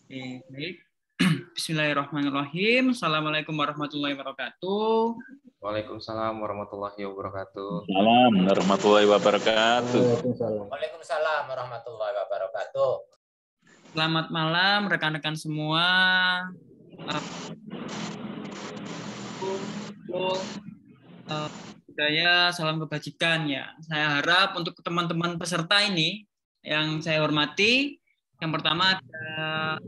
Baik. Bismillahirrahmanirrahim. Assalamualaikum warahmatullahi wabarakatuh. Waalaikumsalam warahmatullahi wabarakatuh. Salam warahmatullahi wabarakatuh. Waalaikumsalam warahmatullahi wabarakatuh. Selamat malam rekan-rekan semua. Budaya salam kebajikan ya. Saya harap untuk teman-teman peserta ini yang saya hormati, yang pertama ada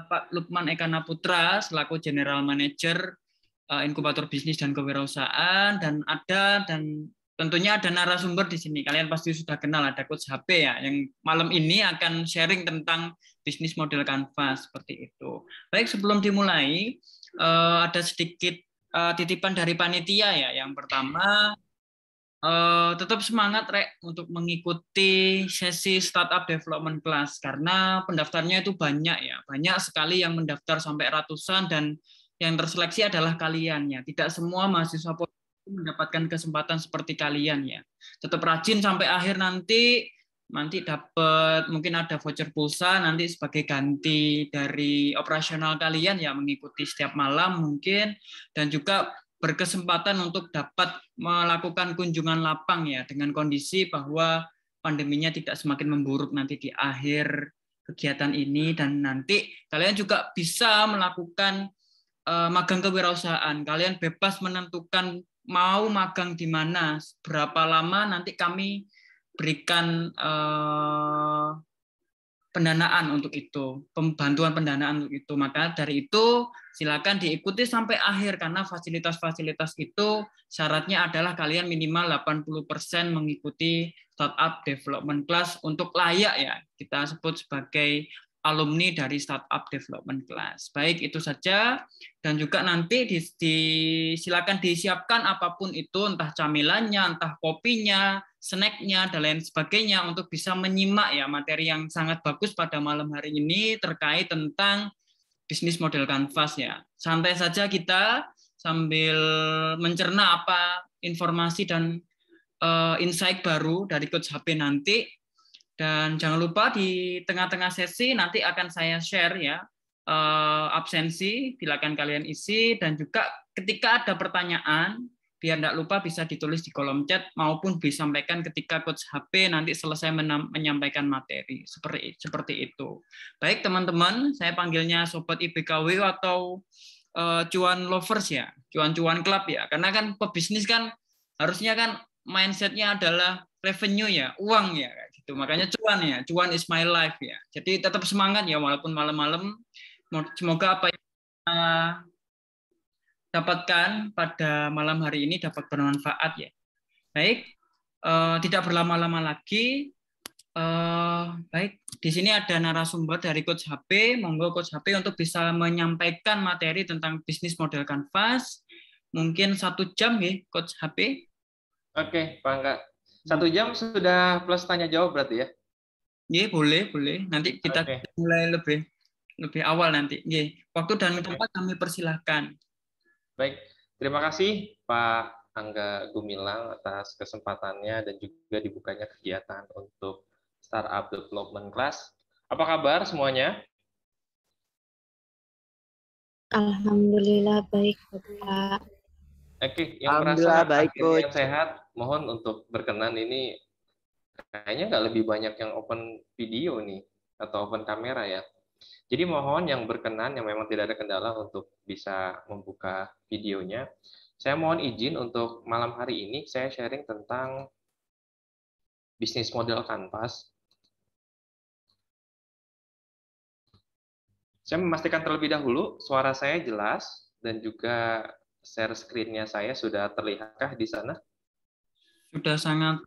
Pak Lukman Ekana Putra selaku General Manager Inkubator Bisnis dan Kewirausahaan, dan tentunya ada narasumber di sini. Kalian pasti sudah kenal, ada Coach HP ya, yang malam ini akan sharing tentang bisnis model Canvas seperti itu. Baik, sebelum dimulai ada sedikit titipan dari panitia ya. Yang pertama, tetap semangat untuk mengikuti sesi Startup Development Class karena pendaftarnya itu banyak ya, banyak sekali yang mendaftar sampai ratusan, dan yang terseleksi adalah kalian ya. Tidak semua mahasiswa mendapatkan kesempatan seperti kalian ya. Tetap rajin sampai akhir, nanti dapat mungkin ada voucher pulsa nanti sebagai ganti dari operasional kalian ya, mengikuti setiap malam mungkin, dan juga berkesempatan untuk dapat melakukan kunjungan lapang ya, dengan kondisi bahwa pandeminya tidak semakin memburuk nanti di akhir kegiatan ini, dan nanti kalian juga bisa melakukan magang kewirausahaan. Kalian bebas menentukan mau magang di mana, berapa lama, nanti kami berikan pendanaan untuk itu, bantuan pendanaan untuk itu. Maka dari itu silakan diikuti sampai akhir, karena fasilitas-fasilitas itu syaratnya adalah kalian minimal 80% mengikuti Startup Development Class untuk layak ya, kita sebut sebagai alumni dari Startup Development Class. Baik, itu saja. Dan juga nanti silakan disiapkan apapun itu, entah camilannya, entah kopinya, snacknya, dan lain sebagainya, untuk bisa menyimak ya materi yang sangat bagus pada malam hari ini terkait tentang bisnis model Canvas ya. Santai saja kita sambil mencerna apa informasi dan insight baru dari Coach HP nanti. Dan jangan lupa di tengah-tengah sesi nanti akan saya share ya absensi, silakan kalian isi, dan juga ketika ada pertanyaan biar tidak lupa bisa ditulis di kolom chat maupun disampaikan ketika Coach HP nanti selesai menyampaikan materi, seperti itu. Baik teman-teman, saya panggilnya Sobat IBKW atau cuan lovers ya, cuan-cuan club ya, karena kan pebisnis kan harusnya kan mindsetnya adalah revenue ya, uang ya, gitu. Makanya cuan ya, cuan is my life ya. Jadi tetap semangat ya walaupun malam-malam. Semoga apa yang kita dapatkan pada malam hari ini dapat bermanfaat ya. Baik, tidak berlama-lama lagi. Baik, di sini ada narasumber dari Coach HP. Monggo Coach HP untuk bisa menyampaikan materi tentang bisnis model Canvas. Mungkin 1 jam ya, Coach HP. Oke, Pak Angga. 1 jam sudah plus tanya jawab berarti ya? Iya, boleh. Nanti kita mulai lebih awal nanti. Iya, waktu dan tempat kami persilahkan. Baik, terima kasih Pak Angga Gumilang atas kesempatannya dan juga dibukanya kegiatan untuk Startup Development Class. Apa kabar semuanya? Alhamdulillah baik, Bapak. Oke, yang merasa akhirnya sehat, mohon untuk berkenan. Ini kayaknya nggak lebih banyak yang open video nih, atau open kamera ya. Jadi mohon yang berkenan, yang memang tidak ada kendala untuk bisa membuka videonya. Saya mohon izin untuk malam hari ini, saya sharing tentang bisnis model Canvas. Saya memastikan terlebih dahulu, suara saya jelas, dan juga share screen-nya saya sudah terlihatkah di sana? Sudah sangat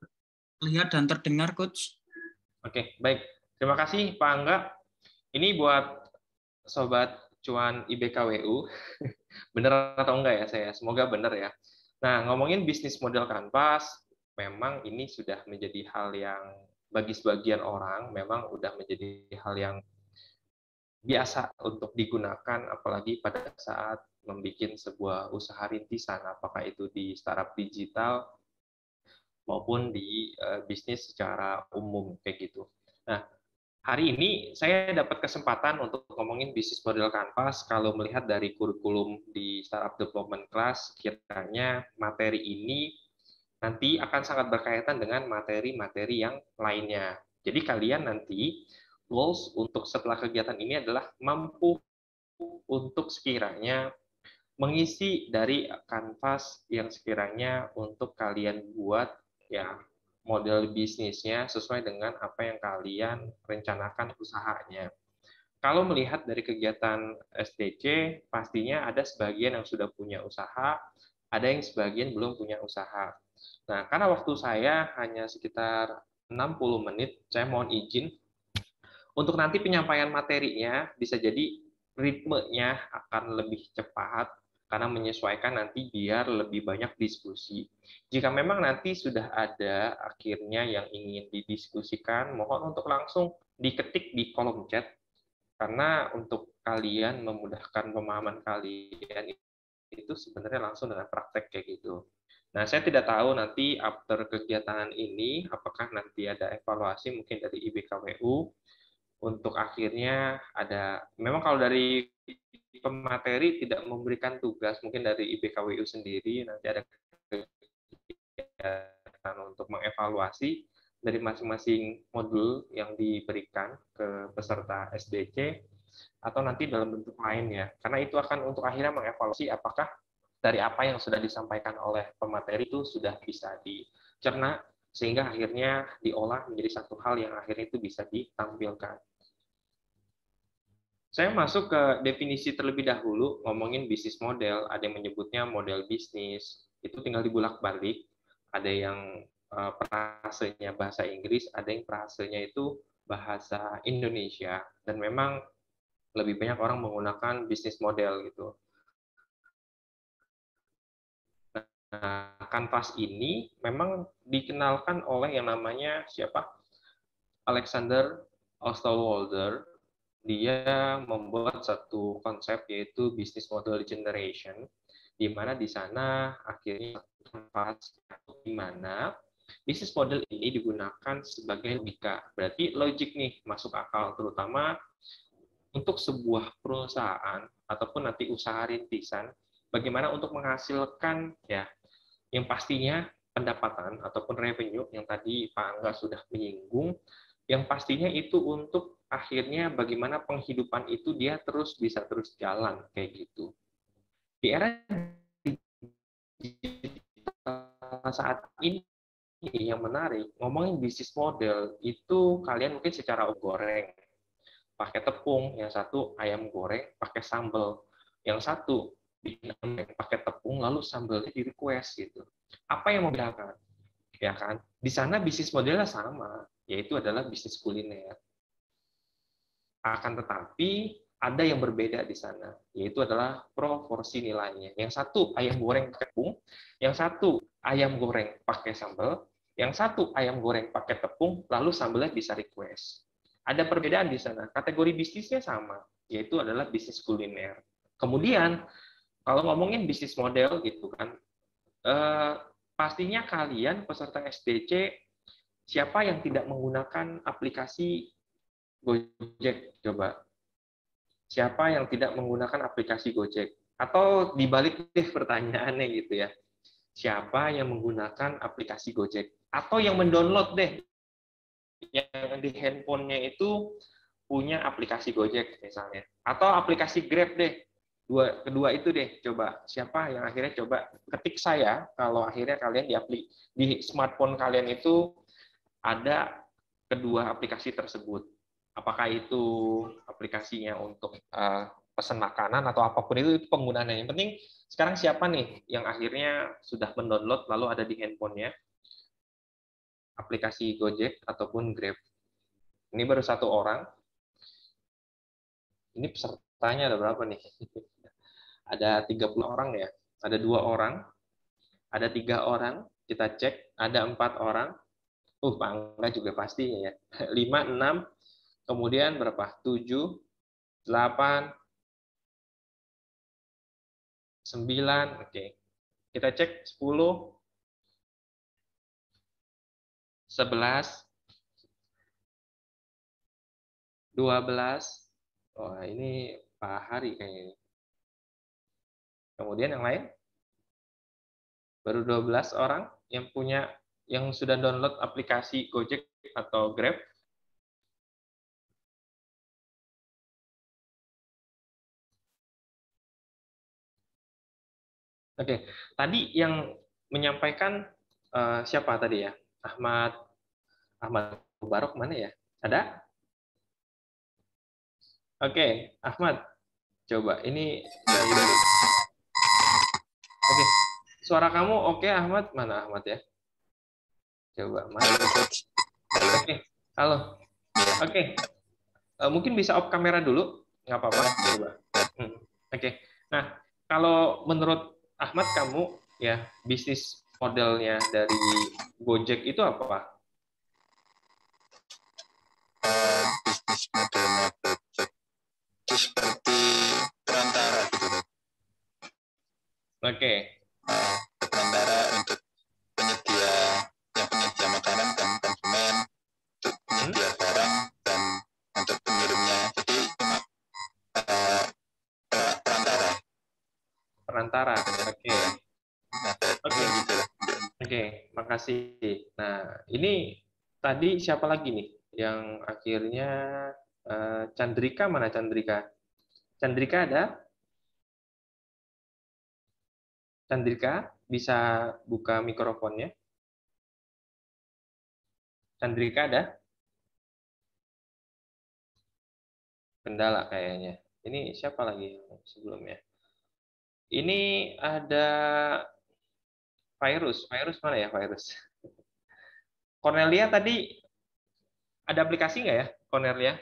terlihat dan terdengar, Coach. Oke, baik. Terima kasih, Pak Angga. Ini buat Sobat Cuan IBKWU. Benar atau enggak ya saya? Semoga benar ya. Nah, ngomongin bisnis model Canvas, memang ini sudah menjadi hal yang bagi sebagian orang memang udah menjadi hal yang biasa untuk digunakan, apalagi pada saat membuat sebuah usaha rintisan, apakah itu di startup digital maupun di bisnis secara umum kayak gitu. Nah, hari ini saya dapat kesempatan untuk ngomongin bisnis model Canvas. Kalau melihat dari kurikulum di Startup Development Class, kiranya materi ini nanti akan sangat berkaitan dengan materi-materi yang lainnya. Jadi kalian nanti goals untuk setelah kegiatan ini adalah mampu untuk sekiranya mengisi dari kanvas yang sekiranya untuk kalian buat ya model bisnisnya sesuai dengan apa yang kalian rencanakan usahanya. Kalau melihat dari kegiatan SDC, pastinya ada sebagian yang sudah punya usaha, ada yang sebagian belum punya usaha. Nah, karena waktu saya hanya sekitar 60 menit, saya mohon izin untuk nanti penyampaian materinya bisa jadi ritmenya akan lebih cepat karena menyesuaikan nanti biar lebih banyak diskusi. Jika memang nanti sudah ada akhirnya yang ingin didiskusikan, mohon untuk langsung diketik di kolom chat karena untuk kalian memudahkan pemahaman kalian itu sebenarnya langsung dengan praktek kayak gitu. Nah, saya tidak tahu nanti after kegiatan ini apakah nanti ada evaluasi mungkin dari IBKWU untuk akhirnya ada, memang kalau dari pemateri tidak memberikan tugas, mungkin dari IBKWU sendiri nanti ada kegiatan untuk mengevaluasi dari masing-masing modul yang diberikan ke peserta SDC, atau nanti dalam bentuk lain ya, karena itu akan untuk akhirnya mengevaluasi apakah dari apa yang sudah disampaikan oleh pemateri itu sudah bisa dicerna, sehingga akhirnya diolah menjadi satu hal yang akhirnya itu bisa ditampilkan. Saya masuk ke definisi terlebih dahulu, ngomongin bisnis model. Ada yang menyebutnya model bisnis, itu tinggal dibulak-balik. Ada yang frasenya bahasa Inggris, ada yang frasenya itu bahasa Indonesia. Dan memang lebih banyak orang menggunakan bisnis model gitu. Nah, Canvas ini memang dikenalkan oleh yang namanya siapa? Alexander Osterwalder. Dia membuat satu konsep yaitu business model generation, di mana di sana akhirnya di mana bisnis model ini digunakan sebagai logika. Berarti logik nih masuk akal, terutama untuk sebuah perusahaan ataupun nanti usaha rintisan, bagaimana untuk menghasilkan ya yang pastinya pendapatan ataupun revenue yang tadi Pak Angga sudah menyinggung, yang pastinya itu untuk akhirnya bagaimana penghidupan itu dia terus bisa terus jalan kayak gitu. Di era saat ini yang menarik, ngomongin bisnis model itu kalian mungkin secara goreng pakai tepung, yang satu ayam goreng pakai sambal, yang satu pakai tepung lalu sambalnya di request gitu. Apa yang membedakan? Ya kan? Di sana bisnis modelnya sama, yaitu adalah bisnis kuliner. Akan tetapi ada yang berbeda di sana, yaitu adalah proporsi nilainya. Yang satu ayam goreng pakai tepung, yang satu ayam goreng pakai sambal, yang satu ayam goreng pakai tepung, lalu sambalnya bisa request. Ada perbedaan di sana. Kategori bisnisnya sama, yaitu adalah bisnis kuliner. Kemudian kalau ngomongin bisnis model gitu kan, pastinya kalian peserta SDC siapa yang tidak menggunakan aplikasi Gojek coba? Siapa yang tidak menggunakan aplikasi Gojek? Atau dibalik deh pertanyaannya gitu ya. Siapa yang menggunakan aplikasi Gojek? Atau yang mendownload deh yang di handphonenya itu punya aplikasi Gojek misalnya. Atau aplikasi Grab deh. Kedua itu deh, coba. Siapa yang akhirnya coba ketik saya kalau akhirnya kalian di smartphone kalian itu ada kedua aplikasi tersebut. Apakah itu aplikasinya untuk pesan makanan atau apapun itu penggunaannya. Yang penting sekarang siapa nih yang akhirnya sudah mendownload lalu ada di handphonenya aplikasi Gojek ataupun Grab. Ini baru satu orang. Ini pesertanya ada berapa nih? Ada 30 orang ya. Ada 2 orang. Ada 3 orang. Kita cek. Ada 4 orang. Pak Angga juga pastinya ya. 5, 6. Kemudian berapa? 7, 8, 9. Oke. Kita cek 10. 11, 12. Wah, ini Pak Hari kayaknya ini. Kemudian yang lain? Baru 12 orang yang sudah download aplikasi Gojek atau Grab. Oke, tadi yang menyampaikan siapa tadi ya? Ahmad Mubarok mana ya? Ada? Oke, Ahmad. Coba ini dari dulu. Oke. Suara kamu oke, Ahmad? Mana Ahmad ya? Coba, mana? Halo, Coach. Halo. Oke. Halo. Oke. Mungkin bisa off kamera dulu, nggak apa-apa. Coba. Oke. Nah, kalau menurut Ahmad kamu ya bisnis modelnya dari Gojek itu apa? Bisnis modelnya Gojek itu seperti perantara gitu, Coach. Oke. Perantara untuk penyedia makanan dan konsumen, untuk penyedia barang dan untuk pengirimnya. Jadi cuma perantara. Perantara. Oke. Oke. Gitu. Oke, makasih. Nah, ini tadi siapa lagi nih yang akhirnya Chandrika, mana Chandrika? Chandrika ada? Chandrika bisa buka mikrofonnya? Chandrika ada? Kendala kayaknya. Ini siapa lagi sebelumnya? Ini ada Virus. Virus mana ya Virus? Cornelia tadi ada aplikasi nggak ya Cornelia?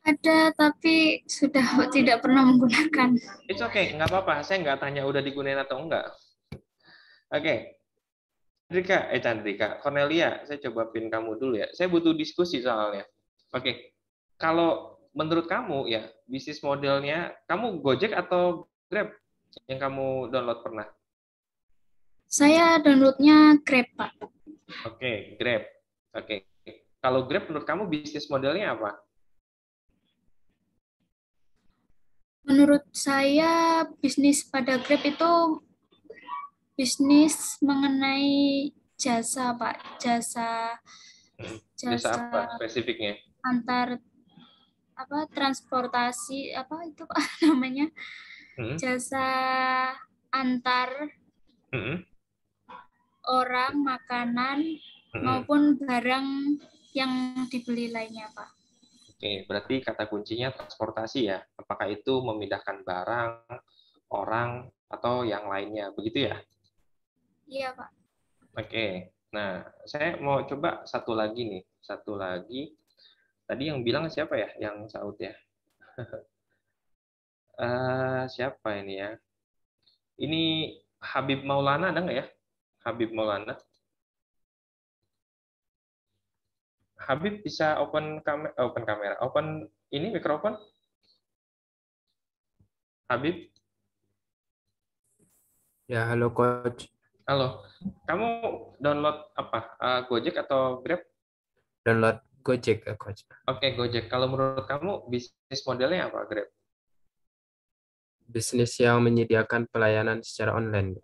Ada, tapi sudah tidak pernah menggunakan. It's okay, nggak apa-apa. Saya nggak tanya udah digunain atau enggak. Oke. Chandrika, Cornelia, saya coba pin kamu dulu ya. Saya butuh diskusi soalnya. Oke. Kalau menurut kamu ya, bisnis modelnya, kamu Gojek atau Grab yang kamu download pernah? Saya downloadnya Grab, Pak. Oke, Grab. Oke. Kalau Grab menurut kamu bisnis modelnya apa? Menurut saya, bisnis pada Grab itu bisnis mengenai jasa, Pak. Jasa apa spesifiknya? Antar transportasi itu Pak namanya. Jasa antar orang, makanan maupun barang yang dibeli lainnya, Pak. Oke, berarti kata kuncinya transportasi ya. Apakah itu memindahkan barang, orang, atau yang lainnya, begitu ya? Iya, Pak. Oke, nah saya mau coba satu lagi nih. Satu lagi, tadi yang bilang siapa ya? Yang Saud ya? Siapa ini ya? Ini Habib Maulana ada nggak ya? Habib Maulana? Habib bisa open kamera, open ini mikrofon? Habib? Ya, halo Coach. Halo, kamu download apa? Gojek atau Grab? Download Gojek, Coach. Oke, Gojek. Kalau menurut kamu bisnis modelnya apa, Grab? Bisnis yang menyediakan pelayanan secara online.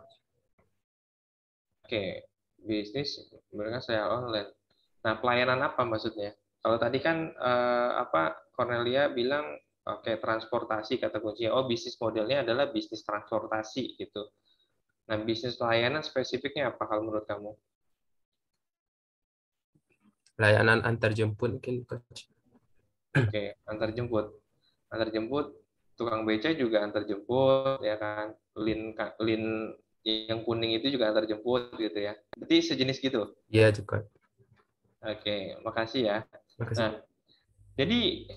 Oke, bisnis mereka secara online. Nah, pelayanan apa maksudnya? Kalau tadi kan Cornelia bilang oke, transportasi kata kuncinya. Oh, bisnis modelnya adalah bisnis transportasi gitu. Nah, bisnis layanan spesifiknya apa kalau menurut kamu? Layanan antar jemput mungkin, Coach. Oke, antar jemput. Antar jemput, tukang beca juga antar jemput, ya kan? Lin yang kuning itu juga antar jemput gitu ya. Berarti sejenis gitu? Iya, juga. Oke, makasih ya. Makasih. Nah, jadi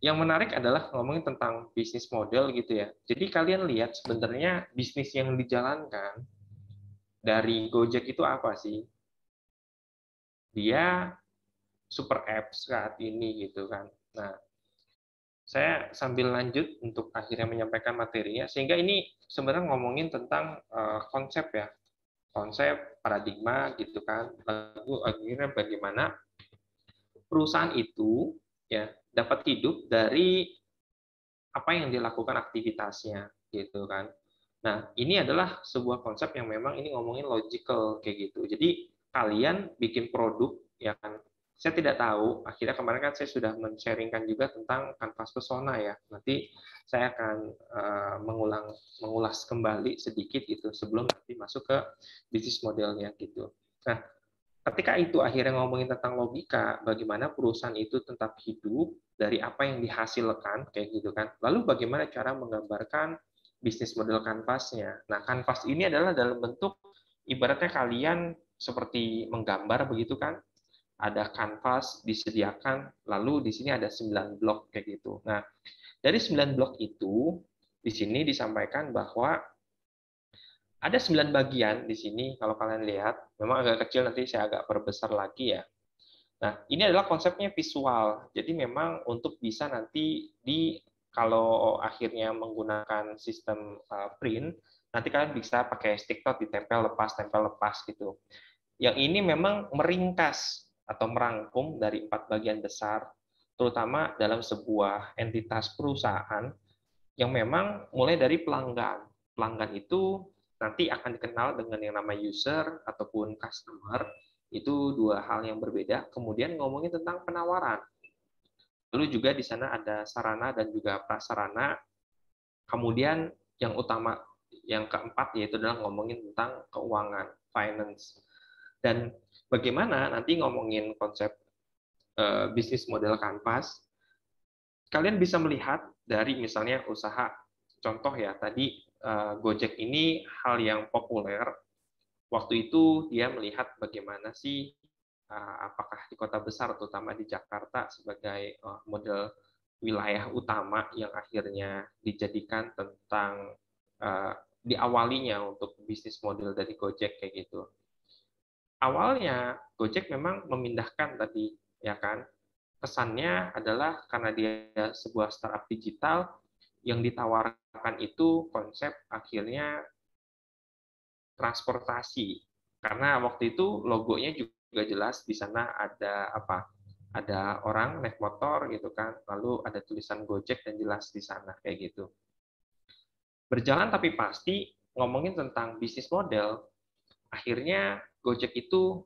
yang menarik adalah ngomongin tentang bisnis model gitu ya. Jadi kalian lihat sebenarnya bisnis yang dijalankan dari Gojek itu apa sih? Dia super apps saat ini gitu kan. Nah, saya sambil lanjut untuk akhirnya menyampaikan materinya, sehingga ini sebenarnya ngomongin tentang konsep ya. konsep, paradigma gitu kan. Lalu akhirnya bagaimana perusahaan itu ya dapat hidup dari apa yang dilakukan aktivitasnya gitu kan. Nah, ini adalah sebuah konsep yang memang ini ngomongin logical kayak gitu. Jadi kalian bikin produk ya kan. Saya tidak tahu, akhirnya kemarin kan saya sudah men-sharingkan juga tentang kanvas persona ya. Nanti saya akan mengulas kembali sedikit itu sebelum nanti masuk ke bisnis modelnya gitu. Nah, ketika itu akhirnya ngomongin tentang logika, bagaimana perusahaan itu tetap hidup dari apa yang dihasilkan kayak gitu kan. Lalu bagaimana cara menggambarkan bisnis model kanvasnya. Nah, kanvas ini adalah dalam bentuk ibaratnya kalian seperti menggambar begitu kan. Ada kanvas disediakan, lalu di sini ada 9 blok kayak gitu. Nah, dari 9 blok itu di sini disampaikan bahwa ada 9 bagian di sini, kalau kalian lihat, memang agak kecil, nanti saya agak perbesar lagi ya. Nah, ini adalah konsepnya visual. Jadi memang untuk bisa nanti kalau akhirnya menggunakan sistem print, nanti kalian bisa pakai stick note ditempel lepas gitu. Yang ini memang meringkas atau merangkum dari 4 bagian besar, terutama dalam sebuah entitas perusahaan yang memang mulai dari pelanggan. Pelanggan itu nanti akan dikenal dengan yang nama user ataupun customer, itu dua hal yang berbeda. Kemudian ngomongin tentang penawaran. Lalu juga di sana ada sarana dan juga prasarana. Kemudian yang utama, yang keempat yaitu adalah ngomongin tentang keuangan, finance. Dan bagaimana nanti ngomongin konsep bisnis model kanvas, kalian bisa melihat dari misalnya usaha, contoh ya, tadi Gojek ini hal yang populer. Waktu itu dia melihat bagaimana sih, apakah di kota besar, terutama di Jakarta, sebagai model wilayah utama yang akhirnya dijadikan tentang diawalinya untuk bisnis model dari Gojek kayak gitu. Awalnya Gojek memang memindahkan tadi, ya kan, kesannya adalah karena dia sebuah startup digital yang ditawarkan itu konsep akhirnya transportasi, karena waktu itu logonya juga jelas di sana ada apa, ada orang naik motor gitu kan, lalu ada tulisan Gojek dan jelas di sana kayak gitu. Berjalan tapi pasti ngomongin tentang bisnis model, akhirnya Gojek itu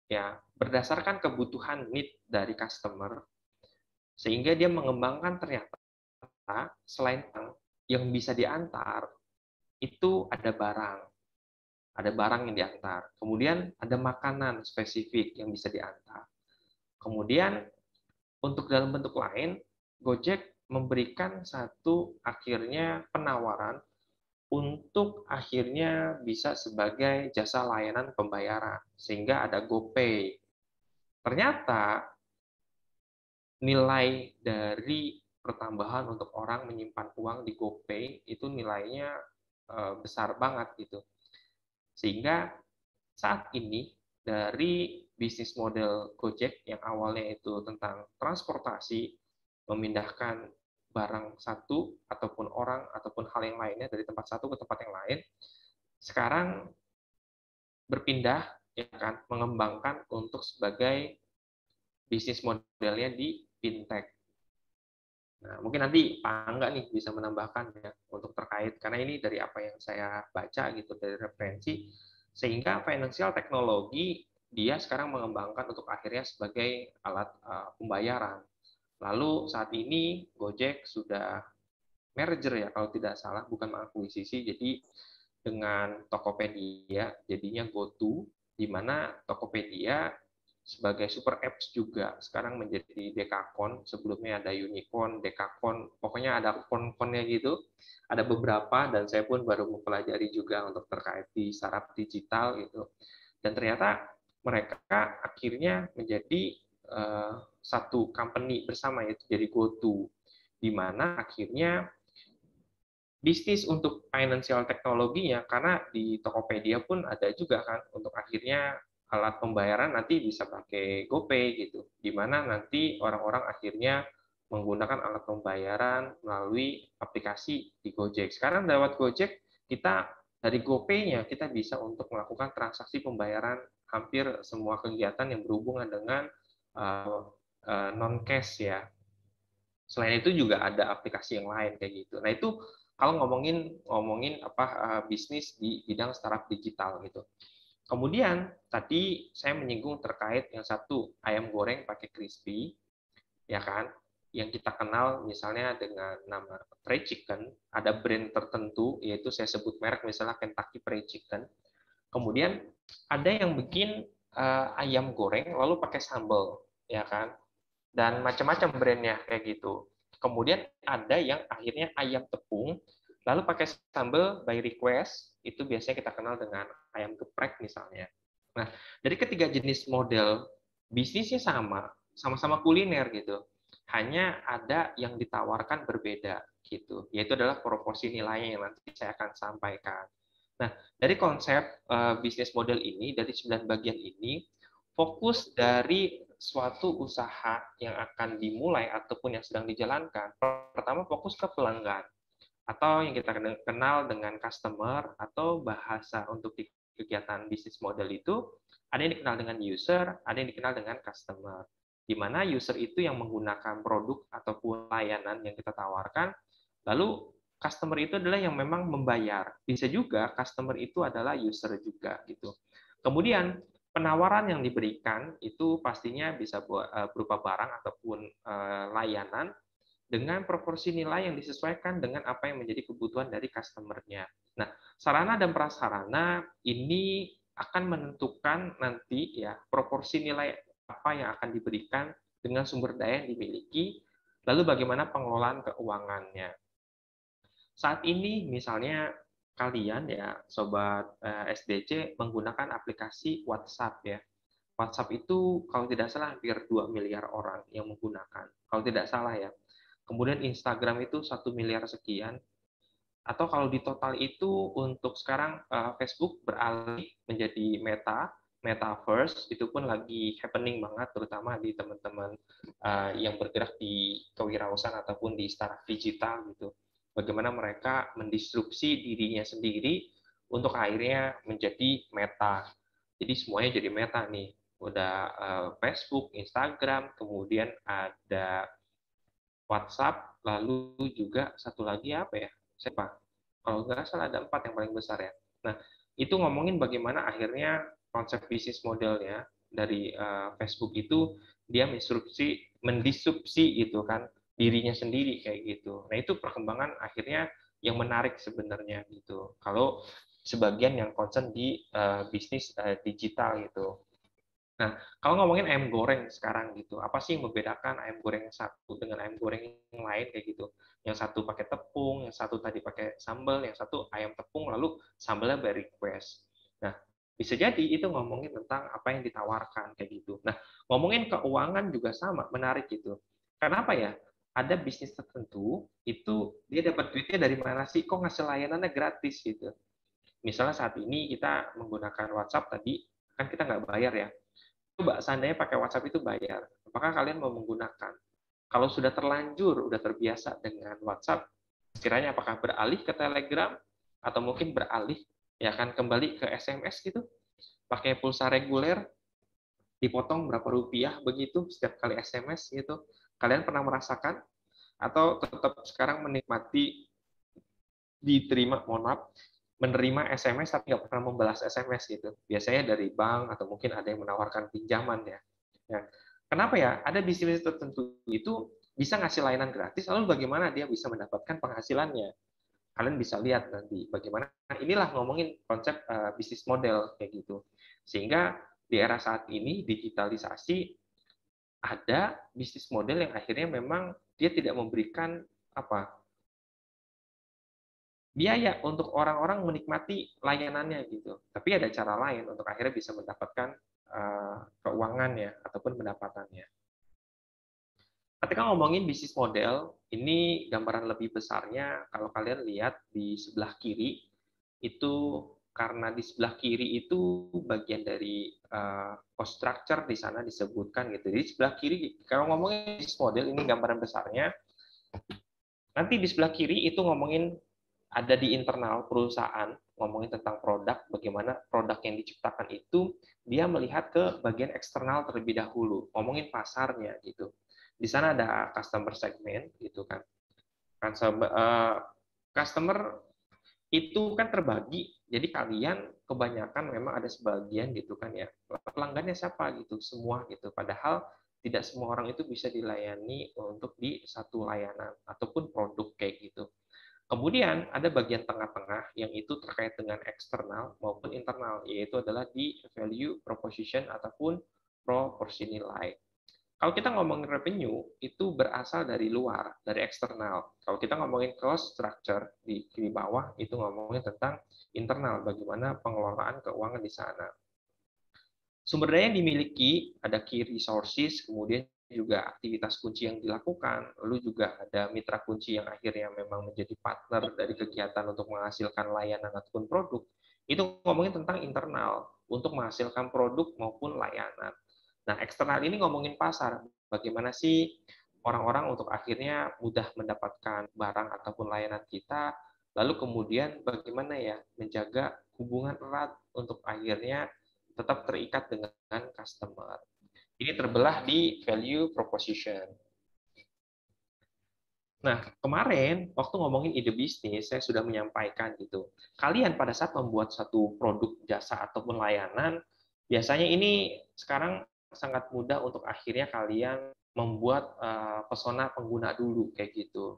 ya berdasarkan kebutuhan need dari customer, sehingga dia mengembangkan ternyata selain yang bisa diantar, itu ada barang yang diantar, kemudian ada makanan spesifik yang bisa diantar. Kemudian untuk dalam bentuk lain, Gojek memberikan satu akhirnya penawaran untuk akhirnya bisa sebagai jasa layanan pembayaran, sehingga ada GoPay. Ternyata nilai dari pertambahan untuk orang menyimpan uang di GoPay itu nilainya besar banget gitu. Sehingga saat ini dari bisnis model Gojek yang awalnya itu tentang transportasi, memindahkan barang satu ataupun orang ataupun hal yang lainnya dari tempat satu ke tempat yang lain, sekarang berpindah ya kan, mengembangkan untuk sebagai bisnis modelnya di fintech. Nah, mungkin nanti Pak Angga nih bisa menambahkan ya untuk terkait, karena ini dari apa yang saya baca gitu, dari referensi, sehingga financial teknologi dia sekarang mengembangkan untuk akhirnya sebagai alat pembayaran. Lalu saat ini Gojek sudah merger ya kalau tidak salah, bukan mengakuisisi, jadi dengan Tokopedia jadinya GoTo, di mana Tokopedia sebagai super apps juga sekarang menjadi Dekakon. Sebelumnya ada Unicorn, Dekakon, pokoknya ada kon-konnya gitu, ada beberapa, dan saya pun baru mempelajari juga untuk terkait di startup digital gitu. Dan ternyata mereka akhirnya menjadi satu company bersama, yaitu jadi GoTo, di mana akhirnya bisnis untuk financial teknologinya, karena di Tokopedia pun ada juga kan untuk akhirnya alat pembayaran nanti bisa pakai GoPay gitu, di mana nanti orang-orang akhirnya menggunakan alat pembayaran melalui aplikasi di Gojek. Sekarang lewat Gojek kita Dari GoPay-nya kita bisa untuk melakukan transaksi pembayaran hampir semua kegiatan yang berhubungan dengan non cash ya. Selain itu juga ada aplikasi yang lain kayak gitu. Nah itu kalau ngomongin bisnis di bidang startup digital gitu. Kemudian tadi saya menyinggung terkait yang satu ayam goreng pakai crispy, ya kan? Yang kita kenal misalnya dengan nama Fried Chicken, ada brand tertentu yaitu saya sebut merek misalnya Kentucky Fried Chicken. Kemudian ada yang bikin ayam goreng lalu pakai sambal, ya kan? Dan macam-macam brandnya kayak gitu. Kemudian ada yang akhirnya ayam tepung lalu pakai sambal by request, itu biasanya kita kenal dengan ayam geprek misalnya. Nah, dari ketiga jenis model bisnisnya sama-sama kuliner gitu. Hanya ada yang ditawarkan berbeda gitu, yaitu adalah proporsi nilainya yang nanti saya akan sampaikan. Nah, dari konsep bisnis model ini, dari 9 bagian ini, fokus dari suatu usaha yang akan dimulai ataupun yang sedang dijalankan, pertama fokus ke pelanggan, atau yang kita kenal dengan customer, atau bahasa untuk di kegiatan bisnis model itu, ada yang dikenal dengan user, ada yang dikenal dengan customer. Di mana user itu yang menggunakan produk ataupun layanan yang kita tawarkan, lalu customer itu adalah yang memang membayar. Bisa juga customer itu adalah user juga gitu. Kemudian penawaran yang diberikan itu pastinya bisa berupa barang ataupun layanan dengan proporsi nilai yang disesuaikan dengan apa yang menjadi kebutuhan dari customer-nya. Nah, sarana dan prasarana ini akan menentukan nanti ya proporsi nilai apa yang akan diberikan dengan sumber daya yang dimiliki, lalu bagaimana pengelolaan keuangannya. Saat ini misalnya kalian ya sobat SDC menggunakan aplikasi WhatsApp ya. WhatsApp itu kalau tidak salah hampir 2 miliar orang yang menggunakan. Kalau tidak salah ya. Kemudian Instagram itu 1 miliar sekian. Atau kalau di total itu untuk sekarang Facebook beralih menjadi Metaverse, itu pun lagi happening banget, terutama di teman-teman yang bergerak di kewirausahaan ataupun di startup digital gitu. Bagaimana mereka mendisrupsi dirinya sendiri untuk akhirnya menjadi meta. Jadi semuanya jadi meta nih. Udah Facebook, Instagram, kemudian ada WhatsApp, lalu juga satu lagi apa ya? Siapa? Kalau nggak salah ada 4 yang paling besar ya. Nah, itu ngomongin bagaimana akhirnya konsep bisnis modelnya dari Facebook itu dia mendisrupsi itu kan dirinya sendiri kayak gitu. Nah, itu perkembangan akhirnya yang menarik sebenarnya gitu. Kalau sebagian yang concern di bisnis digital gitu. Nah, kalau ngomongin ayam goreng sekarang gitu, apa sih yang membedakan ayam goreng yang satu dengan ayam goreng yang lain kayak gitu? Yang satu pakai tepung, yang satu tadi pakai sambal, yang satu ayam tepung lalu sambalnya by request. Nah, bisa jadi itu ngomongin tentang apa yang ditawarkan kayak gitu. Nah, ngomongin keuangan juga sama, menarik gitu. Kenapa ya? Ada bisnis tertentu itu dia dapat duitnya dari mana sih? Kok ngasih layanannya gratis gitu? Misalnya saat ini kita menggunakan WhatsApp tadi, kan kita nggak bayar ya. Coba seandainya pakai WhatsApp itu bayar, apakah kalian mau menggunakan? Kalau sudah terlanjur, sudah terbiasa dengan WhatsApp, kiranya apakah beralih ke Telegram atau mungkin beralih ya kan kembali ke SMS gitu, pakai pulsa reguler, dipotong berapa rupiah begitu setiap kali SMS gitu. Kalian pernah merasakan atau tetap sekarang menikmati diterima, mohon maaf, menerima SMS tapi nggak pernah membalas SMS gitu. Biasanya dari bank atau mungkin ada yang menawarkan pinjaman ya. Ya. Kenapa ya? Ada bisnis tertentu itu bisa ngasih layanan gratis, lalu bagaimana dia bisa mendapatkan penghasilannya? Kalian bisa lihat nanti bagaimana. Inilah ngomongin konsep bisnis model kayak gitu. Sehingga di era saat ini digitalisasi ada bisnis model yang akhirnya memang dia tidak memberikan biaya untuk orang-orang menikmati layanannya gitu. Tapi ada cara lain untuk akhirnya bisa mendapatkan keuangannya ataupun pendapatannya. Ketika ngomongin bisnis model, ini gambaran lebih besarnya kalau kalian lihat di sebelah kiri itu karena di sebelah kiri itu bagian dari cost structure di sana disebutkan gitu. Jadi sebelah kiri kalau ngomongin bisnis model ini gambaran besarnya. Nanti di sebelah kiri itu ngomongin ada di internal perusahaan, ngomongin tentang produk, bagaimana produk yang diciptakan itu dia melihat ke bagian eksternal terlebih dahulu, ngomongin pasarnya gitu. Di sana ada customer segment gitu kan. Customer itu kan terbagi, jadi kalian kebanyakan memang ada sebagian gitu kan ya, pelanggannya siapa gitu, semua gitu, padahal tidak semua orang itu bisa dilayani untuk di satu layanan ataupun produk kayak gitu. Kemudian ada bagian tengah-tengah yang itu terkait dengan eksternal maupun internal, yaitu adalah di value proposition ataupun proporsi nilai. Kalau kita ngomongin revenue, itu berasal dari luar, dari eksternal. Kalau kita ngomongin cost structure di bawah, itu ngomongin tentang internal, bagaimana pengelolaan keuangan di sana. Sumber daya yang dimiliki, ada key resources, kemudian juga aktivitas kunci yang dilakukan, lalu juga ada mitra kunci yang akhirnya memang menjadi partner dari kegiatan untuk menghasilkan layanan ataupun produk. Itu ngomongin tentang internal, untuk menghasilkan produk maupun layanan. Nah, eksternal ini ngomongin pasar. Bagaimana sih orang-orang untuk akhirnya mudah mendapatkan barang ataupun layanan kita, lalu kemudian bagaimana ya menjaga hubungan erat untuk akhirnya tetap terikat dengan customer. Ini terbelah di value proposition. Nah, kemarin waktu ngomongin ide bisnis, saya sudah menyampaikan gitu. Kalian pada saat membuat satu produk, jasa, ataupun layanan, biasanya ini sekarang sangat mudah untuk akhirnya kalian membuat persona pengguna dulu kayak gitu,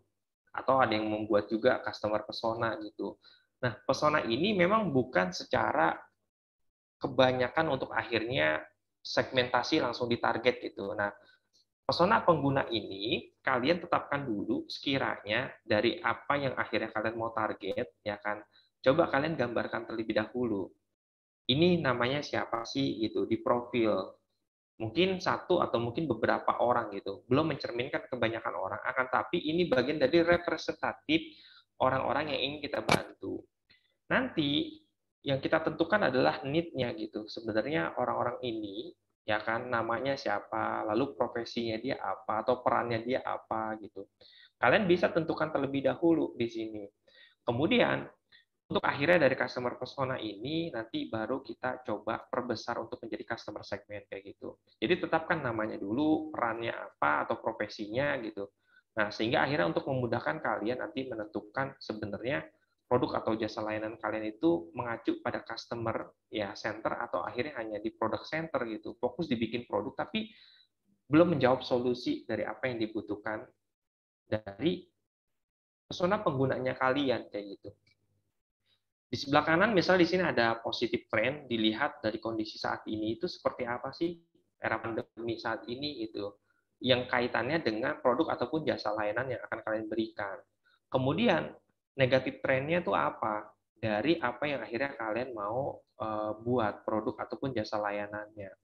atau ada yang membuat juga customer persona gitu. Nah, persona ini memang bukan secara kebanyakan untuk akhirnya segmentasi langsung ditarget gitu. Nah, persona pengguna ini kalian tetapkan dulu sekiranya dari apa yang akhirnya kalian mau target, ya kan? Coba kalian gambarkan terlebih dahulu. Ini namanya siapa sih gitu di profil. Mungkin satu atau mungkin beberapa orang gitu, belum mencerminkan kebanyakan orang, akan tapi ini bagian dari representatif orang-orang yang ingin kita bantu. Nanti yang kita tentukan adalah need-nya gitu. Sebenarnya orang-orang ini, ya kan, namanya siapa, lalu profesinya dia apa, atau perannya dia apa gitu. Kalian bisa tentukan terlebih dahulu di sini. Kemudian untuk akhirnya dari customer persona ini nanti baru kita coba perbesar untuk menjadi customer segment kayak gitu. Jadi tetapkan namanya dulu, perannya apa atau profesinya gitu. Nah, sehingga akhirnya untuk memudahkan kalian nanti menentukan sebenarnya produk atau jasa layanan kalian itu mengacu pada customer ya center atau akhirnya hanya di product center gitu. Fokus dibikin produk tapi belum menjawab solusi dari apa yang dibutuhkan dari persona penggunanya kalian kayak gitu. Di sebelah kanan, misal di sini ada positive trend, dilihat dari kondisi saat ini itu seperti apa sih era pandemi saat ini gitu, yang kaitannya dengan produk ataupun jasa layanan yang akan kalian berikan. Kemudian negatif trendnya itu apa? Dari apa yang akhirnya kalian mau buat produk ataupun jasa layanannya.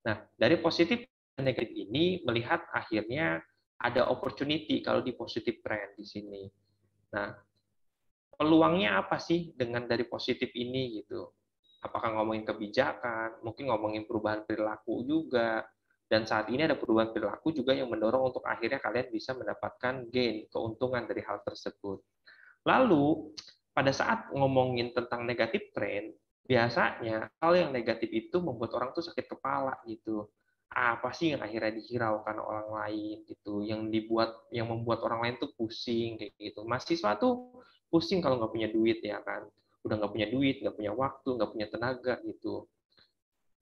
Nah, dari positif dan negatif ini melihat akhirnya ada opportunity kalau di positive trend di sini. Nah, peluangnya apa sih dengan dari positif ini gitu? Apakah ngomongin kebijakan, mungkin ngomongin perubahan perilaku juga, dan saat ini ada perubahan perilaku juga yang mendorong untuk akhirnya kalian bisa mendapatkan gain, keuntungan dari hal tersebut. Lalu, pada saat ngomongin tentang negatif trend, biasanya hal yang negatif itu membuat orang tuh sakit kepala gitu. Apa sih yang akhirnya dihiraukan orang lain gitu, yang membuat orang lain tuh pusing kayak gitu. Mahasiswa tuh pusing kalau nggak punya duit ya kan, udah nggak punya duit, nggak punya waktu, nggak punya tenaga gitu.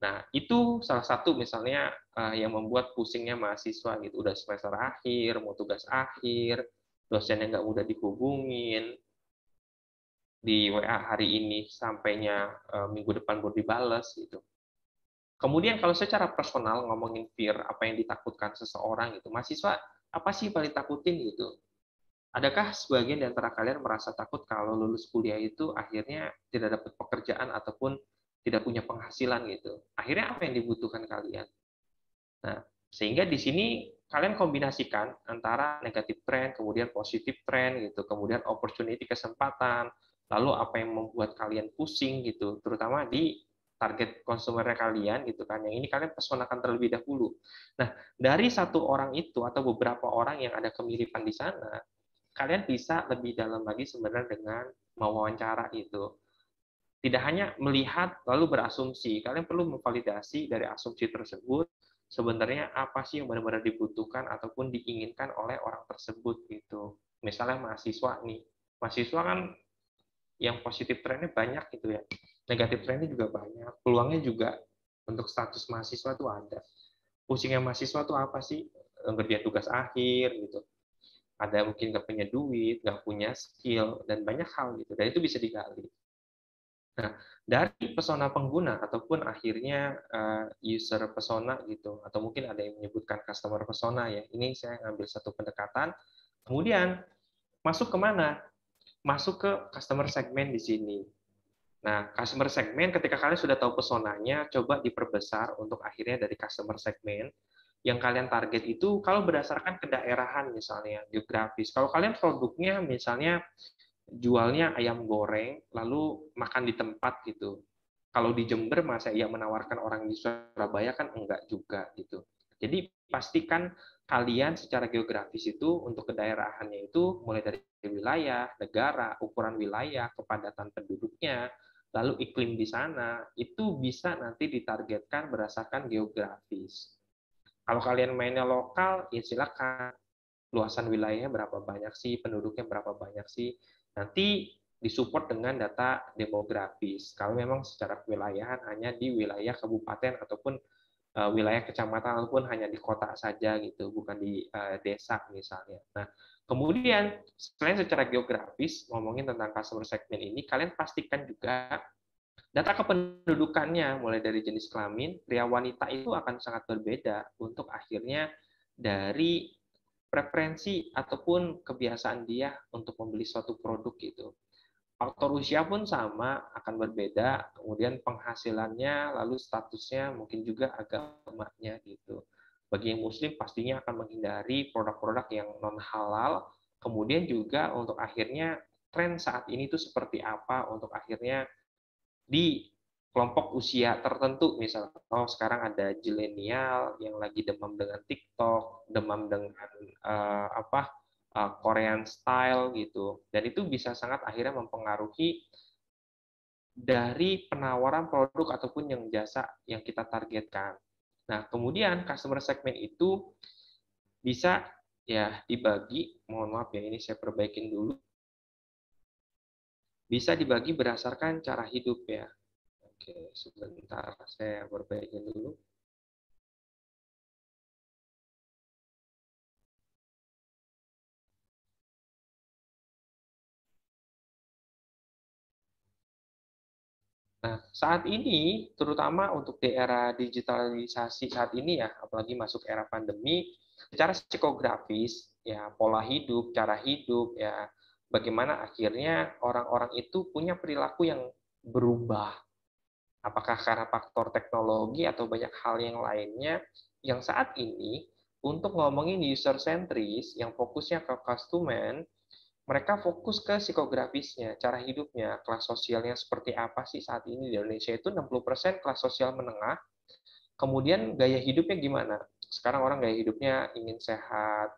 Nah itu salah satu misalnya yang membuat pusingnya mahasiswa gitu, udah semester akhir, mau tugas akhir, dosennya nggak mudah dihubungin, di WA hari ini sampainya minggu depan baru dibales gitu. Kemudian kalau secara personal ngomongin fear, apa yang ditakutkan seseorang gitu, mahasiswa apa sih paling takutin gitu? Adakah sebagian di antara kalian merasa takut kalau lulus kuliah itu akhirnya tidak dapat pekerjaan ataupun tidak punya penghasilan gitu? Akhirnya apa yang dibutuhkan kalian? Nah, sehingga di sini kalian kombinasikan antara negatif trend, kemudian positif trend gitu, kemudian opportunity kesempatan, lalu apa yang membuat kalian pusing gitu, terutama di target konsumernya kalian gitu kan. Yang ini kalian personakan terlebih dahulu. Nah, dari satu orang itu atau beberapa orang yang ada kemiripan di sana, kalian bisa lebih dalam lagi sebenarnya dengan mewawancara itu. Tidak hanya melihat lalu berasumsi, kalian perlu memvalidasi dari asumsi tersebut sebenarnya apa sih yang benar-benar dibutuhkan ataupun diinginkan oleh orang tersebut gitu. Misalnya mahasiswa nih, mahasiswa kan yang positif trennya banyak gitu ya, negatif trennya juga banyak, peluangnya juga untuk status mahasiswa itu ada. Pusingnya mahasiswa itu apa sih? Ngerjain tugas akhir gitu. Ada mungkin nggak punya duit, nggak punya skill, dan banyak hal gitu. Dan itu bisa digali. Nah, dari pesona pengguna ataupun akhirnya user persona gitu, atau mungkin ada yang menyebutkan customer persona ya. Ini saya ngambil satu pendekatan. Kemudian masuk ke mana? Masuk ke customer segment di sini. Nah, customer segment ketika kalian sudah tahu personanya, coba diperbesar untuk akhirnya dari customer segment yang kalian target itu kalau berdasarkan kedaerahan misalnya geografis. Kalau kalian produknya misalnya jualnya ayam goreng, lalu makan di tempat gitu. Kalau di Jember masa ia menawarkan orang di Surabaya kan enggak juga gitu. Jadi pastikan kalian secara geografis itu untuk kedaerahannya itu mulai dari wilayah, negara, ukuran wilayah, kepadatan penduduknya, lalu iklim di sana itu bisa nanti ditargetkan berdasarkan geografis. Kalau kalian mainnya lokal, ya silakan. Luasan wilayahnya berapa banyak sih, penduduknya berapa banyak sih, nanti disupport dengan data demografis. Kalau memang secara kewilayahan hanya di wilayah kabupaten ataupun wilayah kecamatan ataupun hanya di kota saja gitu, bukan di desa misalnya. Nah, kemudian selain secara geografis ngomongin tentang customer segment ini, kalian pastikan juga data kependudukannya mulai dari jenis kelamin, pria wanita itu akan sangat berbeda untuk akhirnya dari preferensi ataupun kebiasaan dia untuk membeli suatu produk gitu. Faktor usia pun sama, akan berbeda, kemudian penghasilannya, lalu statusnya, mungkin juga agamanya gitu. Bagi yang muslim pastinya akan menghindari produk-produk yang non halal, kemudian juga untuk akhirnya tren saat ini itu seperti apa untuk akhirnya di kelompok usia tertentu, misalnya sekarang ada zilenial yang lagi demam dengan TikTok, demam dengan Korean style gitu, dan itu bisa sangat akhirnya mempengaruhi dari penawaran produk ataupun yang jasa yang kita targetkan. Nah, kemudian customer segment itu bisa ya dibagi, mohon maaf ya ini saya perbaikin dulu, bisa dibagi berdasarkan cara hidup ya. Oke, sebentar saya perbaikin dulu. Nah, saat ini, terutama untuk di era digitalisasi saat ini ya, apalagi masuk era pandemi, secara psikografis, ya pola hidup, cara hidup, ya bagaimana akhirnya orang-orang itu punya perilaku yang berubah. Apakah karena faktor teknologi atau banyak hal yang lainnya, yang saat ini, untuk ngomongin user centris, yang fokusnya ke customer, mereka fokus ke psikografisnya, cara hidupnya, kelas sosialnya seperti apa sih saat ini di Indonesia itu 60% kelas sosial menengah, kemudian gaya hidupnya gimana? Sekarang orang gaya hidupnya ingin sehat,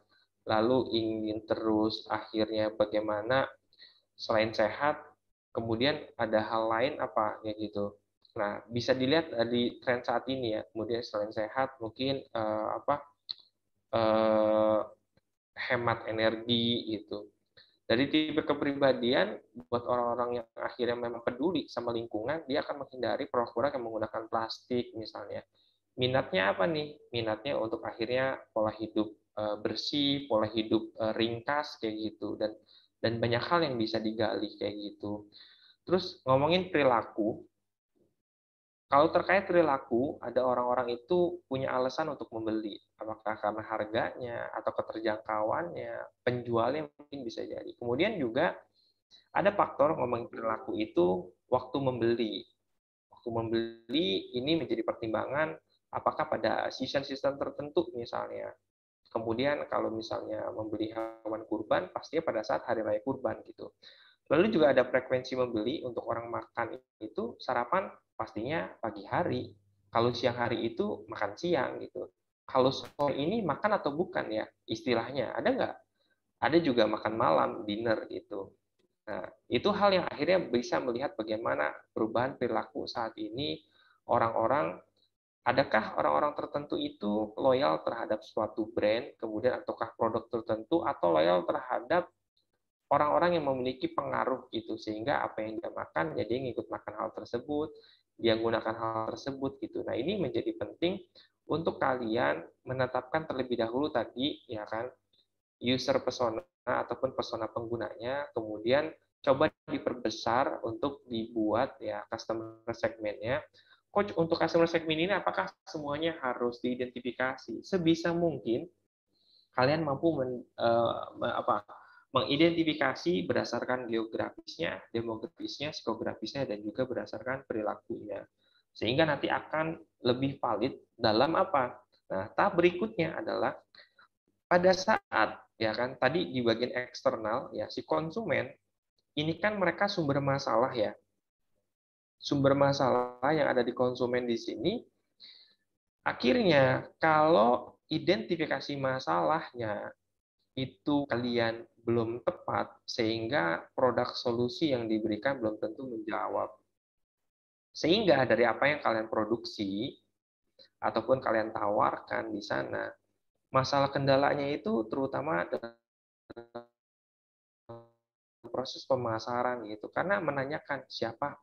lalu ingin terus akhirnya bagaimana selain sehat, kemudian ada hal lain apa ya gitu. Nah, bisa dilihat di tren saat ini ya, kemudian selain sehat mungkin hemat energi gitu. Dari tipe kepribadian, buat orang-orang yang akhirnya memang peduli sama lingkungan, dia akan menghindari produk-produk yang menggunakan plastik misalnya. Minatnya apa nih? Minatnya untuk akhirnya pola hidup bersih, pola hidup ringkas kayak gitu, dan banyak hal yang bisa digali kayak gitu. Terus ngomongin perilaku, kalau terkait perilaku, ada orang-orang itu punya alasan untuk membeli. Apakah karena harganya, atau keterjangkauannya, penjualnya mungkin bisa jadi. Kemudian juga ada faktor ngomongin perilaku itu waktu membeli. Waktu membeli ini menjadi pertimbangan apakah pada season-season tertentu misalnya. Kemudian kalau misalnya membeli hewan kurban, pastinya pada saat hari raya kurban gitu. Lalu juga ada frekuensi membeli untuk orang makan itu sarapan pastinya pagi hari. Kalau siang hari itu makan siang gitu. Kalau sore ini makan atau bukan ya istilahnya ada nggak? Ada juga makan malam, dinner gitu. Nah, itu hal yang akhirnya bisa melihat bagaimana perubahan perilaku saat ini orang-orang, adakah orang-orang tertentu itu loyal terhadap suatu brand, kemudian ataukah produk tertentu, atau loyal terhadap orang-orang yang memiliki pengaruh gitu, sehingga apa yang dia makan, ya dia ngikut makan hal tersebut, dia gunakan hal tersebut gitu. Nah, ini menjadi penting untuk kalian menetapkan terlebih dahulu tadi, ya kan, user persona ataupun persona penggunanya, kemudian coba diperbesar untuk dibuat ya customer segmentnya. Coach, untuk customer segment ini apakah semuanya harus diidentifikasi? Sebisa mungkin kalian mampu mengidentifikasi berdasarkan geografisnya, demografisnya, psikografisnya, dan juga berdasarkan perilakunya. Sehingga nanti akan lebih valid dalam apa? Nah, tahap berikutnya adalah pada saat ya kan tadi di bagian eksternal ya si konsumen ini kan mereka sumber masalah ya. Sumber masalah yang ada di konsumen di sini akhirnya kalau identifikasi masalahnya itu kalian belum tepat sehingga produk solusi yang diberikan belum tentu menjawab. Sehingga dari apa yang kalian produksi ataupun kalian tawarkan di sana, masalah kendalanya itu terutama proses pemasaran gitu, karena menanyakan siapa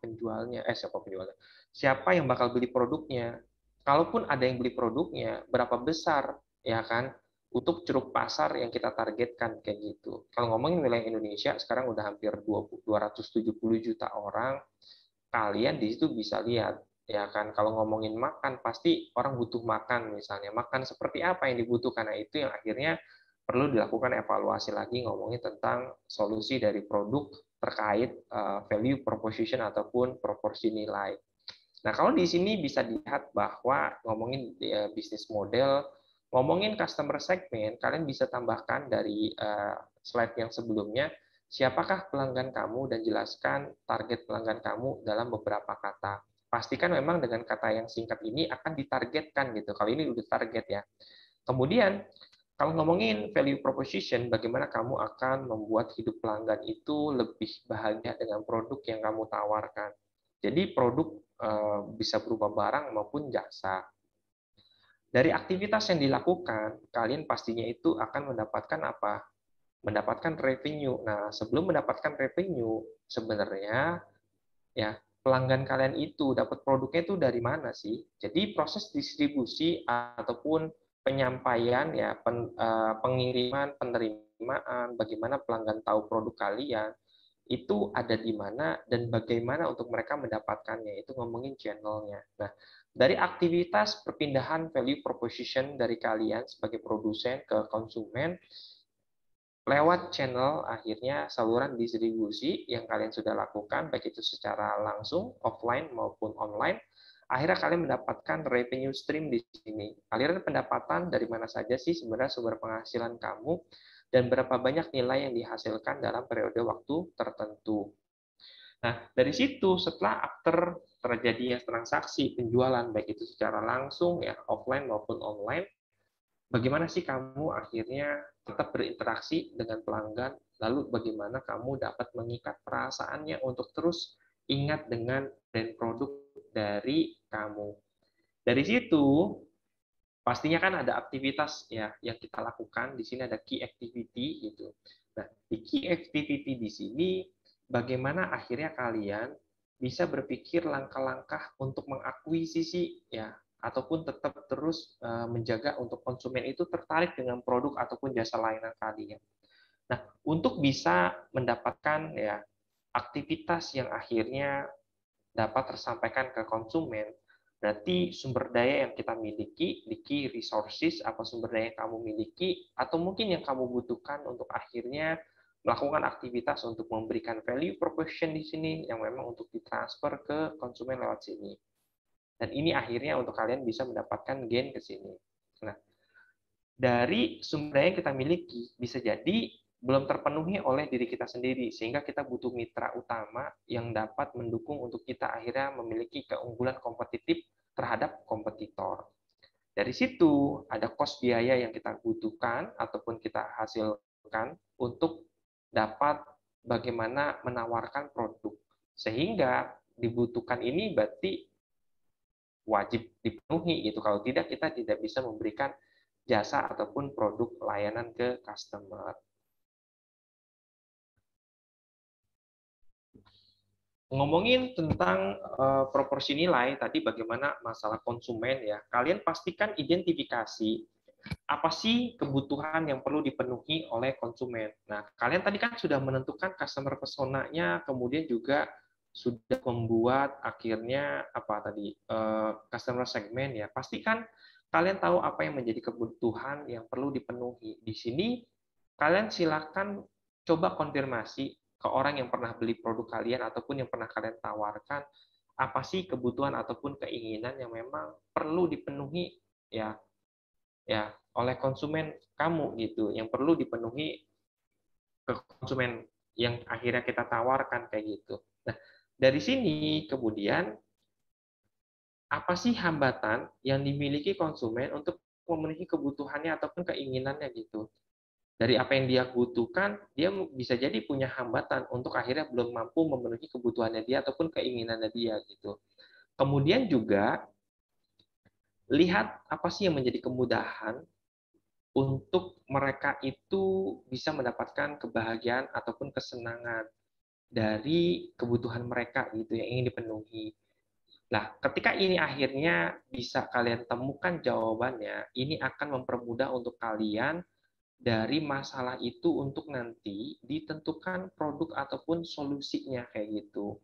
yang bakal beli produknya, kalaupun ada yang beli produknya berapa besar ya kan untuk ceruk pasar yang kita targetkan kayak gitu. Kalau ngomongin wilayah Indonesia sekarang udah hampir 270 juta orang, kalian di situ bisa lihat ya kan, kalau ngomongin makan pasti orang butuh makan, misalnya makan seperti apa yang dibutuhkan. Nah, itu yang akhirnya perlu dilakukan evaluasi lagi ngomongin tentang solusi dari produk terkait value proposition ataupun proporsi nilai. Nah, kalau di sini bisa dilihat bahwa ngomongin bisnis model, ngomongin customer segment, kalian bisa tambahkan dari slide yang sebelumnya, siapakah pelanggan kamu dan jelaskan target pelanggan kamu dalam beberapa kata. Pastikan memang dengan kata yang singkat ini akan ditargetkan gitu. Kalau ini udah target ya. Kemudian kalau ngomongin value proposition, bagaimana kamu akan membuat hidup pelanggan itu lebih bahagia dengan produk yang kamu tawarkan. Jadi produk bisa berupa barang maupun jasa. Dari aktivitas yang dilakukan, kalian pastinya itu akan mendapatkan apa? Mendapatkan revenue. Nah, sebelum mendapatkan revenue, sebenarnya ya pelanggan kalian itu dapat produknya itu dari mana sih? Jadi proses distribusi ataupun penyampaian ya pengiriman, penerimaan, bagaimana pelanggan tahu produk kalian itu ada di mana dan bagaimana untuk mereka mendapatkannya, itu ngomongin channelnya. Nah, dari aktivitas perpindahan value proposition dari kalian sebagai produsen ke konsumen lewat channel akhirnya saluran distribusi yang kalian sudah lakukan, baik itu secara langsung, offline maupun online, akhirnya kalian mendapatkan revenue stream di sini. Aliran pendapatan dari mana saja sih sebenarnya sumber penghasilan kamu, dan berapa banyak nilai yang dihasilkan dalam periode waktu tertentu. Nah, dari situ setelah after terjadinya transaksi penjualan, baik itu secara langsung, ya offline maupun online, bagaimana sih kamu akhirnya tetap berinteraksi dengan pelanggan, lalu bagaimana kamu dapat mengikat perasaannya untuk terus ingat dengan brand produk dari kamu. Dari situ, pastinya kan ada aktivitas ya yang kita lakukan. Di sini ada key activity gitu. Nah, di key activity di sini, bagaimana akhirnya kalian bisa berpikir langkah-langkah untuk mengakuisisi ya ataupun tetap terus menjaga untuk konsumen itu tertarik dengan produk ataupun jasa layanan kalian. Nah, untuk bisa mendapatkan ya aktivitas yang akhirnya dapat tersampaikan ke konsumen, berarti sumber daya yang kita miliki, di key resources, apa sumber daya yang kamu miliki, atau mungkin yang kamu butuhkan untuk akhirnya melakukan aktivitas untuk memberikan value proposition di sini yang memang untuk ditransfer ke konsumen lewat sini. Dan ini akhirnya untuk kalian bisa mendapatkan gain ke sini. Nah, dari sumber daya yang kita miliki, bisa jadi belum terpenuhi oleh diri kita sendiri, sehingga kita butuh mitra utama yang dapat mendukung untuk kita akhirnya memiliki keunggulan kompetitif terhadap kompetitor. Dari situ ada cost biaya yang kita butuhkan ataupun kita hasilkan untuk dapat bagaimana menawarkan produk. Sehingga dibutuhkan ini berarti wajib dipenuhi gitu. Kalau tidak, kita tidak bisa memberikan jasa ataupun produk layanan ke customer. Ngomongin tentang proporsi nilai, tadi bagaimana masalah konsumen ya. Kalian pastikan identifikasi apa sih kebutuhan yang perlu dipenuhi oleh konsumen. Nah, kalian tadi kan sudah menentukan customer persona-nya, kemudian juga sudah membuat akhirnya apa tadi customer segment ya. Pastikan kalian tahu apa yang menjadi kebutuhan yang perlu dipenuhi. Di sini kalian silakan coba konfirmasi ke orang yang pernah beli produk kalian ataupun yang pernah kalian tawarkan, apa sih kebutuhan ataupun keinginan yang memang perlu dipenuhi ya oleh konsumen kamu gitu, yang perlu dipenuhi ke konsumen yang akhirnya kita tawarkan kayak gitu. Nah, dari sini kemudian apa sih hambatan yang dimiliki konsumen untuk memenuhi kebutuhannya ataupun keinginannya gitu. Dari apa yang dia butuhkan, dia bisa jadi punya hambatan untuk akhirnya belum mampu memenuhi kebutuhannya dia ataupun keinginannya dia gitu. Kemudian juga lihat apa sih yang menjadi kemudahan untuk mereka itu bisa mendapatkan kebahagiaan ataupun kesenangan dari kebutuhan mereka gitu yang ingin dipenuhi. Nah, ketika ini akhirnya bisa kalian temukan jawabannya, ini akan mempermudah untuk kalian dari masalah itu untuk nanti ditentukan produk ataupun solusinya kayak gitu.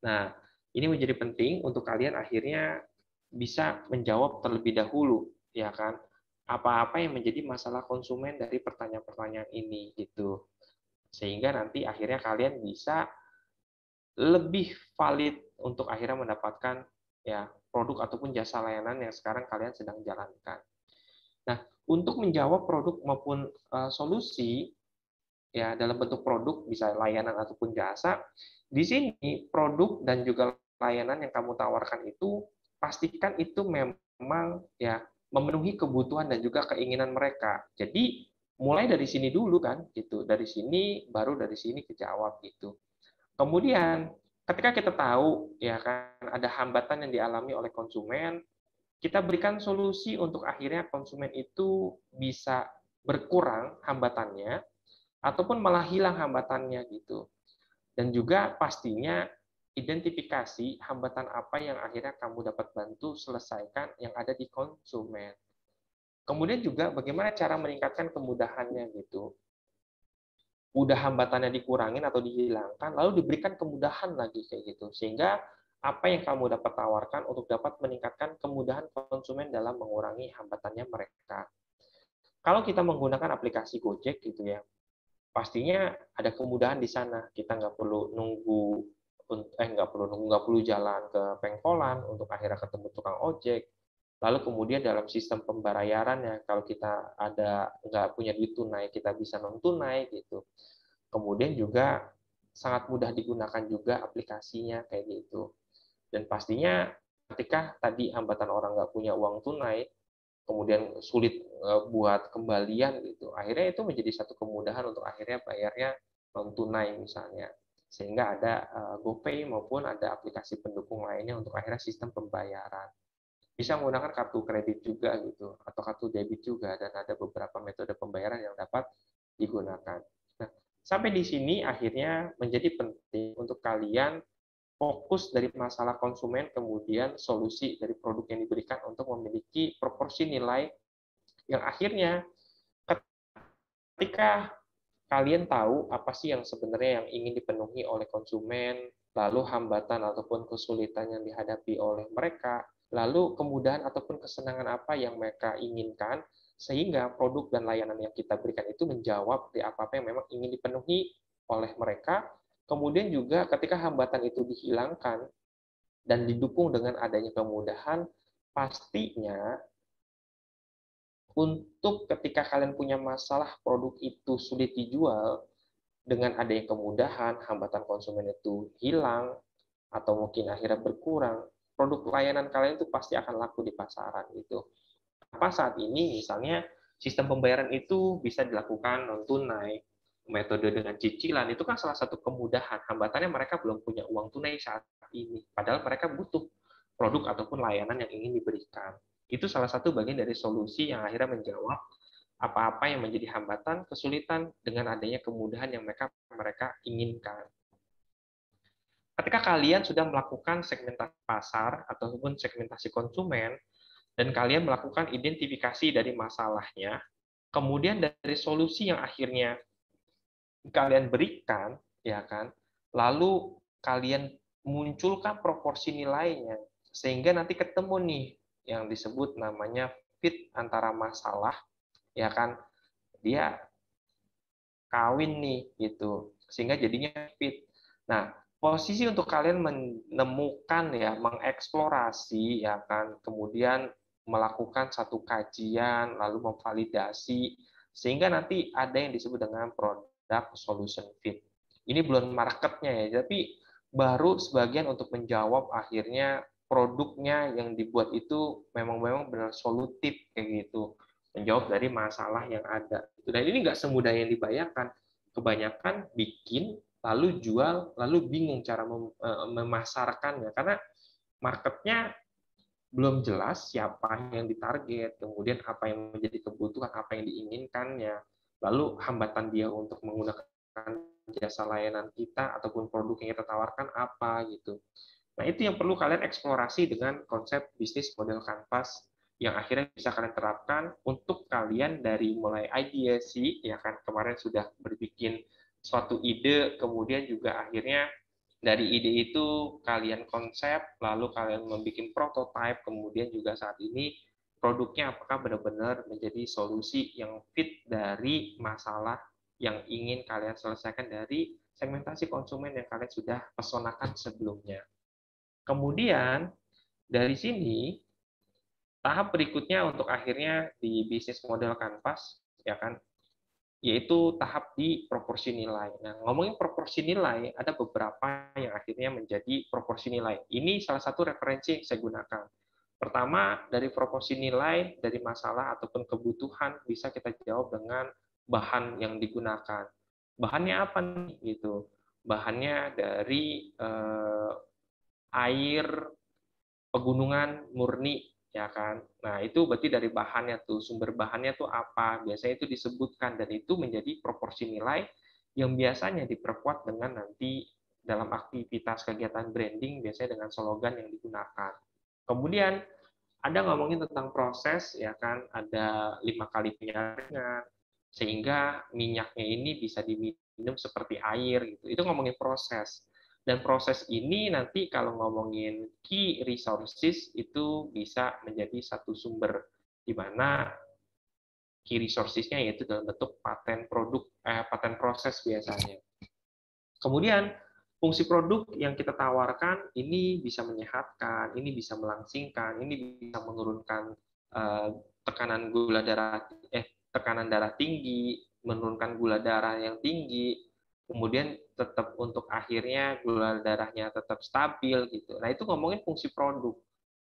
Nah, ini menjadi penting untuk kalian akhirnya bisa menjawab terlebih dahulu, ya kan? Apa-apa yang menjadi masalah konsumen dari pertanyaan-pertanyaan ini gitu. Sehingga nanti akhirnya kalian bisa lebih valid untuk akhirnya mendapatkan ya produk ataupun jasa layanan yang sekarang kalian sedang jalankan. Nah, untuk menjawab produk maupun solusi ya dalam bentuk produk bisa layanan ataupun jasa, di sini produk dan juga layanan yang kamu tawarkan itu pastikan itu memang ya memenuhi kebutuhan dan juga keinginan mereka. Jadi mulai dari sini dulu kan gitu. Dari sini baru dari sini kejawab gitu. Kemudian ketika kita tahu ya kan ada hambatan yang dialami oleh konsumen, kita berikan solusi untuk akhirnya konsumen itu bisa berkurang hambatannya ataupun malah hilang hambatannya gitu. Dan juga pastinya identifikasi hambatan apa yang akhirnya kamu dapat bantu selesaikan yang ada di konsumen. Kemudian juga bagaimana cara meningkatkan kemudahannya gitu. Udah hambatannya dikurangin atau dihilangkan, lalu diberikan kemudahan lagi kayak gitu. Sehingga apa yang kamu dapat tawarkan untuk dapat meningkatkan kemudahan konsumen dalam mengurangi hambatannya mereka. Kalau kita menggunakan aplikasi Gojek gitu ya, pastinya ada kemudahan di sana. Kita nggak perlu nggak perlu jalan ke pengkolan untuk akhirnya ketemu tukang ojek. Lalu kemudian dalam sistem pembayarannya, kalau kita nggak punya duit tunai, kita bisa non tunai gitu. Kemudian juga sangat mudah digunakan juga aplikasinya kayak gitu. Dan pastinya ketika tadi hambatan orang nggak punya uang tunai, kemudian sulit buat kembalian gitu, akhirnya itu menjadi satu kemudahan untuk akhirnya bayarnya non tunai misalnya, sehingga ada GoPay maupun ada aplikasi pendukung lainnya untuk akhirnya sistem pembayaran. Bisa menggunakan kartu kredit juga gitu atau kartu debit juga, dan ada beberapa metode pembayaran yang dapat digunakan. Nah, sampai di sini akhirnya menjadi penting untuk kalian fokus dari masalah konsumen, kemudian solusi dari produk yang diberikan untuk memiliki proporsi nilai yang akhirnya ketika kalian tahu apa sih yang sebenarnya yang ingin dipenuhi oleh konsumen, lalu hambatan ataupun kesulitan yang dihadapi oleh mereka, lalu kemudahan ataupun kesenangan apa yang mereka inginkan, sehingga produk dan layanan yang kita berikan itu menjawab di apa-apa yang memang ingin dipenuhi oleh mereka. Kemudian juga ketika hambatan itu dihilangkan dan didukung dengan adanya kemudahan, pastinya untuk ketika kalian punya masalah produk itu sulit dijual, dengan adanya kemudahan, hambatan konsumen itu hilang, atau mungkin akhirnya berkurang, produk layanan kalian itu pasti akan laku di pasaran gitu. Apa saat ini misalnya sistem pembayaran itu bisa dilakukan non tunai, metode dengan cicilan itu kan salah satu kemudahan. Hambatannya mereka belum punya uang tunai saat ini, padahal mereka butuh produk ataupun layanan yang ingin diberikan. Itu salah satu bagian dari solusi yang akhirnya menjawab apa-apa yang menjadi hambatan, kesulitan dengan adanya kemudahan yang mereka inginkan. Ketika kalian sudah melakukan segmentasi pasar ataupun segmentasi konsumen, dan kalian melakukan identifikasi dari masalahnya, kemudian dari solusi yang akhirnya kalian berikan, ya kan, lalu kalian munculkan proporsi nilainya, sehingga nanti ketemu nih yang disebut namanya fit antara masalah, ya kan, dia kawin nih gitu, sehingga jadinya fit. Nah, posisi untuk kalian menemukan ya, mengeksplorasi ya kan, kemudian melakukan satu kajian, lalu memvalidasi, sehingga nanti ada yang disebut dengan product solution fit. Ini belum marketnya ya, tapi baru sebagian untuk menjawab akhirnya produknya yang dibuat itu memang benar solutif kayak gitu, menjawab dari masalah yang ada. Dan ini nggak semudah yang dibayangkan. Kebanyakan bikin, lalu jual, lalu bingung cara memasarkannya karena marketnya belum jelas siapa yang ditarget, kemudian apa yang menjadi kebutuhan, apa yang diinginkannya, lalu hambatan dia untuk menggunakan jasa layanan kita ataupun produk yang kita tawarkan apa gitu. Nah, itu yang perlu kalian eksplorasi dengan konsep bisnis model kanvas yang akhirnya bisa kalian terapkan untuk kalian dari mulai ideasi, ya kan, kemarin sudah berbikin suatu ide, kemudian juga akhirnya dari ide itu kalian konsep, lalu kalian membuat prototipe, kemudian juga saat ini produknya apakah benar-benar menjadi solusi yang fit dari masalah yang ingin kalian selesaikan dari segmentasi konsumen yang kalian sudah pesonakan sebelumnya. Kemudian dari sini tahap berikutnya untuk akhirnya di bisnis model kanvas, ya kan, yaitu tahap di proporsi nilai. Nah, ngomongin proporsi nilai, ada beberapa yang akhirnya menjadi proporsi nilai. Ini salah satu referensi yang saya gunakan. Pertama, dari proporsi nilai, dari masalah ataupun kebutuhan, bisa kita jawab dengan bahan yang digunakan. Bahannya apa nih? Gitu. Bahannya dari air pegunungan murni, ya kan. Nah, itu berarti dari bahannya tuh, sumber bahannya tuh apa, biasanya itu disebutkan, dan itu menjadi proporsi nilai yang biasanya diperkuat dengan nanti dalam aktivitas kegiatan branding, biasanya dengan slogan yang digunakan. Kemudian ada ngomongin tentang proses, ya kan, ada 5 kali penyaringan, sehingga minyaknya ini bisa diminum seperti air, gitu. Itu ngomongin proses. Dan proses ini nanti kalau ngomongin key resources itu bisa menjadi satu sumber di mana key resources-nya yaitu dalam bentuk paten produk, paten proses biasanya. Kemudian fungsi produk yang kita tawarkan ini bisa menyehatkan, ini bisa melangsingkan, ini bisa menurunkan tekanan darah tinggi, menurunkan gula darah yang tinggi, kemudian tetap untuk akhirnya gula darahnya tetap stabil gitu. Nah, itu ngomongin fungsi produk.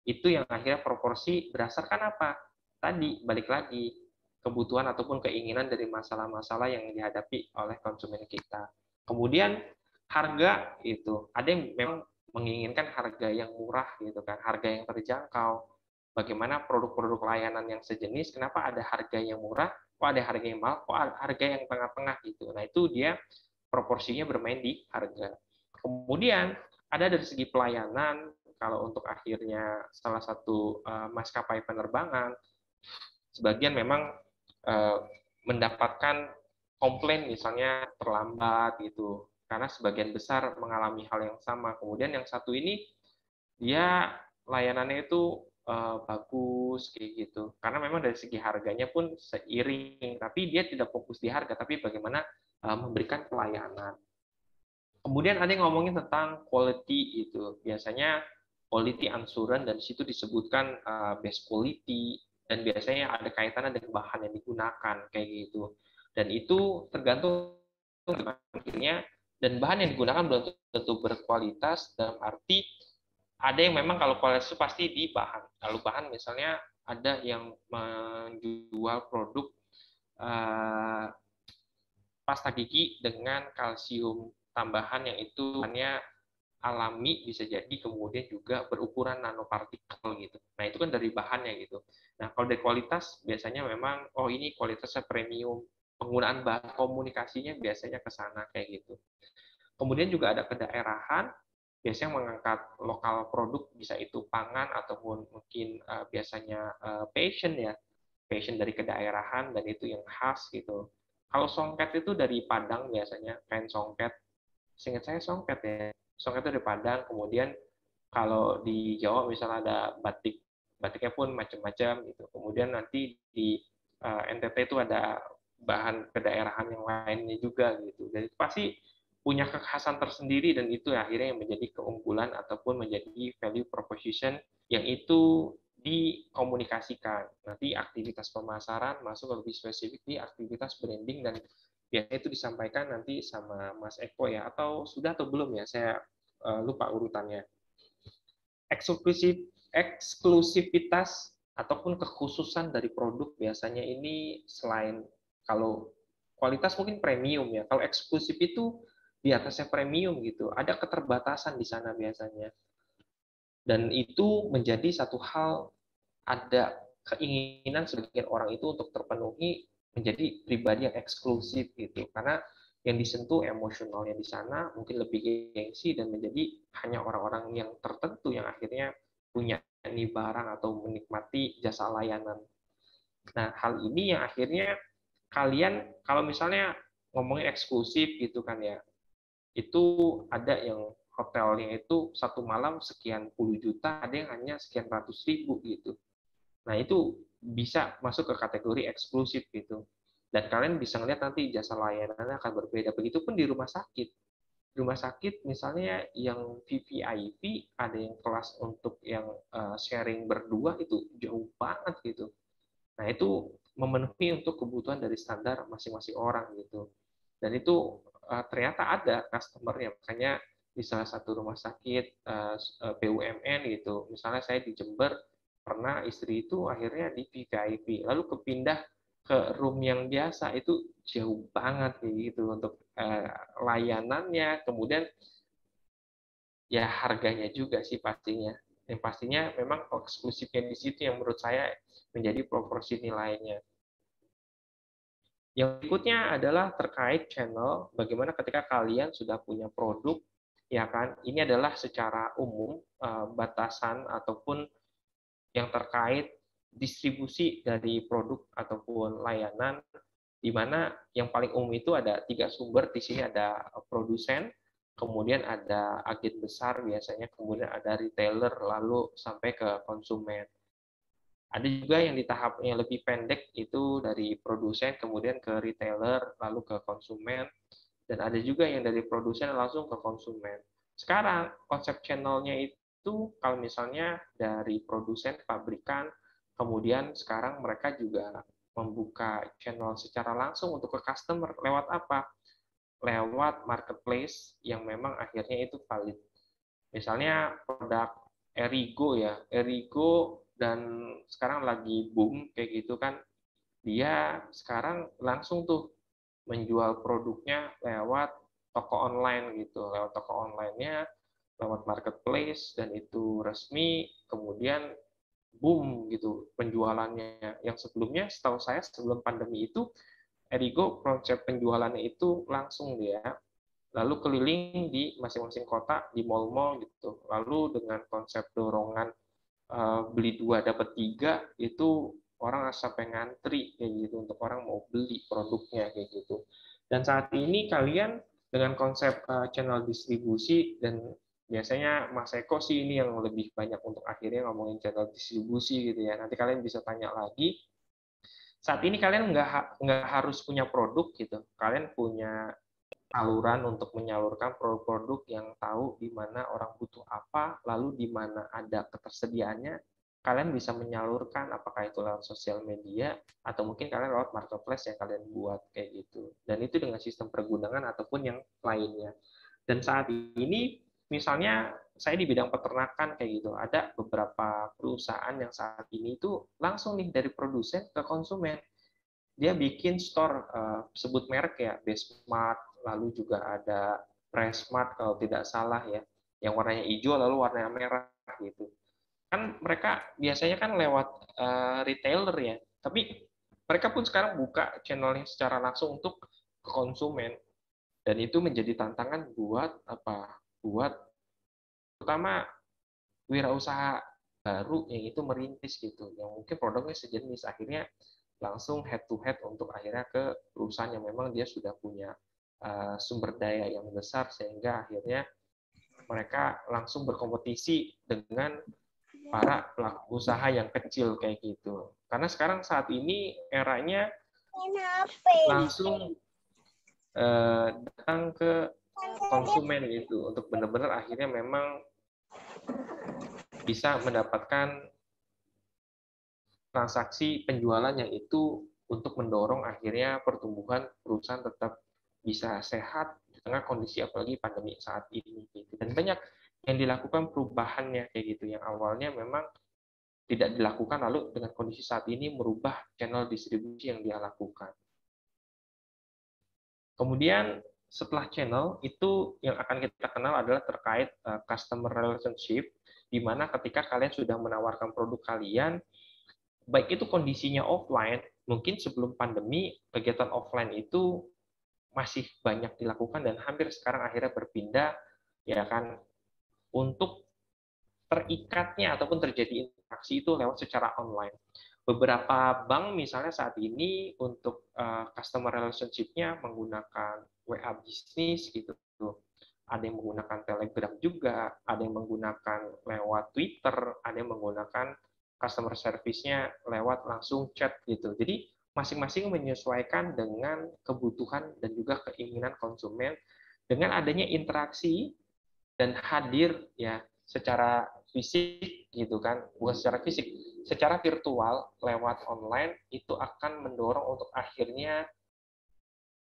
Itu yang akhirnya proporsi berdasarkan apa? Tadi balik lagi kebutuhan ataupun keinginan dari masalah-masalah yang dihadapi oleh konsumen kita. Kemudian harga itu, ada yang memang menginginkan harga yang murah gitu kan, harga yang terjangkau. Bagaimana produk-produk layanan yang sejenis, kenapa ada harga yang murah, kok ada harga yang mahal, kok ada harga yang tengah-tengah gitu. Nah, itu dia proporsinya bermain di harga. Kemudian ada dari segi pelayanan, kalau untuk akhirnya salah satu maskapai penerbangan, sebagian memang mendapatkan komplain misalnya terlambat gitu, karena sebagian besar mengalami hal yang sama. Kemudian yang satu ini dia layanannya itu bagus kayak gitu, karena memang dari segi harganya pun seiring, tapi dia tidak fokus di harga, tapi bagaimana memberikan pelayanan. Kemudian ada yang ngomongin tentang quality itu, biasanya quality assurance, dan situ disebutkan best quality, dan biasanya ada kaitannya dengan bahan yang digunakan kayak gitu. Dan itu tergantung akhirnya, dan bahan yang digunakan belum tentu berkualitas, dalam arti ada yang memang kalau kualitas itu pasti di bahan. Kalau bahan misalnya ada yang menjual produk pasta gigi dengan kalsium tambahan yang itu hanya alami, bisa jadi kemudian juga berukuran nanopartikel gitu. Nah, itu kan dari bahannya gitu. Nah, kalau dari kualitas biasanya memang ini kualitasnya premium. Penggunaan bahan komunikasinya biasanya ke sana kayak gitu. Kemudian juga ada kedaerahan, biasanya mengangkat lokal produk, bisa itu pangan ataupun mungkin biasanya passion ya. Passion dari kedaerahan dan itu yang khas gitu. Kalau songket itu dari Padang biasanya, kain songket. Seingat saya songket ya. Songket itu dari Padang, kemudian kalau di Jawa misalnya ada batik, batiknya pun macam-macam gitu. Kemudian nanti di NTT itu ada bahan kedaerahan yang lainnya juga gitu. Jadi pasti punya kekhasan tersendiri dan itu akhirnya yang menjadi keunggulan ataupun menjadi value proposition yang itu dikomunikasikan. Nanti aktivitas pemasaran masuk lebih spesifik di aktivitas branding dan biasanya itu disampaikan nanti sama Mas Eko ya, atau sudah atau belum ya, saya lupa urutannya. Eksklusivitas ataupun kekhususan dari produk biasanya ini selain kalau kualitas mungkin premium ya, kalau eksklusif itu di atasnya premium gitu, ada keterbatasan di sana biasanya. Dan itu menjadi satu hal, ada keinginan sebagian orang itu untuk terpenuhi menjadi pribadi yang eksklusif gitu, karena yang disentuh emosionalnya di sana mungkin lebih gengsi dan menjadi hanya orang-orang yang tertentu yang akhirnya punya ini barang atau menikmati jasa layanan. Nah, hal ini yang akhirnya kalian kalau misalnya ngomongin eksklusif gitu kan ya, itu ada yang hotelnya itu satu malam sekian puluh juta, ada yang hanya sekian ratus ribu gitu. Nah, itu bisa masuk ke kategori eksklusif gitu. Dan kalian bisa ngeliat nanti jasa layanannya akan berbeda. Begitupun di rumah sakit. Di rumah sakit misalnya yang VVIP, ada yang kelas untuk yang sharing berdua itu jauh banget gitu. Nah, itu memenuhi untuk kebutuhan dari standar masing-masing orang gitu. Dan itu ternyata ada customer-nya. Makanya di salah satu rumah sakit BUMN gitu, misalnya saya di Jember, pernah istri itu akhirnya di VVIP, lalu kepindah ke room yang biasa, itu jauh banget gitu untuk layanannya, kemudian ya harganya juga sih pastinya. Yang pastinya memang eksklusifnya di situ yang menurut saya menjadi proporsi nilainya. Yang berikutnya adalah terkait channel, bagaimana ketika kalian sudah punya produk, ya kan, ini adalah secara umum batasan ataupun yang terkait distribusi dari produk ataupun layanan, di mana yang paling umum itu ada 3 sumber. Di sini ada produsen, kemudian ada agen besar biasanya, kemudian ada retailer, lalu sampai ke konsumen. Ada juga yang di tahap yang lebih pendek itu dari produsen, kemudian ke retailer, lalu ke konsumen, dan ada juga yang dari produsen langsung ke konsumen. Sekarang konsep channelnya itu kalau misalnya dari produsen, pabrikan, kemudian sekarang mereka juga membuka channel secara langsung untuk ke customer. Lewat apa? Lewat marketplace yang memang akhirnya itu valid. Misalnya produk Erigo ya, Erigo dan sekarang lagi boom kayak gitu kan, dia sekarang langsung tuh menjual produknya lewat toko online gitu, lewat toko online-nya, lewat marketplace, dan itu resmi, kemudian boom gitu penjualannya. Yang sebelumnya, setahu saya sebelum pandemi itu, Erigo konsep penjualannya itu langsung dia, lalu keliling di masing-masing kota, di mall-mall gitu, lalu dengan konsep dorongan beli 2 dapat 3, itu orang sampai ngantri kayak gitu untuk orang mau beli produknya kayak gitu. Dan saat ini kalian dengan konsep channel distribusi, dan biasanya Mas Eko sih ini yang lebih banyak untuk akhirnya ngomongin channel distribusi gitu ya. Nanti kalian bisa tanya lagi. Saat ini kalian nggak harus punya produk gitu. Kalian punya saluran untuk menyalurkan produk-produk yang tahu di mana orang butuh apa, lalu di mana ada ketersediaannya, kalian bisa menyalurkan, apakah itu lewat sosial media, atau mungkin kalian lewat marketplace yang kalian buat, kayak gitu. Dan itu dengan sistem pergundangan ataupun yang lainnya. Dan saat ini, misalnya saya di bidang peternakan kayak gitu, ada beberapa perusahaan yang saat ini itu langsung nih dari produsen ke konsumen. dia bikin store, sebut merek ya, Besmart, lalu juga ada Presmart kalau tidak salah ya, yang warnanya hijau lalu warnanya merah gitu. Kan mereka biasanya kan lewat retailer ya, tapi mereka pun sekarang buka channelnya secara langsung untuk ke konsumen, dan itu menjadi tantangan buat apa? Buat terutama wirausaha baru yang itu merintis gitu, yang mungkin produknya sejenis, akhirnya langsung head to head untuk akhirnya ke perusahaan yang memang dia sudah punya sumber daya yang besar, sehingga akhirnya mereka langsung berkompetisi dengan para pelaku usaha yang kecil kayak gitu. Karena sekarang saat ini eranya langsung datang ke konsumen gitu, untuk benar-benar akhirnya memang bisa mendapatkan transaksi penjualan yang itu untuk mendorong akhirnya pertumbuhan perusahaan tetap bisa sehat di tengah kondisi apalagi pandemi saat ini gitu. Dan banyak yang dilakukan perubahannya kayak gitu, yang awalnya memang tidak dilakukan, lalu dengan kondisi saat ini merubah channel distribusi yang dia lakukan. Kemudian setelah channel itu yang akan kita kenal adalah terkait customer relationship, di mana ketika kalian sudah menawarkan produk kalian, baik itu kondisinya offline, mungkin sebelum pandemi kegiatan offline itu masih banyak dilakukan dan hampir sekarang akhirnya berpindah ya kan, untuk terikatnya ataupun terjadi interaksi itu lewat secara online. Beberapa bank misalnya saat ini untuk customer relationship-nya menggunakan WA bisnis gitu. Ada yang menggunakan Telegram juga, ada yang menggunakan lewat Twitter, ada yang menggunakan customer service-nya lewat langsung chat gitu. Jadi masing-masing menyesuaikan dengan kebutuhan dan juga keinginan konsumen, dengan adanya interaksi dan hadir ya secara fisik gitu kan, bukan secara fisik, secara virtual lewat online, itu akan mendorong untuk akhirnya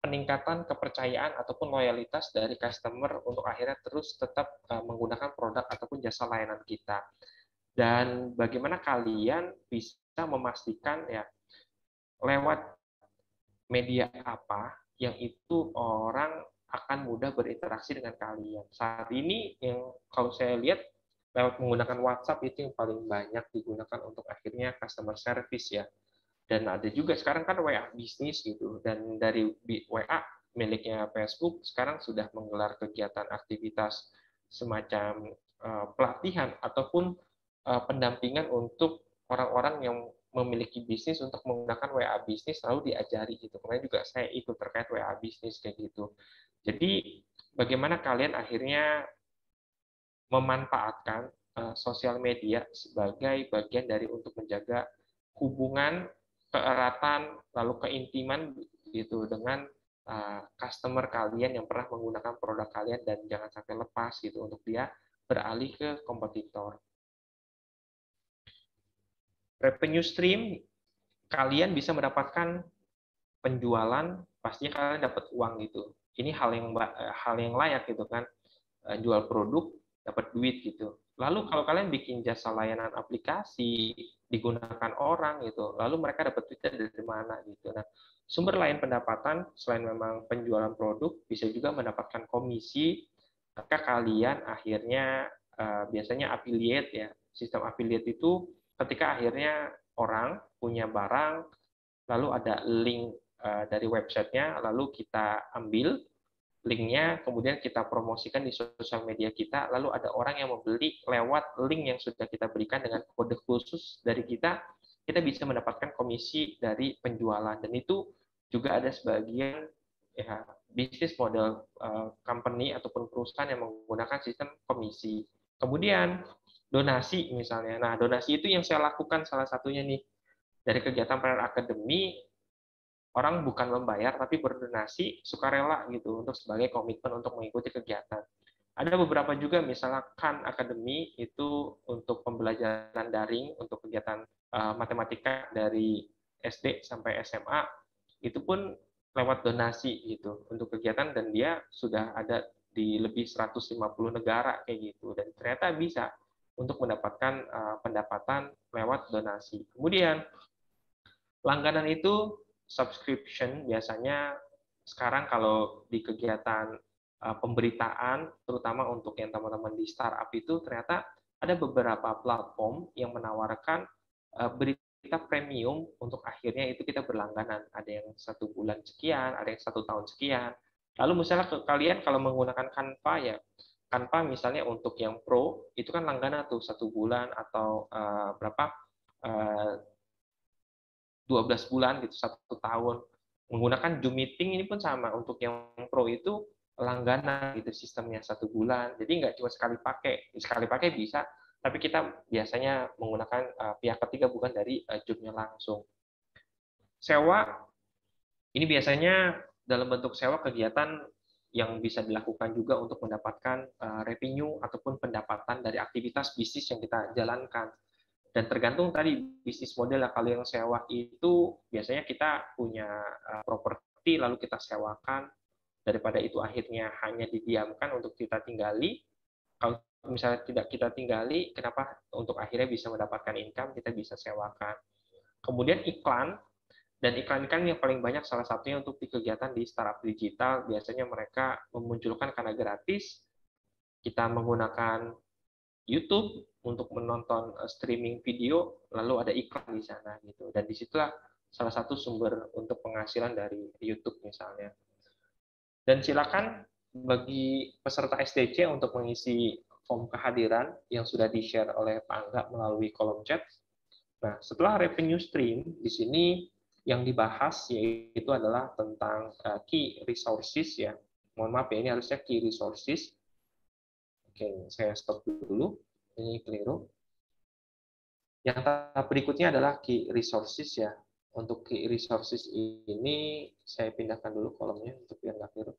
peningkatan kepercayaan ataupun loyalitas dari customer untuk akhirnya terus tetap menggunakan produk ataupun jasa layanan kita. Dan bagaimana kalian bisa memastikan ya lewat media apa yang itu orang akan mudah berinteraksi dengan kalian. Saat ini yang kalau saya lihat lewat menggunakan WhatsApp itu yang paling banyak digunakan untuk akhirnya customer service ya. Dan ada juga sekarang kan WA bisnis gitu. Dan dari WA miliknya Facebook sekarang sudah menggelar kegiatan aktivitas semacam pelatihan ataupun pendampingan untuk orang-orang yang memiliki bisnis untuk menggunakan WA bisnis lalu diajari gitu. Kemarin juga saya ikut terkait WA bisnis kayak gitu. Jadi bagaimana kalian akhirnya memanfaatkan sosial media sebagai bagian dari untuk menjaga hubungan, keeratan, lalu keintiman gitu dengan customer kalian yang pernah menggunakan produk kalian, dan jangan sampai lepas gitu untuk dia beralih ke kompetitor. Revenue stream, kalian bisa mendapatkan penjualan, pastinya kalian dapat uang gitu. Ini hal yang layak gitu kan, jual produk dapat duit gitu. Lalu kalau kalian bikin jasa layanan aplikasi digunakan orang gitu, lalu mereka dapat duitnya dari mana gitu. Nah, sumber lain pendapatan selain memang penjualan produk, bisa juga mendapatkan komisi ketika kalian akhirnya biasanya affiliate ya. Sistem affiliate itu ketika akhirnya orang punya barang, lalu ada link dari websitenya, lalu kita ambil linknya, kemudian kita promosikan di sosial media kita, lalu ada orang yang membeli lewat link yang sudah kita berikan dengan kode khusus dari kita bisa mendapatkan komisi dari penjualan. Dan itu juga ada sebagian ya, bisnis model company ataupun perusahaan yang menggunakan sistem komisi. Kemudian donasi misalnya. Nah, donasi itu yang saya lakukan salah satunya nih dari kegiatan Planner Academy. Orang bukan membayar tapi berdonasi sukarela gitu untuk sebagai komitmen untuk mengikuti kegiatan. Ada beberapa juga misalnya Khan Academy itu untuk pembelajaran daring untuk kegiatan matematika dari SD sampai SMA, itu pun lewat donasi gitu untuk kegiatan, dan dia sudah ada di lebih 150 negara kayak gitu, dan ternyata bisa untuk mendapatkan pendapatan lewat donasi. Kemudian langganan itu subscription biasanya sekarang kalau di kegiatan pemberitaan, terutama untuk yang teman-teman di startup itu, ternyata ada beberapa platform yang menawarkan berita premium untuk akhirnya itu kita berlangganan. Ada yang 1 bulan sekian, ada yang 1 tahun sekian. Lalu misalnya kalian kalau menggunakan Canva ya, Canva misalnya untuk yang pro itu kan langganan tuh 1 bulan atau berapa 12 bulan gitu, 1 tahun. Menggunakan Zoom Meeting ini pun sama, untuk yang pro itu langganan gitu sistemnya 1 bulan. Jadi nggak cuma sekali pakai bisa, tapi kita biasanya menggunakan pihak ketiga bukan dari Zoom-nya langsung. Sewa ini biasanya dalam bentuk sewa kegiatan yang bisa dilakukan juga untuk mendapatkan revenue ataupun pendapatan dari aktivitas bisnis yang kita jalankan. Dan tergantung tadi bisnis model. Kalau yang sewa itu biasanya kita punya properti lalu kita sewakan, daripada itu akhirnya hanya didiamkan untuk kita tinggali. Kalau misalnya tidak kita tinggali, kenapa untuk akhirnya bisa mendapatkan income, kita bisa sewakan. Kemudian iklan, dan iklan yang paling banyak salah satunya untuk di kegiatan di startup digital, biasanya mereka memunculkan karena gratis. Kita menggunakan YouTube untuk menonton streaming video, lalu ada iklan di sana gitu. Dan disitulah salah satu sumber untuk penghasilan dari YouTube misalnya. Dan silakan bagi peserta SDC untuk mengisi form kehadiran yang sudah di-share oleh Pak Angga melalui kolom chat. Nah, setelah revenue stream, di sini yang dibahas yaitu adalah tentang key resources ya. Mohon maaf ya, ini harusnya key resources. Oke, saya stop dulu. Ini keliru. Yang tahap berikutnya adalah key resources ya. Untuk key resources ini saya pindahkan dulu kolomnya untuk biar nggak keliru.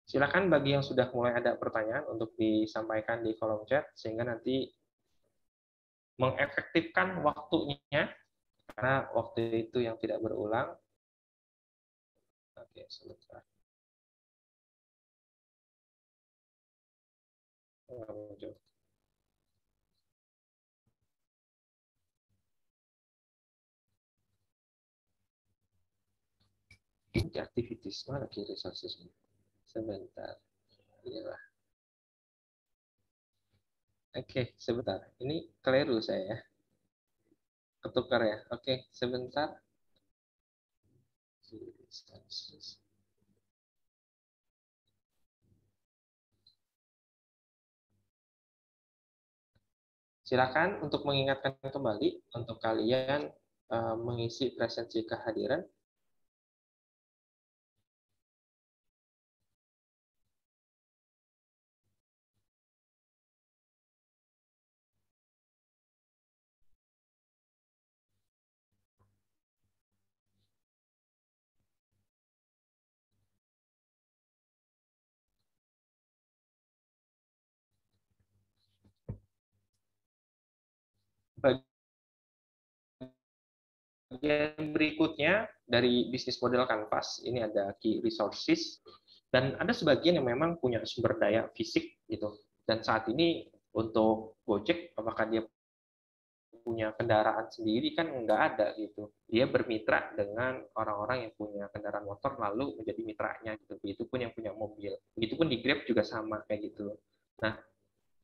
Silakan bagi yang sudah mulai ada pertanyaan untuk disampaikan di kolom chat, sehingga nanti mengefektifkan waktunya, karena waktu itu yang tidak berulang. Oke, sebentar. Ini activities, mana key resources ini? Sebentar. Inilah. Oke, sebentar. Ini keliru saya. Ketukar ya. Oke, sebentar. Silakan untuk mengingatkan kembali untuk kalian mengisi presensi kehadiran. Bagian berikutnya dari bisnis model Canvas, ini ada key resources, dan ada sebagian yang memang punya sumber daya fisik gitu. Dan saat ini untuk Gojek, apakah dia punya kendaraan sendiri? Kan nggak ada gitu. Dia bermitra dengan orang-orang yang punya kendaraan motor lalu menjadi mitranya gitu. Begitupun yang punya mobil. Begitupun di Grab juga sama kayak gitu. Nah,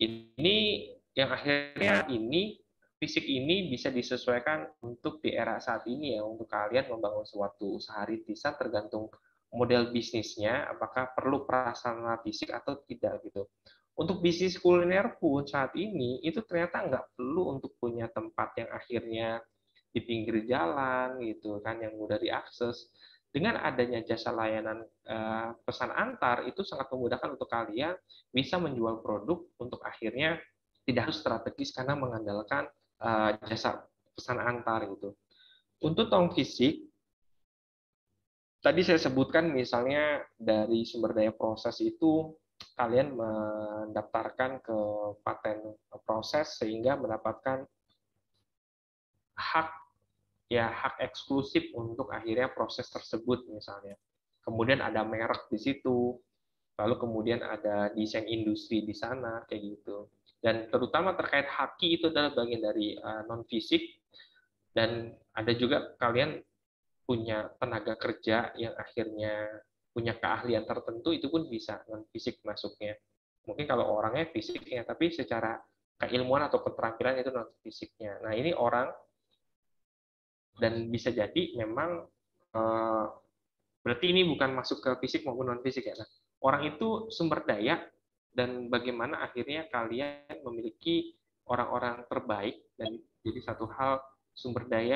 ini yang akhirnya ini fisik ini bisa disesuaikan untuk di era saat ini ya, untuk kalian membangun suatu usaha rintisan tergantung model bisnisnya, apakah perlu prasarana fisik atau tidak gitu. Untuk bisnis kuliner pun saat ini itu ternyata nggak perlu untuk punya tempat yang akhirnya di pinggir jalan gitu kan, yang mudah diakses. Dengan adanya jasa layanan pesan antar itu sangat memudahkan untuk kalian bisa menjual produk untuk akhirnya tidak harus strategis karena mengandalkan jasa pesan antar gitu. Untuk tong fisik, tadi saya sebutkan misalnya dari sumber daya proses itu kalian mendaftarkan ke paten proses sehingga mendapatkan hak eksklusif untuk akhirnya proses tersebut misalnya. Kemudian ada merek di situ, lalu kemudian ada desain industri di sana kayak gitu. Dan terutama terkait haki itu adalah bagian dari non fisik, dan ada juga kalian punya tenaga kerja yang akhirnya punya keahlian tertentu, itu pun bisa non fisik masuknya. Mungkin kalau orangnya fisiknya, tapi secara keilmuan atau keterampilan itu non fisiknya. Nah, ini orang, dan bisa jadi memang berarti ini bukan masuk ke fisik maupun non fisik ya. Nah, orang itu sumber daya, dan bagaimana akhirnya kalian memiliki orang-orang terbaik, dan jadi satu hal sumber daya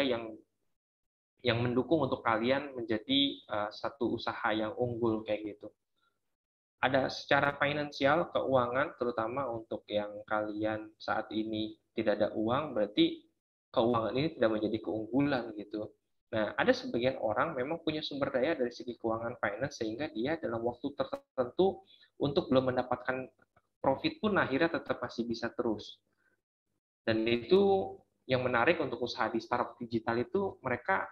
yang mendukung untuk kalian menjadi satu usaha yang unggul kayak gitu. Ada secara finansial, keuangan, terutama untuk yang kalian saat ini tidak ada uang, berarti keuangan ini tidak menjadi keunggulan gitu. Nah, ada sebagian orang memang punya sumber daya dari segi keuangan finance, sehingga dia dalam waktu tertentu untuk belum mendapatkan profit pun akhirnya tetap masih bisa terus. Dan itu yang menarik untuk usaha di startup digital itu, mereka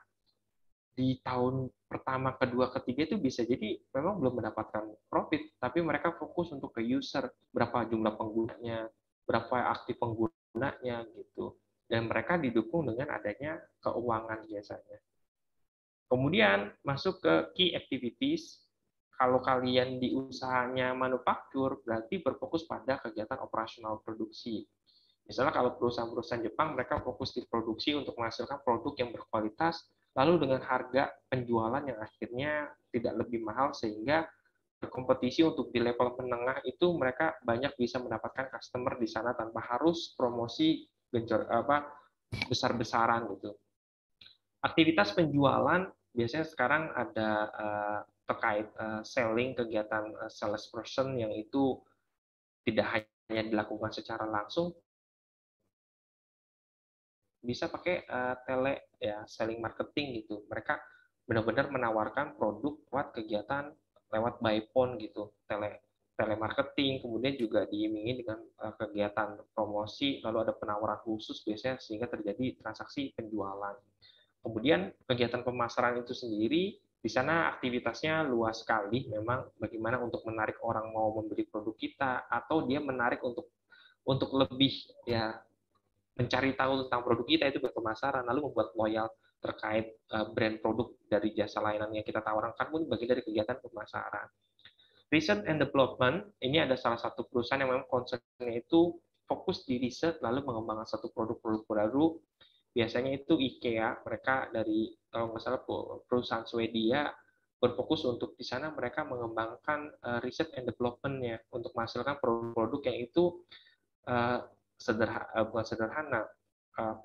di tahun pertama, kedua, ketiga itu bisa jadi memang belum mendapatkan profit, tapi mereka fokus untuk ke user, berapa jumlah penggunanya, berapa aktif penggunanya gitu. Dan mereka didukung dengan adanya keuangan biasanya. Kemudian masuk ke key activities. Kalau kalian di usahanya manufaktur, berarti berfokus pada kegiatan operasional produksi. Misalnya kalau perusahaan-perusahaan Jepang, mereka fokus di produksi untuk menghasilkan produk yang berkualitas, lalu dengan harga penjualan yang akhirnya tidak lebih mahal, sehingga berkompetisi untuk di level menengah itu mereka banyak bisa mendapatkan customer di sana tanpa harus promosi besar-besaran gitu. Aktivitas penjualan biasanya sekarang ada terkait selling, kegiatan salesperson yang itu tidak hanya dilakukan secara langsung, bisa pakai tele ya, selling marketing gitu. Mereka benar-benar menawarkan produk lewat kegiatan lewat by phone gitu, telemarketing, kemudian juga diimingi dengan kegiatan promosi, lalu ada penawaran khusus biasanya sehingga terjadi transaksi penjualan. Kemudian kegiatan pemasaran itu sendiri, di sana aktivitasnya luas sekali, memang bagaimana untuk menarik orang mau membeli produk kita, atau dia menarik untuk lebih ya mencari tahu tentang produk kita, itu berpemasaran, lalu membuat loyal terkait brand produk dari jasa layanan yang kita tawarkan pun bagian dari kegiatan pemasaran. Research and development, ini ada salah satu perusahaan yang memang concernnya itu fokus di riset, lalu mengembangkan satu produk-produk baru. Biasanya itu IKEA, mereka dari kalau nggak salah perusahaan Swedia, berfokus untuk di sana mereka mengembangkan riset and development-nya untuk menghasilkan produk-produk yang itu bukan sederhana,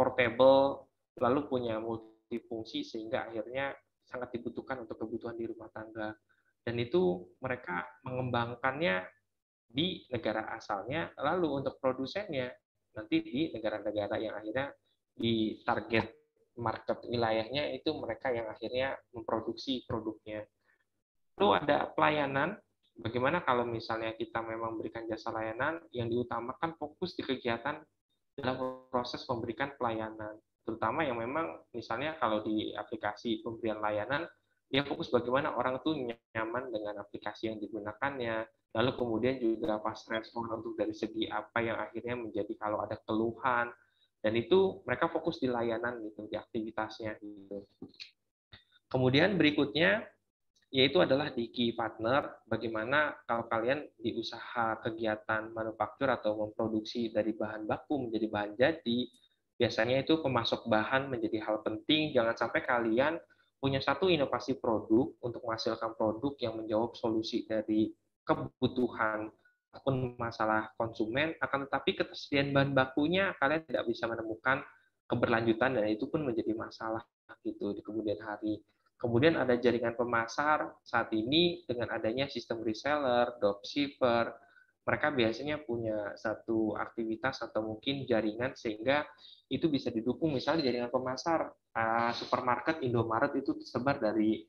portable, lalu punya multifungsi, sehingga akhirnya sangat dibutuhkan untuk kebutuhan di rumah tangga. Dan itu mereka mengembangkannya di negara asalnya, lalu untuk produsennya nanti di negara-negara yang akhirnya di target market wilayahnya itu mereka yang akhirnya memproduksi produknya. Lalu ada pelayanan. Bagaimana kalau misalnya kita memang memberikan jasa layanan, yang diutamakan fokus di kegiatan dalam proses memberikan pelayanan, terutama yang memang misalnya kalau di aplikasi pemberian layanan, dia fokus bagaimana orang itu nyaman dengan aplikasi yang digunakannya, lalu kemudian juga pas respon untuk dari segi apa yang akhirnya menjadi kalau ada keluhan, dan itu mereka fokus di layanan gitu, di aktivitasnya gitu. Kemudian berikutnya yaitu adalah di key partner, bagaimana kalau kalian di usaha kegiatan manufaktur atau memproduksi dari bahan baku menjadi bahan jadi, biasanya itu pemasok bahan menjadi hal penting. Jangan sampai kalian punya satu inovasi produk untuk menghasilkan produk yang menjawab solusi dari kebutuhan ataupun masalah konsumen, akan tetapi ketersediaan bahan bakunya kalian tidak bisa menemukan keberlanjutan, dan itu pun menjadi masalah gitu di kemudian hari. Kemudian ada jaringan pemasar saat ini dengan adanya sistem reseller, dropshipper, mereka biasanya punya satu aktivitas atau mungkin jaringan sehingga itu bisa didukung. Misalnya jaringan pemasar supermarket Indomaret itu tersebar dari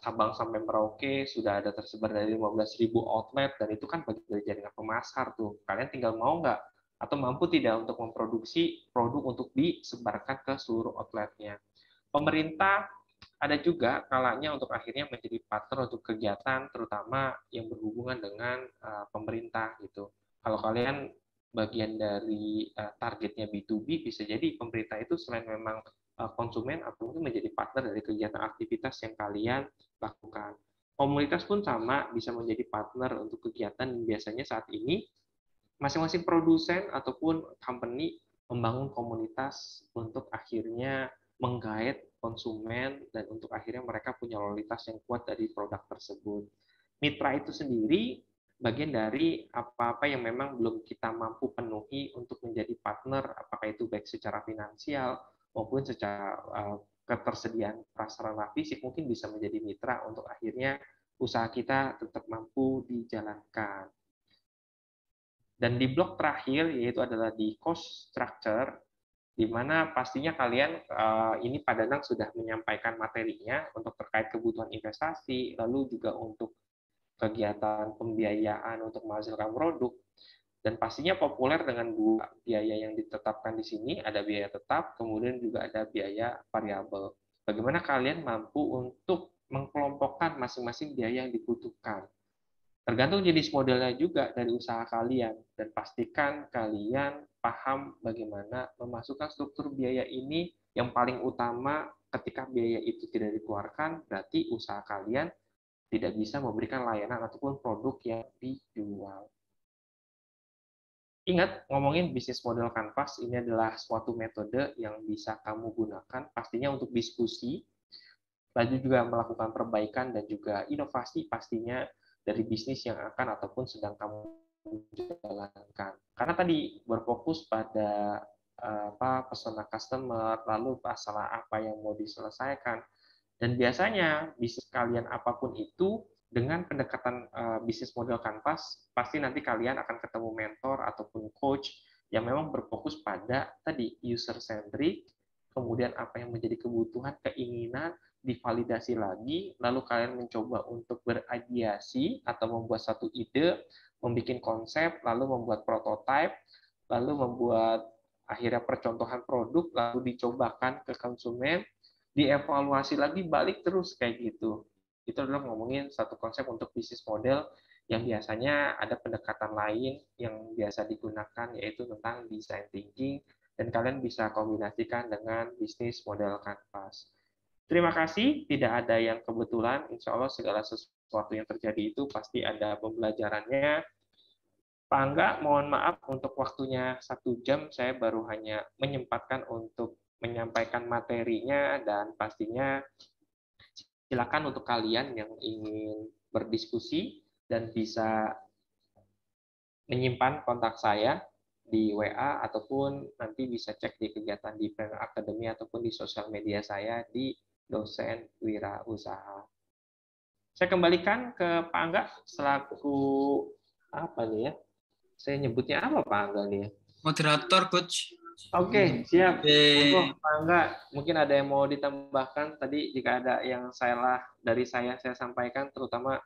Sabang sampai Merauke, sudah ada tersebar dari 15.000 outlet, dan itu kan bagian dari jaringan pemasar tuh. Kalian tinggal mau nggak atau mampu tidak untuk memproduksi produk untuk disebarkan ke seluruh outletnya. Pemerintah ada juga kalanya untuk akhirnya menjadi partner untuk kegiatan terutama yang berhubungan dengan pemerintah gitu. Kalau kalian bagian dari targetnya B2B, bisa jadi pemerintah itu selain memang konsumen atau mungkin menjadi partner dari kegiatan aktivitas yang kalian lakukan. Komunitas pun sama, bisa menjadi partner untuk kegiatan yang biasanya saat ini masing-masing produsen ataupun company membangun komunitas untuk akhirnya menggait konsumen dan untuk akhirnya mereka punya loyalitas yang kuat dari produk tersebut. Mitra itu sendiri bagian dari apa-apa yang memang belum kita mampu penuhi untuk menjadi partner, apakah itu baik secara finansial maupun secara ketersediaan prasarana fisik, mungkin bisa menjadi mitra untuk akhirnya usaha kita tetap mampu dijalankan. Dan di blok terakhir, yaitu adalah di cost structure, di mana pastinya kalian, ini Pak Danang sudah menyampaikan materinya untuk terkait kebutuhan investasi, lalu juga untuk kegiatan pembiayaan untuk menghasilkan produk, dan pastinya populer dengan dua biaya yang ditetapkan di sini, ada biaya tetap, kemudian juga ada biaya variabel. Bagaimana kalian mampu untuk mengkelompokkan masing-masing biaya yang dibutuhkan. Tergantung jenis modelnya juga dari usaha kalian, dan pastikan kalian paham bagaimana memasukkan struktur biaya ini yang paling utama. Ketika biaya itu tidak dikeluarkan, berarti usaha kalian tidak bisa memberikan layanan ataupun produk yang dijual. Ingat, ngomongin bisnis model Canvas, ini adalah suatu metode yang bisa kamu gunakan, pastinya untuk diskusi, lalu juga melakukan perbaikan dan juga inovasi pastinya dari bisnis yang akan ataupun sedang kamu jalankan. Karena tadi berfokus pada persona customer, lalu masalah apa yang mau diselesaikan. Dan biasanya bisnis kalian apapun itu, dengan pendekatan bisnis model Canvas, pasti nanti kalian akan ketemu mentor ataupun coach yang memang berfokus pada tadi user-centric, kemudian apa yang menjadi kebutuhan, keinginan, divalidasi lagi, lalu kalian mencoba untuk berideasi atau membuat satu ide, membuat konsep, lalu membuat prototipe, lalu membuat akhirnya percontohan produk, lalu dicobakan ke konsumen, dievaluasi lagi, balik terus kayak gitu. Itu adalah ngomongin satu konsep untuk bisnis model yang biasanya ada pendekatan lain yang biasa digunakan, yaitu tentang design thinking, dan kalian bisa kombinasikan dengan bisnis model Canvas. Terima kasih, tidak ada yang kebetulan, insya Allah segala sesuatu yang terjadi itu pasti ada pembelajarannya. Pak Angga, mohon maaf untuk waktunya 1 jam, saya baru hanya menyempatkan untuk menyampaikan materinya, dan pastinya silakan untuk kalian yang ingin berdiskusi dan bisa menyimpan kontak saya di WA ataupun nanti bisa cek di kegiatan di Planner Academy ataupun di sosial media saya di Dosen Wirausaha. Saya kembalikan ke Pak Angga selaku apa nih ya? Saya nyebutnya apa Pak Angga nih ya? Moderator, Coach. Oke, siap. Monggo, Pak Angga, mungkin ada yang mau ditambahkan tadi jika ada yang salah dari saya sampaikan, terutama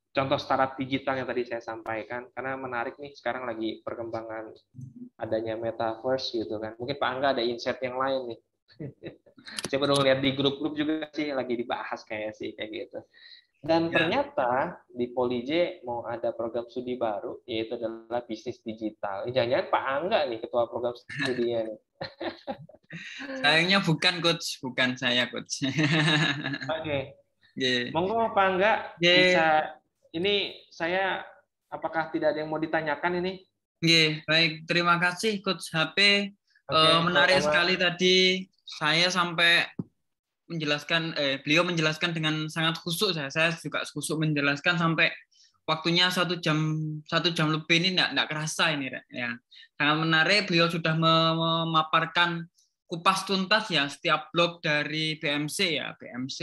contoh startup digital yang tadi saya sampaikan, karena menarik nih sekarang lagi perkembangan adanya metaverse gitu kan. Mungkin Pak Angga ada insight yang lain nih. Saya baru lihat di grup-grup juga sih lagi dibahas kayak gitu. Dan ternyata di Polij mau ada program studi baru, yaitu adalah bisnis digital. Jangan-jangan Pak Angga nih ketua program studinya nih. Sayangnya bukan, Coach. Bukan saya, Coach. Oke. Yeah. Monggo Pak Angga, bisa ini saya apakah tidak ada yang mau ditanyakan ini? Yeah, baik, terima kasih Coach HP. Menarik sekali tadi. Saya sampai menjelaskan, beliau menjelaskan dengan sangat khusyuk. Saya juga khusyuk menjelaskan sampai waktunya 1 jam lebih ini enggak kerasa ini ya. Sangat menarik, beliau sudah memaparkan kupas tuntas ya setiap blok dari BMC ya, BMC.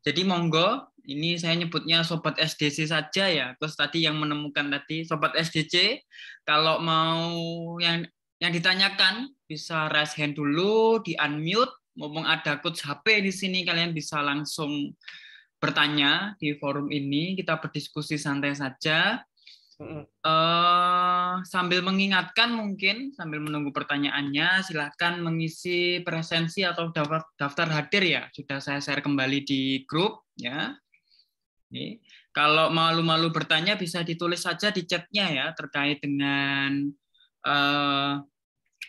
Jadi monggo, ini saya nyebutnya sobat SDC saja ya. Terus tadi yang menemukan tadi sobat SDC, kalau mau yang ditanyakan bisa raise hand dulu, di unmute. Ngomong ada Coach HP di sini, kalian bisa langsung bertanya di forum ini, kita berdiskusi santai saja. Sambil mengingatkan mungkin, sambil menunggu pertanyaannya, silahkan mengisi presensi atau daftar hadir ya, sudah saya share kembali di grup ya. Ini. Kalau malu-malu bertanya bisa ditulis saja di chatnya ya, terkait dengan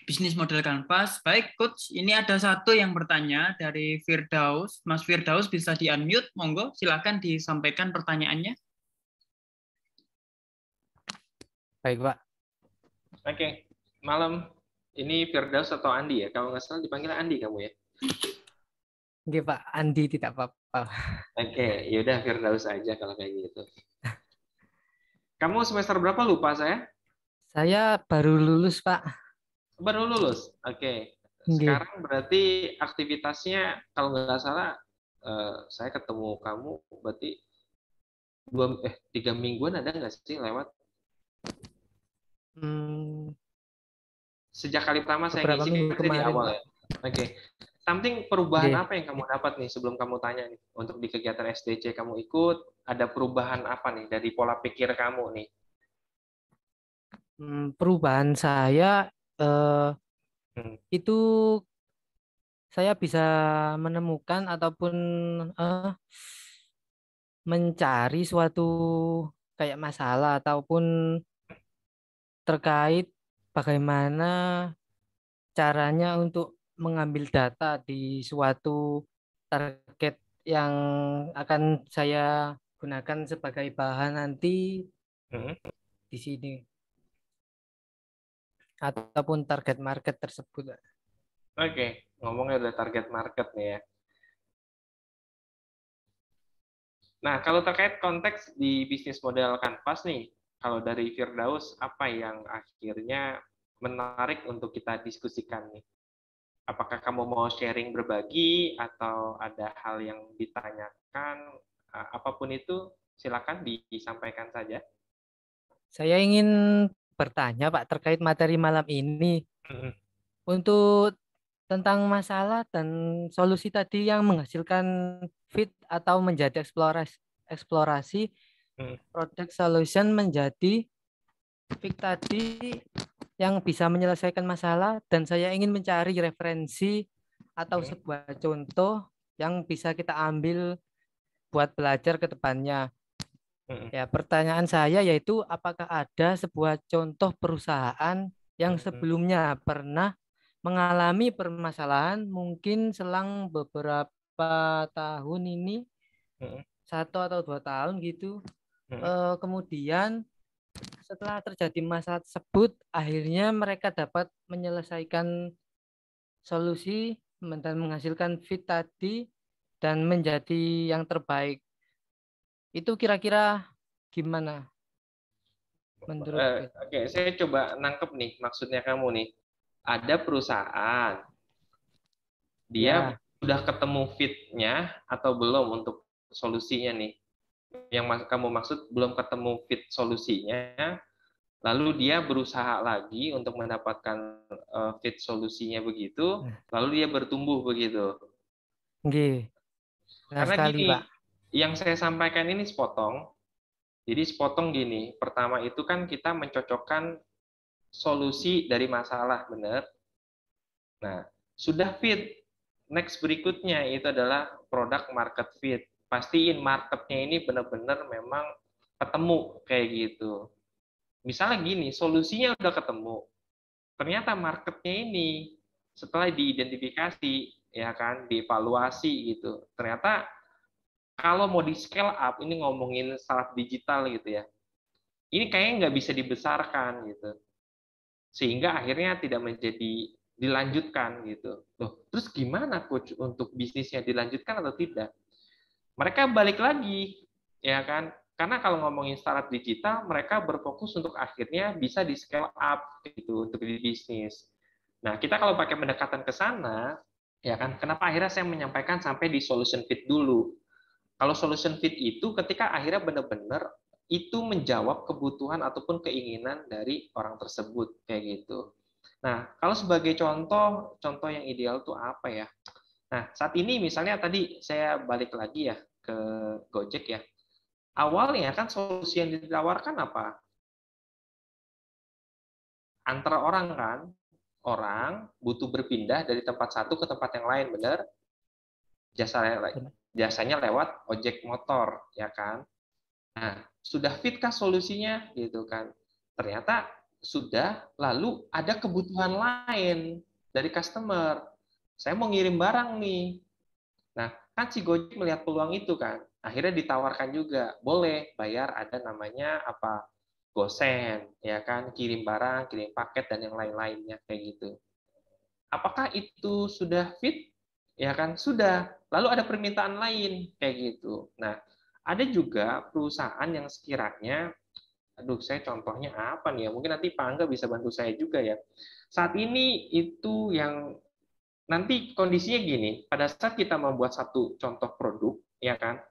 bisnis model Canvas. Baik, Coach. Ini ada satu yang bertanya dari Firdaus. Mas Firdaus bisa di-unmute, monggo. Silakan disampaikan pertanyaannya. Baik, Pak. Oke, malam. Ini Firdaus atau Andi ya? Kalau nggak salah dipanggil Andi kamu ya? Oke, Pak. Andi tidak apa-apa. Oke, yaudah Firdaus aja kalau kayak gitu. Kamu semester berapa lupa saya? Saya baru lulus, Pak. Baru lulus? Oke. Nggih. Sekarang berarti aktivitasnya kalau nggak salah saya ketemu kamu berarti 3 mingguan ada nggak sih lewat? Sejak kali pertama saya Beberapa ngisi minggu kan di kemarin, awal Pak. ya. Oke. Something perubahan Nggih. apa yang kamu dapat nih sebelum kamu tanya nih untuk di kegiatan SDC kamu ikut, ada perubahan apa nih dari pola pikir kamu nih? Perubahan saya itu saya bisa menemukan ataupun mencari suatu kayak masalah ataupun terkait bagaimana caranya untuk mengambil data di suatu target yang akan saya gunakan sebagai bahan nanti di sini ataupun target market tersebut. Oke, ngomongnya udah target market nih ya. Nah, kalau terkait konteks di bisnis model Canvas nih, kalau dari Firdaus, apa yang akhirnya menarik untuk kita diskusikan nih? Apakah kamu mau sharing berbagi, atau ada hal yang ditanyakan, apapun itu, silakan disampaikan saja. Saya ingin bertanya, Pak, terkait materi malam ini. Untuk tentang masalah dan solusi tadi yang menghasilkan fit atau menjadi eksplorasi product solution menjadi fit tadi yang bisa menyelesaikan masalah, dan saya ingin mencari referensi atau sebuah contoh yang bisa kita ambil buat belajar ke depannya. Ya, pertanyaan saya yaitu apakah ada sebuah contoh perusahaan yang sebelumnya pernah mengalami permasalahan mungkin selang beberapa tahun ini, 1 atau 2 tahun gitu. Kemudian setelah terjadi masalah tersebut, akhirnya mereka dapat menyelesaikan solusi dan menghasilkan fit tadi dan menjadi yang terbaik. Itu kira-kira gimana menurut Oke, saya coba nangkep nih maksudnya kamu nih. Ada perusahaan, dia sudah ketemu fit-nya atau belum untuk solusinya nih? Yang kamu maksud belum ketemu fit solusinya, lalu dia berusaha lagi untuk mendapatkan fit solusinya begitu, lalu dia bertumbuh begitu. Nggih. Karena sekali, gini, Pak. yang saya sampaikan ini sepotong. Jadi sepotong gini, pertama itu kan kita mencocokkan solusi dari masalah, benar? Nah, sudah fit. Next berikutnya itu adalah product market fit. Pastiin marketnya ini benar-benar memang ketemu kayak gitu. Misalnya gini, solusinya udah ketemu. Ternyata marketnya ini setelah diidentifikasi, ya kan, dievaluasi gitu. Ternyata kalau mau di scale up, ini ngomongin startup digital gitu ya. Ini kayaknya nggak bisa dibesarkan gitu. Sehingga akhirnya tidak menjadi dilanjutkan gitu. Loh, terus gimana coach untuk bisnisnya dilanjutkan atau tidak? Mereka balik lagi, ya kan? Karena kalau ngomongin startup digital, mereka berfokus untuk akhirnya bisa di scale up gitu untuk di bisnis. Nah, kita kalau pakai pendekatan ke sana, ya kan? Kenapa akhirnya saya menyampaikan sampai di solution fit dulu? Kalau solution fit itu ketika akhirnya benar-benar itu menjawab kebutuhan ataupun keinginan dari orang tersebut kayak gitu. Nah, kalau sebagai contoh yang ideal tuh apa ya? Nah, saat ini misalnya tadi saya balik lagi ya ke Gojek ya. Awalnya kan solusi yang ditawarkan apa? Antara orang kan, orang butuh berpindah dari tempat satu ke tempat yang lain, benar? Jasanya lewat ojek motor, ya kan? Nah, sudah fitkah solusinya gitu kan? Ternyata sudah, lalu ada kebutuhan lain dari customer. Saya mau ngirim barang nih. Nah, kan si Gojek melihat peluang itu kan. Akhirnya ditawarkan juga, boleh bayar ada namanya apa? Gosen, ya kan, kirim barang, kirim paket dan yang lain-lainnya kayak gitu. Apakah itu sudah fit? Ya kan, sudah. Lalu ada permintaan lain kayak gitu. Nah, ada juga perusahaan yang sekiranya, aduh, saya contohnya apa nih ya? Mungkin nanti Pak Angga bisa bantu saya juga ya. Saat ini itu yang nanti kondisinya gini, pada saat kita membuat satu contoh produk, ya kan,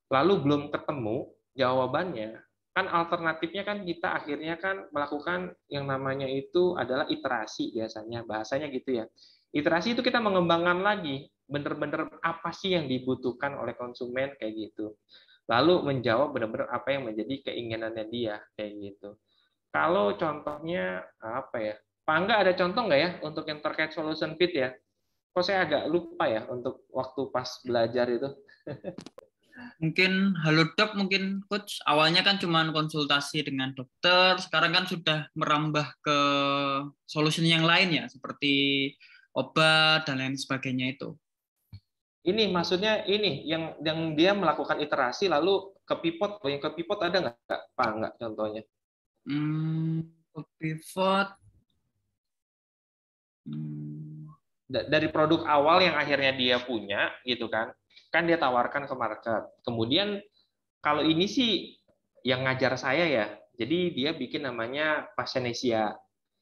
lalu belum ketemu jawabannya, kan alternatifnya kan kita akhirnya kan melakukan yang namanya itu adalah iterasi biasanya, bahasanya gitu ya. Iterasi itu kita mengembangkan lagi, bener-bener apa sih yang dibutuhkan oleh konsumen kayak gitu. Lalu menjawab benar-benar apa yang menjadi keinginannya dia kayak gitu. Kalau contohnya apa ya? Pak Angga ada contoh nggak ya untuk yang terkait solution fit ya? Kok saya agak lupa ya untuk waktu pas belajar itu. Mungkin Halodoc mungkin Coach awalnya kan cuma konsultasi dengan dokter, sekarang kan sudah merambah ke solution yang lain ya, seperti obat dan lain sebagainya itu. Ini maksudnya ini yang dia melakukan iterasi lalu ke pivot. Yang ke pivot ada nggak Pak? Nggak contohnya? Ke pivot. Dari produk awal yang akhirnya dia punya gitu kan dia tawarkan ke market. Kemudian kalau ini sih yang ngajar saya ya, jadi dia bikin namanya Passionesia.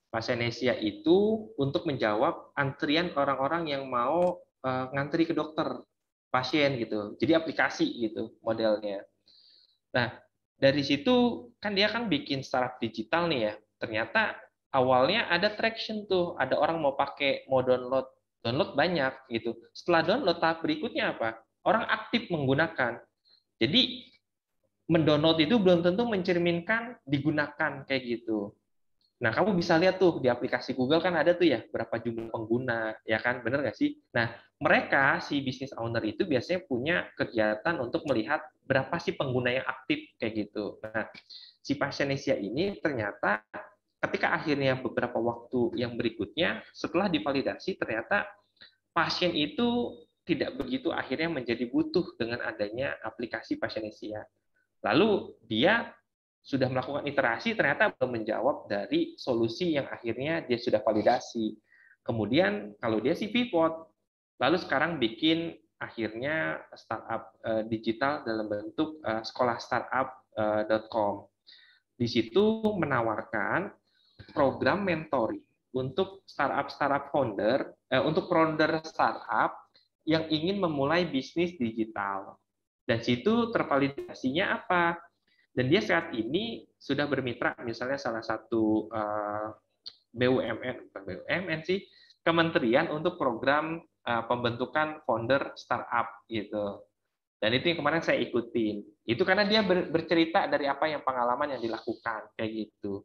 Passionesia itu untuk menjawab antrian orang-orang yang mau ngantri ke dokter pasien gitu. Jadi aplikasi gitu modelnya. Nah, dari situ kan dia kan bikin startup digital nih ya. Ternyata awalnya ada traction tuh, ada orang mau pakai, mau download banyak gitu. Setelah download tahap berikutnya apa? Orang aktif menggunakan. Jadi mendownload itu belum tentu mencerminkan digunakan kayak gitu. Nah, kamu bisa lihat tuh di aplikasi Google kan ada tuh ya berapa jumlah pengguna, ya kan? Bener nggak sih? Nah, mereka, si business owner itu biasanya punya kegiatan untuk melihat berapa sih pengguna yang aktif, kayak gitu. Nah, si Passionesia ini ternyata ketika akhirnya beberapa waktu yang berikutnya, setelah divalidasi, ternyata pasien itu tidak begitu akhirnya menjadi butuh dengan adanya aplikasi Passionesia. Lalu dia sudah melakukan iterasi, ternyata belum menjawab dari solusi yang akhirnya dia sudah validasi. Kemudian kalau dia sih pivot, lalu sekarang bikin akhirnya startup digital dalam bentuk sekolahstartup.com. Di situ menawarkan program mentoring untuk startup founder, untuk founder startup yang ingin memulai bisnis digital. Dan situ tervalidasinya apa? Dan dia saat ini sudah bermitra, misalnya salah satu BUMN, bukan BUMN sih, kementerian untuk program pembentukan founder startup gitu. Dan itu yang kemarin saya ikutin. Itu karena dia bercerita dari apa yang pengalaman yang dilakukan kayak gitu.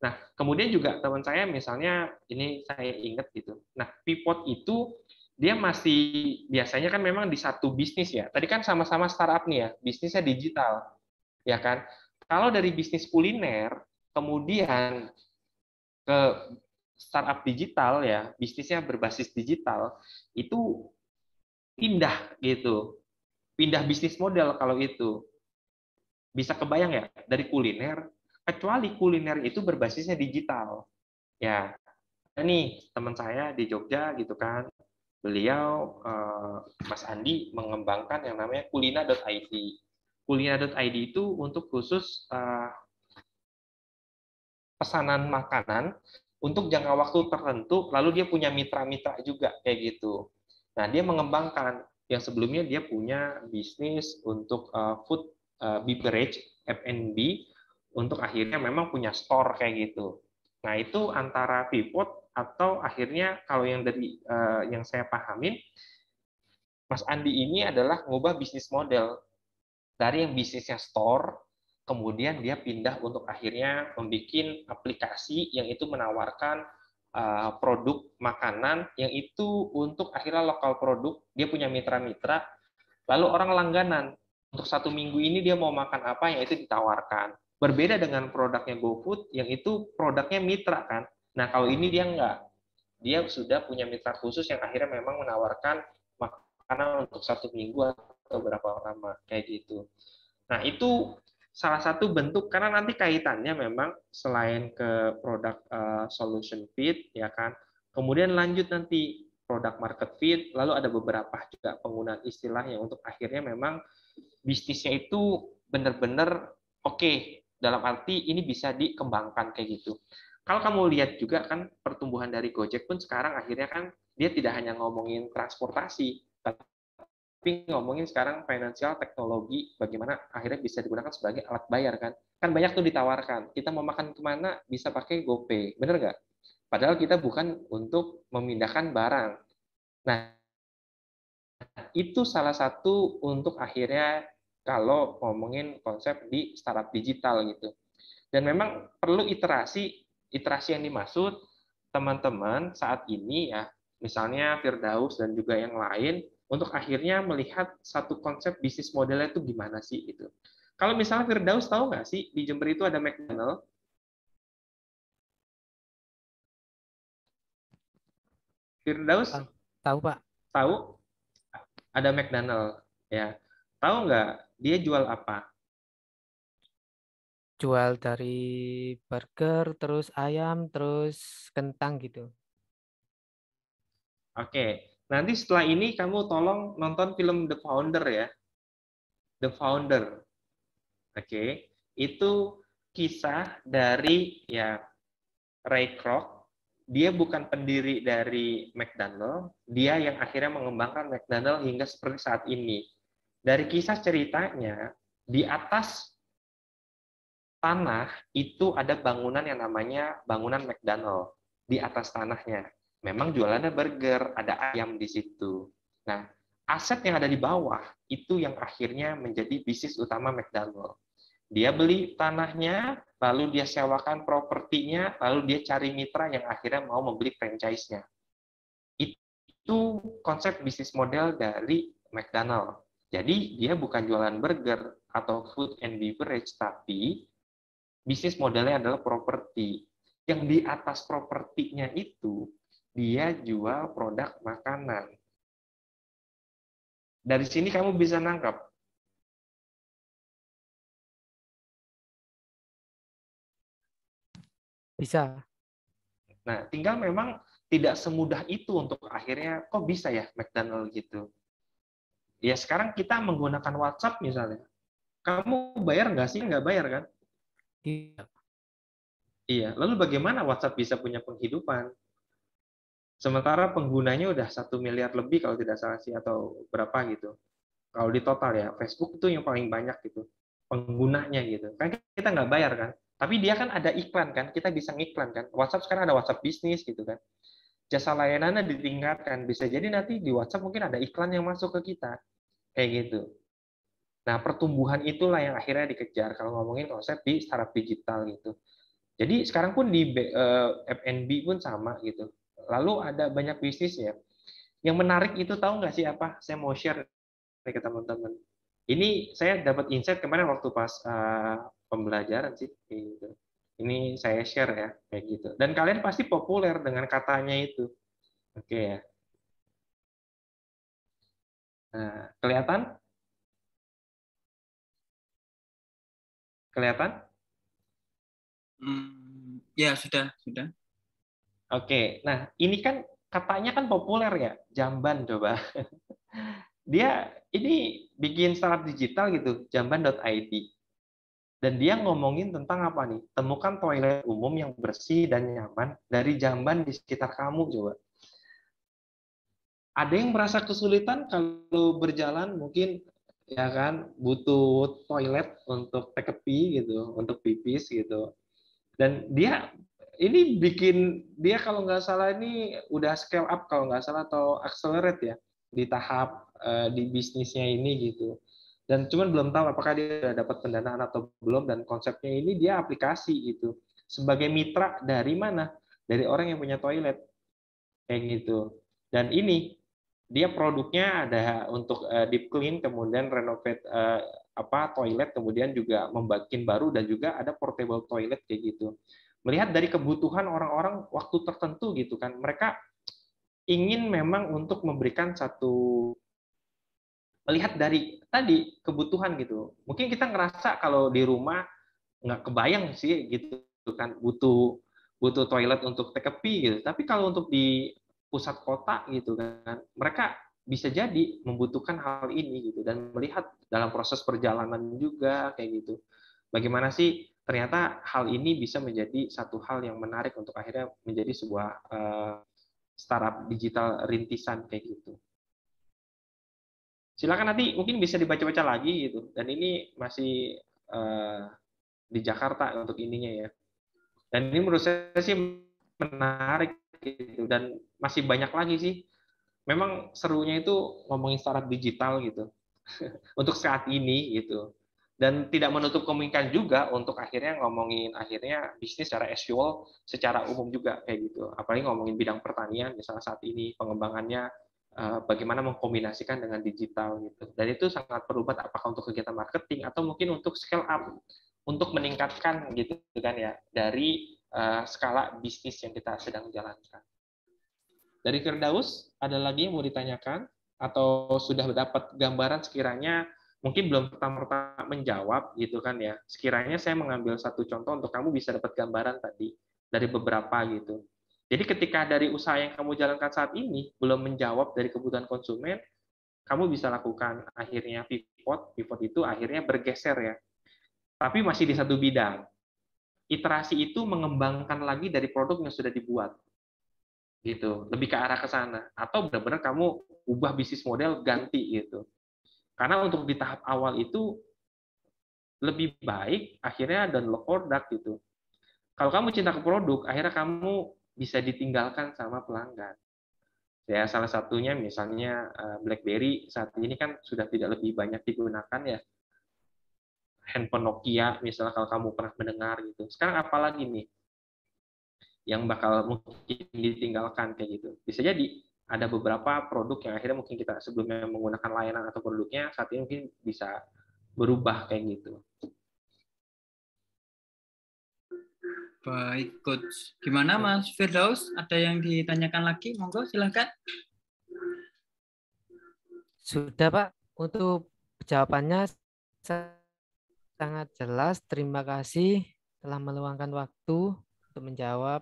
Nah, kemudian juga teman saya misalnya ini saya ingat gitu. Nah, pivot itu dia masih biasanya kan memang di satu bisnis ya. Tadi kan sama-sama startup nih ya, bisnisnya digital. Ya kan? Kalau dari bisnis kuliner kemudian ke startup digital ya, bisnisnya berbasis digital, itu pindah gitu. Pindah bisnis model kalau itu. Bisa kebayang ya, dari kuliner, kecuali kuliner itu berbasisnya digital. Ya, nih teman saya di Jogja gitu kan, beliau Mas Andi mengembangkan yang namanya kulina.id. Kulina.id itu untuk khusus pesanan makanan untuk jangka waktu tertentu, lalu dia punya mitra-mitra juga kayak gitu. Nah, dia mengembangkan yang sebelumnya dia punya bisnis untuk food beverage F&B untuk akhirnya memang punya store kayak gitu. Nah, itu antara pivot atau akhirnya kalau yang dari yang saya pahamin, Mas Andi ini adalah ngubah bisnis model dari yang bisnisnya store, kemudian dia pindah untuk akhirnya membuat aplikasi yang itu menawarkan produk makanan yang itu untuk akhirnya lokal produk, dia punya mitra-mitra, lalu orang langganan, untuk 1 minggu ini dia mau makan apa yang itu ditawarkan. Berbeda dengan produknya GoFood yang itu produknya mitra kan. Nah, kalau ini dia enggak. Dia sudah punya mitra khusus yang akhirnya memang menawarkan makanan untuk 1 minggu atau berapa lama kayak gitu. Nah, itu salah satu bentuk karena nanti kaitannya memang selain ke produk solution fit ya kan. Kemudian lanjut nanti produk market fit, lalu ada beberapa juga penggunaan istilah yang untuk akhirnya memang bisnisnya itu benar-benar oke, dalam arti ini bisa dikembangkan kayak gitu. Kalau kamu lihat juga kan pertumbuhan dari Gojek pun sekarang akhirnya kan dia tidak hanya ngomongin transportasi, tapi ngomongin sekarang finansial teknologi, bagaimana akhirnya bisa digunakan sebagai alat bayar kan. Kan banyak tuh ditawarkan, kita mau makan kemana bisa pakai GoPay, bener nggak? Padahal kita bukan untuk memindahkan barang. Nah, itu salah satu untuk akhirnya kalau ngomongin konsep di startup digital gitu. Dan memang perlu iterasi yang dimaksud teman-teman saat ini ya, misalnya Firdaus dan juga yang lain, untuk akhirnya melihat satu konsep bisnis modelnya itu gimana sih gitu. Kalau misalnya Firdaus tahu nggak sih di Jember itu ada McDonald? Firdaus Tahu, Pak. tahu ada McDonald ya. Tahu nggak dia jual apa? Jual dari burger, terus ayam, terus kentang gitu. Oke, nanti setelah ini kamu tolong nonton film The Founder ya. The Founder. Oke, itu kisah dari ya Ray Kroc. Dia bukan pendiri dari McDonald, dia yang akhirnya mengembangkan McDonald hingga seperti saat ini. Dari kisah ceritanya, di atas tanah itu ada bangunan yang namanya bangunan McDonald di atas tanahnya. Memang jualannya burger, ada ayam di situ. Nah, aset yang ada di bawah itu yang akhirnya menjadi bisnis utama McDonald. Dia beli tanahnya, lalu dia sewakan propertinya, lalu dia cari mitra yang akhirnya mau membeli franchise-nya. Itu konsep bisnis model dari McDonald. Jadi dia bukan jualan burger atau food and beverage, tapi bisnis modelnya adalah properti. Yang di atas propertinya itu, dia jual produk makanan. Dari sini kamu bisa nangkap. Bisa. Nah, tinggal memang tidak semudah itu untuk akhirnya, kok bisa ya McDonald gitu. Ya sekarang kita menggunakan WhatsApp misalnya. Kamu bayar nggak sih? Nggak bayar kan? Iya. Iya. Lalu bagaimana WhatsApp bisa punya penghidupan? Sementara penggunanya udah 1 miliar lebih kalau tidak salah sih, atau berapa gitu. Kalau di total ya, Facebook itu yang paling banyak gitu penggunanya gitu. Kan kita nggak bayar kan, tapi dia kan ada iklan kan, kita bisa ngiklan kan. WhatsApp sekarang ada WhatsApp bisnis gitu kan. Jasa layanannya ditingkatkan, bisa jadi nanti di WhatsApp mungkin ada iklan yang masuk ke kita kayak gitu. Nah, pertumbuhan itulah yang akhirnya dikejar kalau ngomongin konsep di startup digital gitu. Jadi sekarang pun di F&B pun sama gitu. Lalu ada banyak bisnis ya. Yang menarik itu tahu nggak sih apa? Saya mau share ke teman-teman. Ini saya dapat insight kemarin waktu pas pembelajaran sih. Gitu. Ini saya share ya kayak gitu. Dan kalian pasti populer dengan katanya itu. Oke ya. Nah, kelihatan? Kelihatan? Ya, sudah. Oke. Nah, ini kan katanya kan populer ya, Jamban coba. Dia ini bikin startup digital gitu, jamban.id. Dan dia ngomongin tentang apa nih? Temukan toilet umum yang bersih dan nyaman dari jamban di sekitar kamu coba. Ada yang merasa kesulitan kalau berjalan mungkin ya kan butuh toilet untuk take a pee gitu, untuk pipis gitu. Dan dia ini bikin dia kalau nggak salah ini udah scale up kalau nggak salah atau accelerate ya di tahap di bisnisnya ini gitu. Dan cuman belum tahu apakah dia sudah dapat pendanaan atau belum, dan konsepnya ini dia aplikasi gitu sebagai mitra dari mana? Dari orang yang punya toilet kayak gitu. Dan ini dia produknya ada untuk deep clean, kemudian renovate toilet, kemudian juga membuatkin baru, dan juga ada portable toilet kayak gitu. Melihat dari kebutuhan orang-orang waktu tertentu gitu kan, mereka ingin memang untuk memberikan melihat dari tadi kebutuhan gitu. Mungkin kita ngerasa kalau di rumah nggak kebayang sih gitu kan, butuh toilet untuk take a pee gitu. Tapi kalau untuk di pusat kota gitu kan, mereka bisa jadi membutuhkan hal ini gitu, dan melihat dalam proses perjalanan juga kayak gitu. Bagaimana sih ternyata hal ini bisa menjadi satu hal yang menarik untuk akhirnya menjadi sebuah startup digital rintisan kayak gitu. Silakan nanti mungkin bisa dibaca-baca lagi gitu. Dan ini masih di Jakarta untuk ininya ya. Dan ini menurut saya sih menarik gitu, dan masih banyak lagi sih. Memang serunya itu ngomongin startup digital gitu untuk saat ini gitu. Dan tidak menutup kemungkinan juga untuk akhirnya ngomongin bisnis secara casual secara umum juga kayak gitu. Apalagi ngomongin bidang pertanian misalnya saat ini pengembangannya bagaimana mengkombinasikan dengan digital gitu. Dan itu sangat perlu banget, apakah untuk kegiatan marketing atau mungkin untuk scale up, untuk meningkatkan gitu kan ya dari skala bisnis yang kita sedang jalankan. Dari Firdaus, ada lagi yang mau ditanyakan atau sudah dapat gambaran sekiranya, mungkin belum pertama-tama menjawab gitu kan ya. Sekiranya saya mengambil satu contoh untuk kamu bisa dapat gambaran tadi dari beberapa gitu. Jadi ketika dari usaha yang kamu jalankan saat ini belum menjawab dari kebutuhan konsumen, kamu bisa lakukan akhirnya pivot itu akhirnya bergeser ya. Tapi masih di satu bidang. Iterasi itu mengembangkan lagi dari produk yang sudah dibuat. Gitu, lebih ke arah ke sana. Atau benar-benar kamu ubah bisnis model, ganti gitu. Karena untuk di tahap awal itu lebih baik akhirnya download produk gitu. Kalau kamu cinta ke produk, akhirnya kamu bisa ditinggalkan sama pelanggan. Ya, salah satunya misalnya BlackBerry saat ini kan sudah tidak lebih banyak digunakan ya. Handphone Nokia misalnya kalau kamu pernah mendengar gitu. Sekarang apalagi nih yang bakal mungkin ditinggalkan kayak gitu. Bisa jadi ada beberapa produk yang akhirnya mungkin kita sebelumnya menggunakan layanan atau produknya saat ini mungkin bisa berubah kayak gitu. Baik, Coach. Gimana Mas Firdaus? Ada yang ditanyakan lagi? Monggo, silahkan. Sudah, Pak. Untuk jawabannya sangat jelas. Terima kasih telah meluangkan waktu untuk menjawab.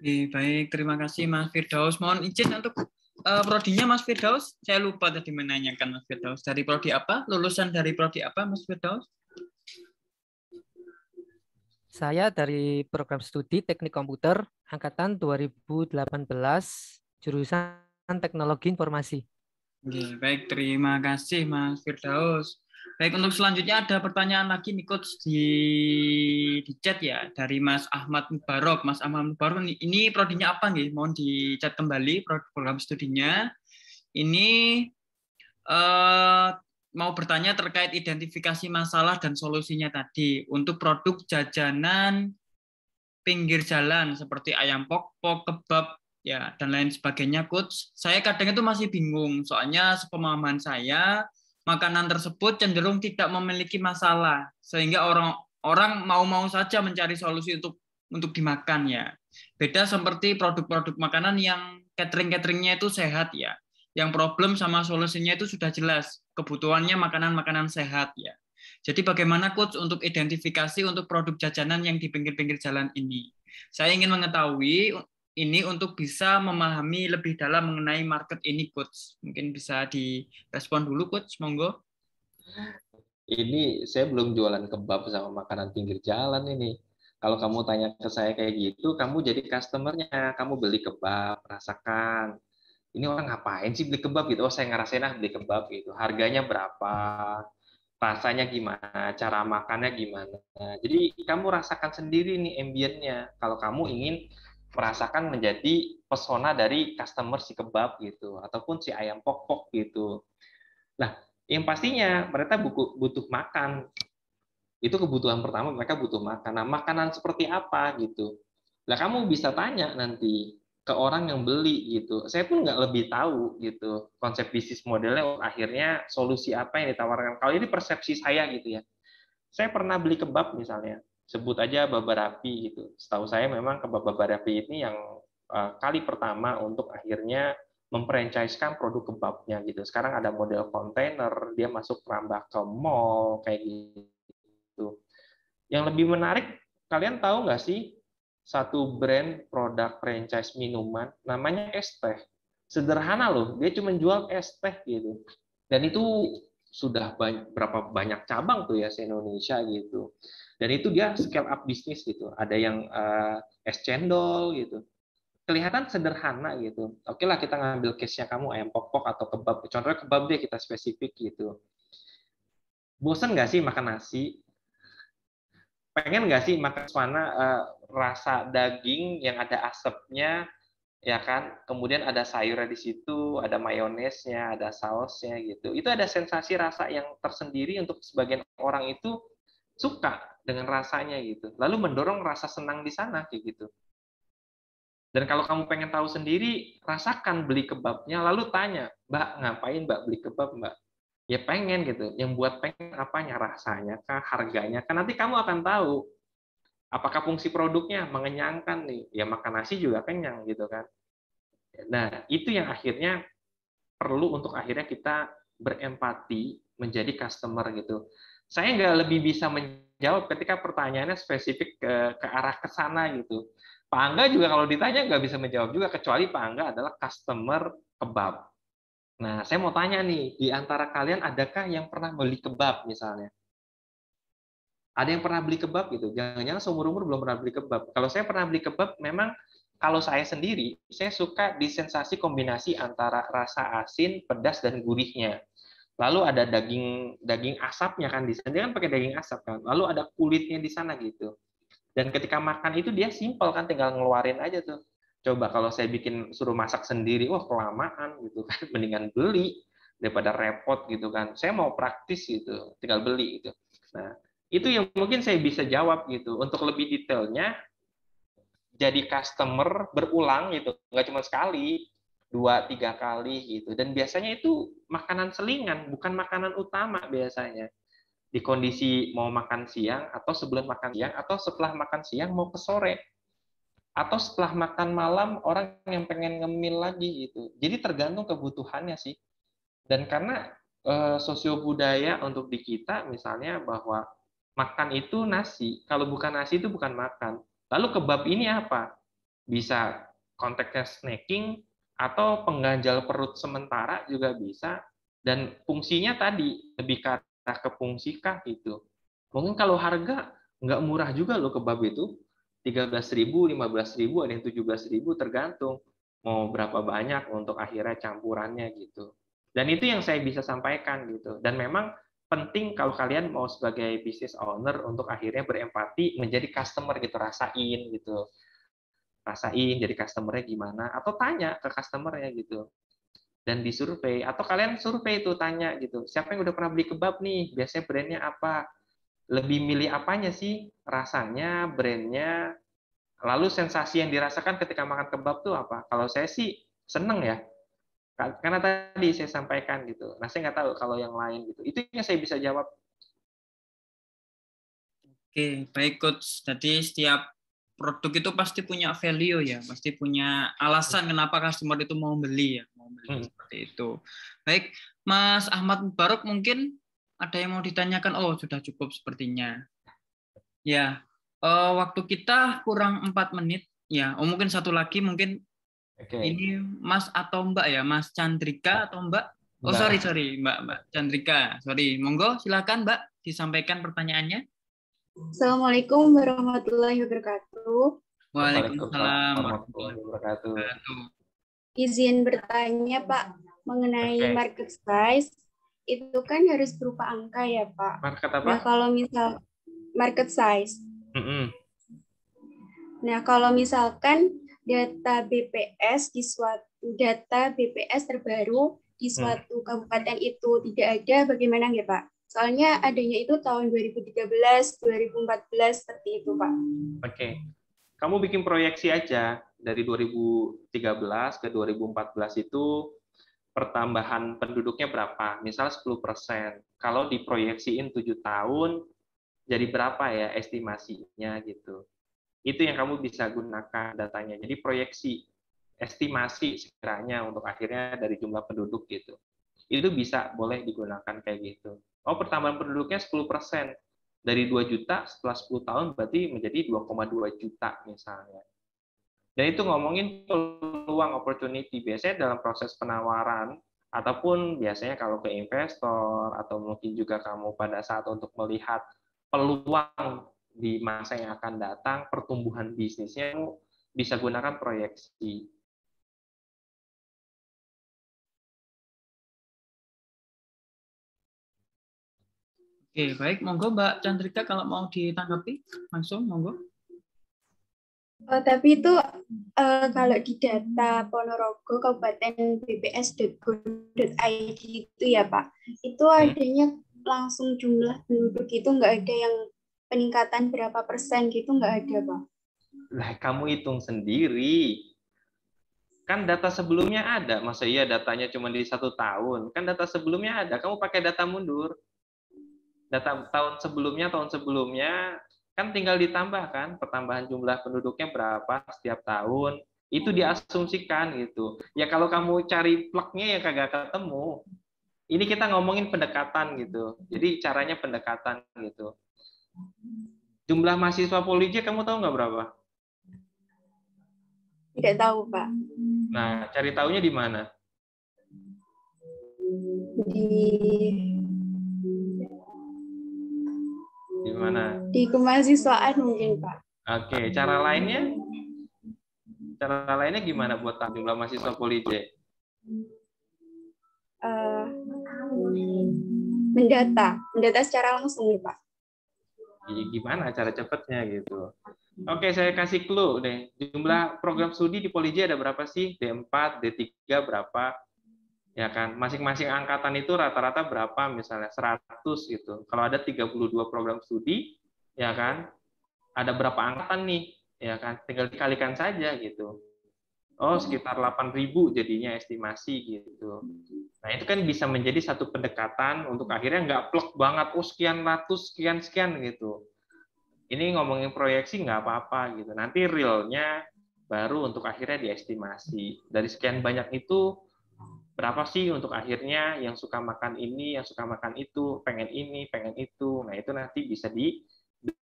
Baik, terima kasih Mas Firdaus. Mohon izin untuk prodinya Mas Firdaus. Saya lupa tadi menanyakan Mas Firdaus. Dari prodi apa? Lulusan dari prodi apa Mas Firdaus? Saya dari program studi Teknik Komputer angkatan 2018 jurusan Teknologi Informasi. Baik, terima kasih Mas Firdaus. Baik, untuk selanjutnya ada pertanyaan lagi nih Coach di chat ya dari Mas Ahmad Mubarok. Mas Ahmad Mubarok ini prodinya apa nih? Mohon di chat kembali program studinya. Ini mau bertanya terkait identifikasi masalah dan solusinya tadi untuk produk jajanan pinggir jalan seperti ayam pok-pok, kebab, ya dan lain sebagainya, Coach. Saya kadang itu masih bingung, soalnya sepemahaman saya makanan tersebut cenderung tidak memiliki masalah sehingga orang mau-mau saja mencari solusi untuk dimakan ya. Beda seperti produk-produk makanan yang catering-cateringnya itu sehat ya. Yang problem sama solusinya itu sudah jelas, kebutuhannya makanan-makanan sehat ya. Jadi bagaimana Coach untuk identifikasi untuk produk jajanan yang di pinggir-pinggir jalan ini? Saya ingin mengetahui ini untuk bisa memahami lebih dalam mengenai market ini, Coach. Mungkin bisa direspon dulu, Coach. Monggo. Ini saya belum jualan kebab sama makanan pinggir jalan ini. Kalau kamu tanya ke saya kayak gitu, kamu jadi customernya, kamu beli kebab, rasakan. Ini orang ngapain sih beli kebab gitu? Oh, saya ngerasain beli kebab gitu. Harganya berapa? Rasanya gimana? Cara makannya gimana? Jadi kamu rasakan sendiri nih ambience-nya. Kalau kamu ingin merasakan menjadi pesona dari customer si kebab gitu, ataupun si ayam pok-pok gitu. Nah, yang pastinya mereka butuh makan. Itu kebutuhan pertama, mereka butuh makan. Nah, makanan seperti apa gitu? Nah, kamu bisa tanya nanti ke orang yang beli gitu. Saya pun nggak lebih tahu gitu konsep bisnis modelnya, akhirnya solusi apa yang ditawarkan. Kalau ini persepsi saya gitu ya. Saya pernah beli kebab misalnya, sebut aja Babarapi gitu. Setahu saya memang kebab Babarapi ini yang kali pertama untuk akhirnya memfranchise-kan produk kebabnya gitu. Sekarang ada model kontainer, dia masuk merambah ke mall kayak gitu. Yang lebih menarik, kalian tahu nggak sih satu brand produk franchise minuman namanya es teh. Sederhana loh, dia cuma jual es teh gitu. Dan itu sudah berapa banyak cabang tuh ya se Indonesia gitu. Dan itu dia scale up bisnis gitu. Ada yang es cendol gitu. Kelihatan sederhana gitu. Oke lah kita ngambil case-nya kamu ayam pok-pok atau kebab. Contohnya kebab deh kita spesifik gitu. Bosan nggak sih makan nasi? Pengen nggak sih makan suasana rasa daging yang ada asapnya, ya kan? Kemudian ada sayurnya di situ, ada mayonesnya, ada sausnya gitu. Itu ada sensasi rasa yang tersendiri untuk sebagian orang itu suka dengan rasanya gitu. Lalu mendorong rasa senang di sana kayak gitu. Dan kalau kamu pengen tahu sendiri, rasakan beli kebabnya, lalu tanya, Mbak, ngapain Mbak beli kebab, Mbak? Ya pengen gitu. Yang buat pengen apanya? Rasanya kah? Harganya kan? Nanti kamu akan tahu apakah fungsi produknya mengenyangkan nih. Ya makan nasi juga kenyang gitu kan. Nah, itu yang akhirnya perlu untuk akhirnya kita berempati menjadi customer gitu. Saya nggak lebih bisa menjawab ketika pertanyaannya spesifik ke arah ke sana gitu. Pak Angga juga kalau ditanya nggak bisa menjawab juga, kecuali Pak Angga adalah customer kebab. Nah, saya mau tanya nih, di antara kalian adakah yang pernah beli kebab misalnya? Ada yang pernah beli kebab gitu? Jangan-jangan seumur-umur belum pernah beli kebab. Kalau saya pernah beli kebab, memang kalau saya sendiri, saya suka di sensasi kombinasi antara rasa asin, pedas, dan gurihnya. Lalu ada daging asapnya kan di sana, dia kan pakai daging asap kan. Lalu ada kulitnya di sana gitu. Dan ketika makan itu dia simpel kan, tinggal ngeluarin aja tuh. Coba kalau saya bikin suruh masak sendiri, wah kelamaan gitu kan, mendingan beli daripada repot gitu kan. Saya mau praktis gitu, tinggal beli gitu. Nah, itu yang mungkin saya bisa jawab gitu. Untuk lebih detailnya, jadi customer berulang gitu, nggak cuma sekali, 2-3 kali gitu. Dan biasanya itu makanan selingan, bukan makanan utama biasanya. Di kondisi mau makan siang, atau sebelum makan siang, atau setelah makan siang mau ke sore, atau setelah makan malam orang yang pengen ngemil lagi gitu. Jadi tergantung kebutuhannya sih. Dan karena sosiobudaya untuk di kita misalnya bahwa makan itu nasi, kalau bukan nasi itu bukan makan. Lalu kebab ini apa? Bisa konteksnya snacking atau pengganjal perut sementara juga bisa. Dan fungsinya tadi lebih ke fungsikah gitu. Mungkin kalau harga nggak murah juga loh kebab itu. 13.000, 15.000, ada yang 17.000 tergantung mau berapa banyak untuk akhirnya campurannya gitu. Dan itu yang saya bisa sampaikan gitu. Dan memang penting kalau kalian mau sebagai business owner untuk akhirnya berempati menjadi customer gitu, rasain gitu. Rasain jadi customernya gimana, atau tanya ke customernya gitu. Dan disurvei, atau kalian survei itu tanya gitu, siapa yang udah pernah beli kebab nih, biasanya brandnya apa, lebih milih apanya sih, rasanya, brandnya, lalu sensasi yang dirasakan ketika makan kebab tuh apa. Kalau saya sih seneng ya, karena tadi saya sampaikan gitu. Nah saya nggak tahu kalau yang lain gitu, itu yang saya bisa jawab. Oke, baik Coach. Jadi setiap produk itu pasti punya value ya, pasti punya alasan kenapa customer itu mau beli ya, seperti itu. Baik, Mas Ahmad Mubarok mungkin ada yang mau ditanyakan? Oh, sudah cukup sepertinya. Ya, waktu kita kurang 4 menit ya. Oh, mungkin satu lagi mungkin. Ini Mas atau Mbak ya, Mas Chandrika atau Mbak? Oh, sorry, Mbak Chandrika. Sorry, monggo silakan Mbak disampaikan pertanyaannya. Assalamualaikum warahmatullahi wabarakatuh. Waalaikumsalam warahmatullahi wabarakatuh. Izin bertanya Pak, mengenai market size, itu kan harus berupa angka ya Pak? Market apa? Nah kalau misal market size. Nah kalau misalkan data BPS terbaru di suatu kabupaten itu tidak ada, bagaimana ya Pak? Soalnya adanya itu tahun 2013, 2014 seperti itu Pak. Oke. Kamu bikin proyeksi aja. dari 2013 ke 2014 itu pertambahan penduduknya berapa? Misal 10%. Kalau diproyeksiin 7 tahun, jadi berapa ya estimasinya gitu. Itu yang kamu bisa gunakan datanya. Jadi proyeksi, estimasi sekiranya untuk akhirnya dari jumlah penduduk gitu. Itu bisa, boleh digunakan kayak gitu. Oh, pertambahan penduduknya 10%. Dari 2 juta setelah 10 tahun berarti menjadi 2,2 juta misalnya. Dan itu ngomongin peluang opportunity. Biasanya dalam proses penawaran, ataupun biasanya kalau ke investor, atau mungkin juga kamu pada saat untuk melihat peluang di masa yang akan datang, pertumbuhan bisnisnya, kamu bisa gunakan proyeksi. Oke, baik. Monggo Mbak Chandrika kalau mau ditanggapi langsung, monggo. Tapi itu kalau di data Ponorogo Kabupaten bps.go.id itu ya Pak, itu adanya langsung jumlah penduduk itu nggak ada yang peningkatan berapa persen gitu, nggak ada Pak. Lah, kamu hitung sendiri. Kan data sebelumnya ada, masa iya datanya cuma di 1 tahun? Kan data sebelumnya ada, kamu pakai data mundur. Data tahun sebelumnya, kan tinggal ditambahkan pertambahan jumlah penduduknya berapa setiap tahun, itu diasumsikan gitu. Ya kalau kamu cari plugnya ya kagak ketemu. Ini kita ngomongin pendekatan gitu. Jadi caranya pendekatan gitu. Jumlah mahasiswa Polija kamu tahu nggak berapa? Tidak tahu Pak. Nah, cari tahunya di mana? Di mana? Di kemahasiswaan mungkin Pak. Oke, cara lainnya? Cara lainnya gimana buat tahu jumlah mahasiswa Polija? Mendata secara langsung nih Pak. Gimana cara cepatnya gitu? Oke, saya kasih clue deh. Jumlah program studi di Polija ada berapa sih? D4, D3 berapa? Ya kan, masing-masing angkatan itu rata-rata berapa, misalnya 100 gitu. Kalau ada 32 program studi, ya kan, ada berapa angkatan nih, ya kan, tinggal dikalikan saja gitu. Oh, sekitar 8.000 jadinya estimasi gitu. Nah, itu kan bisa menjadi satu pendekatan untuk akhirnya nggak plek banget, oh sekian ratus, sekian gitu. Ini ngomongin proyeksi nggak apa-apa gitu. Nanti realnya baru untuk akhirnya diestimasi. Dari sekian banyak itu, berapa sih untuk akhirnya yang suka makan ini, yang suka makan itu, pengen ini, pengen itu. Nah, itu nanti bisa di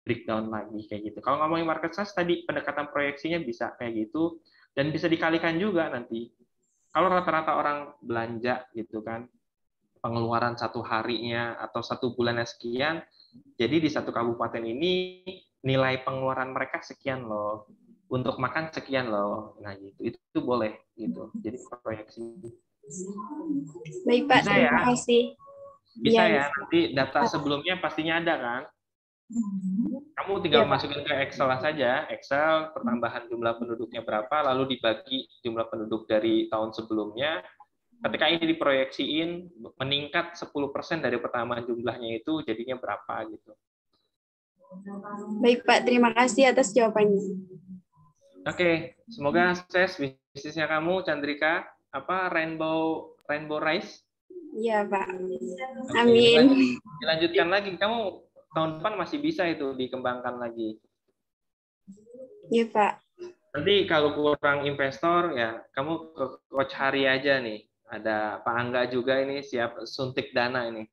breakdown lagi kayak gitu. Kalau ngomongin market size tadi, pendekatan proyeksinya bisa kayak gitu, dan bisa dikalikan juga nanti. Kalau rata-rata orang belanja gitu kan, pengeluaran 1 harinya atau 1 bulannya sekian, jadi di 1 kabupaten ini nilai pengeluaran mereka sekian loh. Untuk makan sekian loh. Nah, gitu. Itu boleh gitu. Jadi proyeksi. Baik Pak, bisa terima kasih. Bisa ya, nanti data sebelumnya pastinya ada kan? Kamu tinggal masukin ke Excel saja, Excel pertambahan jumlah penduduknya berapa, lalu dibagi jumlah penduduk dari tahun sebelumnya. Ketika ini diproyeksiin meningkat 10% dari pertambahan jumlahnya itu jadinya berapa gitu. Baik Pak, terima kasih atas jawabannya. Oke, semoga sukses bisnisnya kamu, Chandrika. Apa Rainbow Rice? Iya Pak. Oke, Amin. Dilanjutkan lagi. Kamu tahun depan masih bisa itu dikembangkan lagi. Iya Pak. Nanti kalau kurang investor ya kamu ke Coach Hari aja nih. Ada Pak Angga juga ini siap suntik dana ini.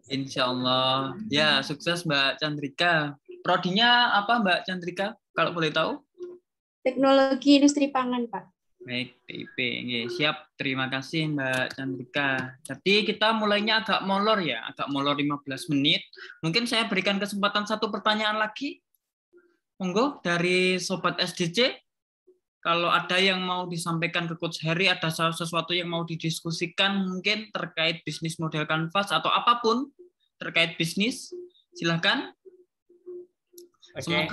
Insya Allah. Ya, sukses Mbak Chandrika. Prodinya apa Mbak Chandrika? Kalau boleh tahu? Teknologi Industri Pangan, Pak. Baik, TIP. Siap. Terima kasih Mbak Chandrika. Jadi kita mulainya agak molor ya, agak molor 15 menit. Mungkin saya berikan kesempatan 1 pertanyaan lagi. Monggo dari Sobat SDC. Kalau ada yang mau disampaikan ke Coach Harry, ada sesuatu yang mau didiskusikan mungkin terkait bisnis model Canvas atau apapun terkait bisnis, silahkan. Okay.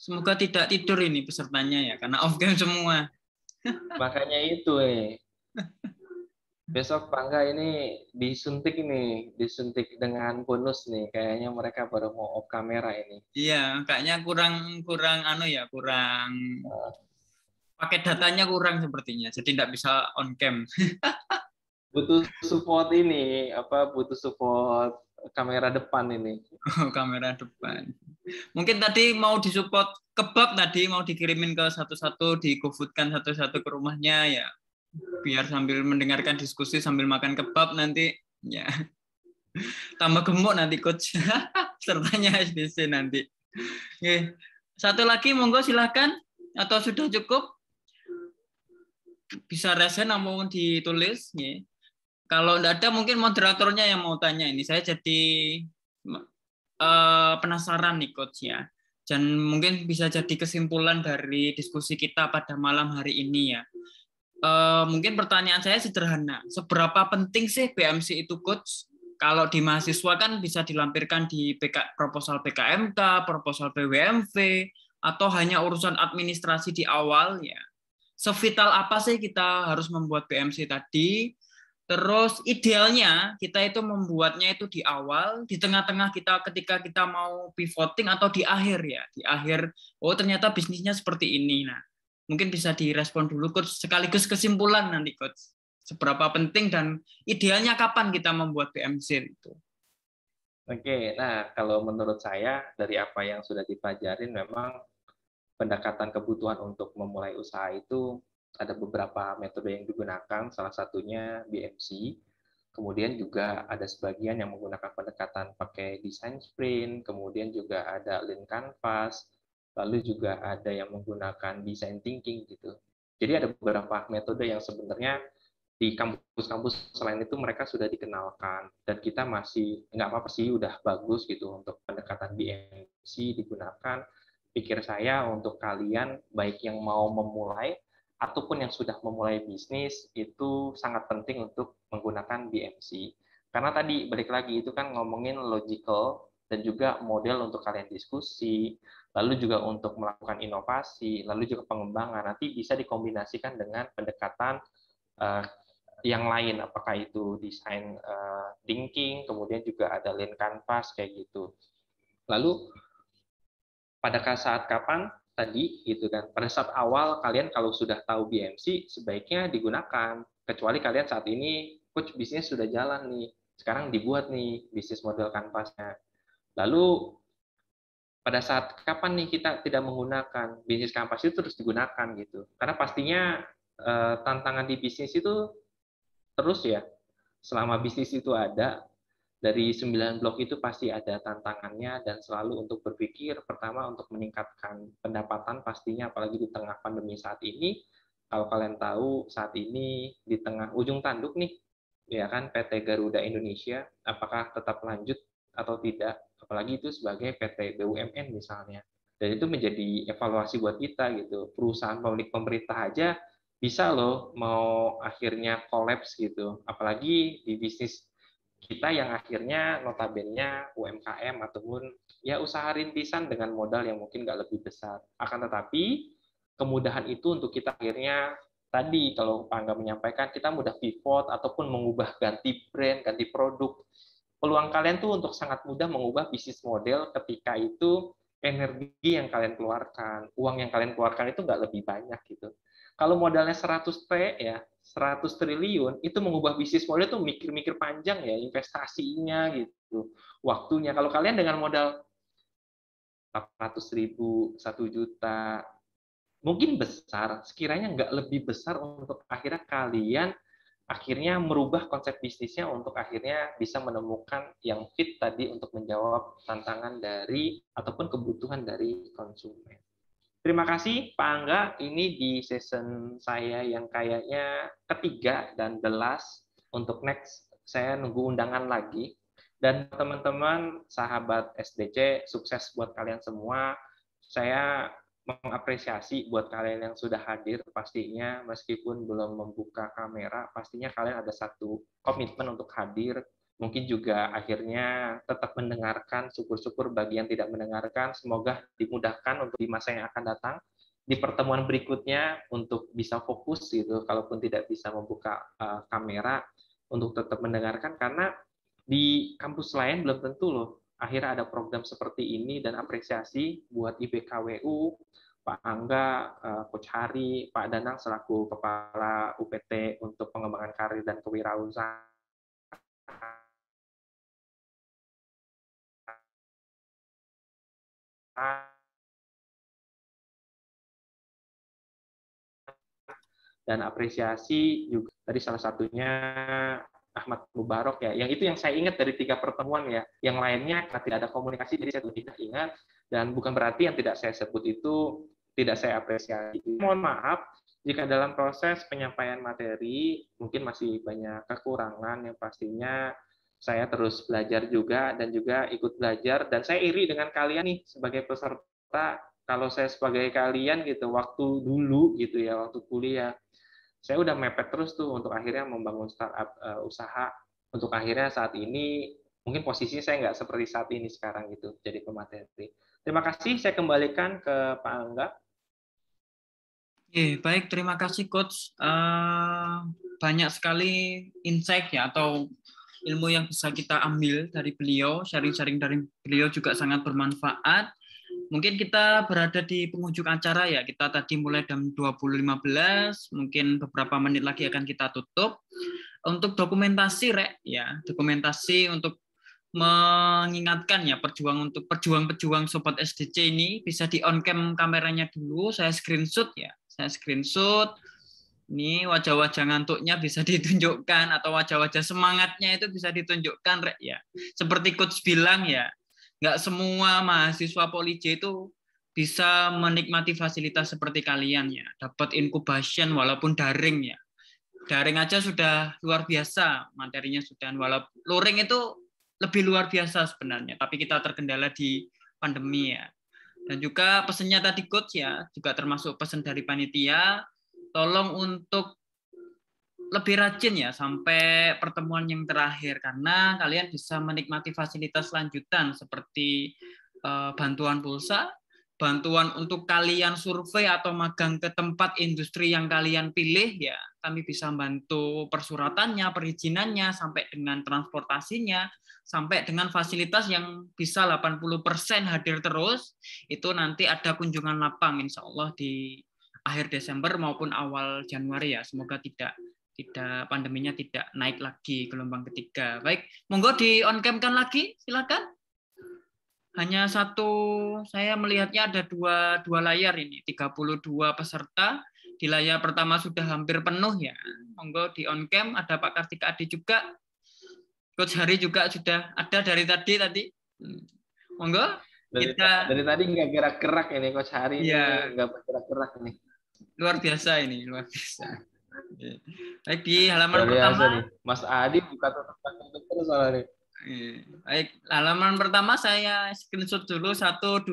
Semoga tidak tidur ini pesertanya ya, karena off game semua. Makanya itu Besok Bangga ini disuntik dengan bonus nih. Kayaknya mereka baru mau off kamera ini. Iya, kayaknya kurang paket datanya kurang sepertinya, jadi tidak bisa on cam. Butuh support ini, butuh support kamera depan ini. Kamera depan. Mungkin tadi mau disupport kebab, tadi mau dikirimin ke satu-satu, di-GoFood-kan satu-satu ke rumahnya ya. Biar sambil mendengarkan diskusi sambil makan kebab nanti ya. Tambah gemuk nanti coach. Sertanya SBC nanti. Oke. Satu lagi monggo silakan, atau sudah cukup? Bisa resen namun ditulis ya. Kalau enggak ada mungkin moderatornya yang mau tanya ini. Saya jadi penasaran nih coach ya. Dan mungkin bisa jadi kesimpulan dari diskusi kita pada malam hari ini ya. Mungkin pertanyaan saya sederhana. Seberapa penting sih BMC itu coach? Kalau di mahasiswa kan bisa dilampirkan di proposal PKMK, proposal PWMV, atau hanya urusan administrasi di awal ya. Sevital apa sih kita harus membuat BMC tadi? Terus idealnya kita itu membuatnya itu di awal, di tengah-tengah kita ketika kita mau pivoting, atau di akhir ya. Di akhir, oh ternyata bisnisnya seperti ini. Nah, mungkin bisa direspon dulu coach, sekaligus kesimpulan nanti coach. Seberapa penting dan idealnya kapan kita membuat BMC itu? Oke, nah kalau menurut saya dari apa yang sudah dipelajarin memang pendekatan kebutuhan untuk memulai usaha itu ada beberapa metode yang digunakan, salah satunya BMC. Kemudian juga ada sebagian yang menggunakan pendekatan pakai design sprint, kemudian juga ada lean canvas, lalu juga ada yang menggunakan design thinking gitu. Jadi ada beberapa metode yang sebenarnya di kampus-kampus selain itu mereka sudah dikenalkan, dan kita masih nggak apa-apa sih, udah bagus gitu untuk pendekatan BMC digunakan. Pikir saya untuk kalian baik yang mau memulai ataupun yang sudah memulai bisnis itu sangat penting untuk menggunakan BMC. Karena tadi balik lagi itu kan ngomongin logical dan juga model untuk kalian diskusi, lalu juga untuk melakukan inovasi, lalu juga pengembangan. Nanti bisa dikombinasikan dengan pendekatan yang lain, apakah itu design thinking, kemudian juga ada lean canvas kayak gitu. Lalu pada saat kapan tadi gitu kan, pada saat awal kalian kalau sudah tahu BMC sebaiknya digunakan, kecuali kalian saat ini coach bisnis sudah jalan nih, sekarang dibuat nih bisnis model canvasnya. Lalu pada saat kapan nih kita tidak menggunakan bisnis canvas itu terus digunakan gitu, karena pastinya tantangan di bisnis itu terus ya, selama bisnis itu ada, dari 9 blok itu pasti ada tantangannya, dan selalu untuk berpikir, pertama untuk meningkatkan pendapatan pastinya, apalagi di tengah pandemi saat ini. Kalau kalian tahu, saat ini di tengah ujung tanduk nih, ya kan, PT Garuda Indonesia, apakah tetap lanjut atau tidak, apalagi itu sebagai PT BUMN misalnya. Dan itu menjadi evaluasi buat kita gitu. Perusahaan pemilik pemerintah aja bisa loh mau akhirnya kolaps gitu, apalagi di bisnis kita yang akhirnya notabene UMKM ataupun ya usaha rintisan dengan modal yang mungkin nggak lebih besar. Akan tetapi kemudahan itu untuk kita akhirnya tadi kalau Pak Angga menyampaikan, kita mudah pivot ataupun mengubah ganti brand, ganti produk. Peluang kalian tuh untuk sangat mudah mengubah bisnis model ketika itu energi yang kalian keluarkan, uang yang kalian keluarkan itu nggak lebih banyak gitu. Kalau modalnya 100 ya, 100 triliun, itu mengubah bisnis model itu mikir-mikir panjang ya, investasinya gitu, waktunya. Kalau kalian dengan modal 400.000, 1 juta, mungkin besar, sekiranya nggak lebih besar untuk akhirnya kalian merubah konsep bisnisnya untuk akhirnya bisa menemukan yang fit tadi untuk menjawab tantangan dari ataupun kebutuhan dari konsumen. Terima kasih Pak Angga, ini di season saya yang kayaknya ketiga dan the last. Untuk next, saya nunggu undangan lagi. Dan teman-teman, sahabat SDC, sukses buat kalian semua. Saya mengapresiasi buat kalian yang sudah hadir pastinya, meskipun belum membuka kamera, pastinya kalian ada satu komitmen untuk hadir. Mungkin juga akhirnya tetap mendengarkan, syukur-syukur bagi yang tidak mendengarkan, semoga dimudahkan untuk di masa yang akan datang, di pertemuan berikutnya untuk bisa fokus gitu, kalaupun tidak bisa membuka kamera, untuk tetap mendengarkan, karena di kampus lain belum tentu loh akhirnya ada program seperti ini, dan apresiasi buat IBKWU, Pak Angga, Coach Hari, Pak Danang selaku Kepala UPT untuk pengembangan karir dan kewirausahaan. Dan apresiasi juga dari salah satunya Ahmad Mubarok ya, yang itu yang saya ingat dari 3 pertemuan ya, yang lainnya tidak ada komunikasi jadi saya tidak ingat, dan bukan berarti yang tidak saya sebut itu tidak saya apresiasi. Mohon maaf jika dalam proses penyampaian materi mungkin masih banyak kekurangan, yang pastinya saya terus belajar juga dan juga ikut belajar, dan saya iri dengan kalian nih sebagai peserta. Kalau saya sebagai kalian gitu waktu dulu gitu ya, waktu kuliah saya udah mepet terus tuh untuk akhirnya membangun startup usaha, untuk akhirnya saat ini mungkin posisinya saya nggak seperti saat ini sekarang gitu, jadi pemateri. Terima kasih, saya kembalikan ke Pak Angga. Baik, terima kasih Coach. Banyak sekali insight ya, atau ilmu yang bisa kita ambil dari beliau, sharing-sharing dari beliau juga sangat bermanfaat. Mungkin kita berada di penghujung acara ya, kita tadi mulai jam 20.15, mungkin beberapa menit lagi akan kita tutup. Untuk dokumentasi, Rek, ya, dokumentasi untuk mengingatkan ya pejuang-pejuang Sobat SDC ini bisa di on cam kameranya dulu, saya screenshot ya, ini wajah-wajah ngantuknya bisa ditunjukkan atau wajah-wajah semangatnya itu bisa ditunjukkan, Rek, ya. Seperti Coach bilang ya, nggak semua mahasiswa Polij itu bisa menikmati fasilitas seperti kalian ya, dapat incubation walaupun daring ya. Daring aja sudah luar biasa materinya sudah, walaupun luring itu lebih luar biasa sebenarnya, tapi kita terkendala di pandemi ya. Dan juga pesannya tadi Coach ya, juga termasuk pesan dari panitia, tolong untuk lebih rajin ya sampai pertemuan yang terakhir, karena kalian bisa menikmati fasilitas lanjutan seperti bantuan pulsa, bantuan untuk kalian survei atau magang ke tempat industri yang kalian pilih ya, kami bisa bantu persuratannya, perizinannya, sampai dengan transportasinya, sampai dengan fasilitas yang bisa 80% hadir terus. Itu nanti ada kunjungan lapang insya Allah di akhir Desember maupun awal Januari ya, semoga tidak pandeminya tidak naik lagi gelombang ketiga. Baik, monggo di on cam-kan lagi, silakan. Hanya satu, saya melihatnya ada dua layar ini, 32 peserta. Di layar pertama sudah hampir penuh ya. Monggo di on cam, ada Pak Kartika Adi juga. Coach Hari juga sudah ada dari tadi. Monggo. Dari tadi nggak gerak-gerak ini Coach Hari, ya. Nggak bergerak-gerak ini. Luar biasa ini, luar biasa. Baik, di halaman pertama nih. Mas Adi buka tutup terus soalnya. Baik, halaman pertama saya screenshot dulu 1, 2,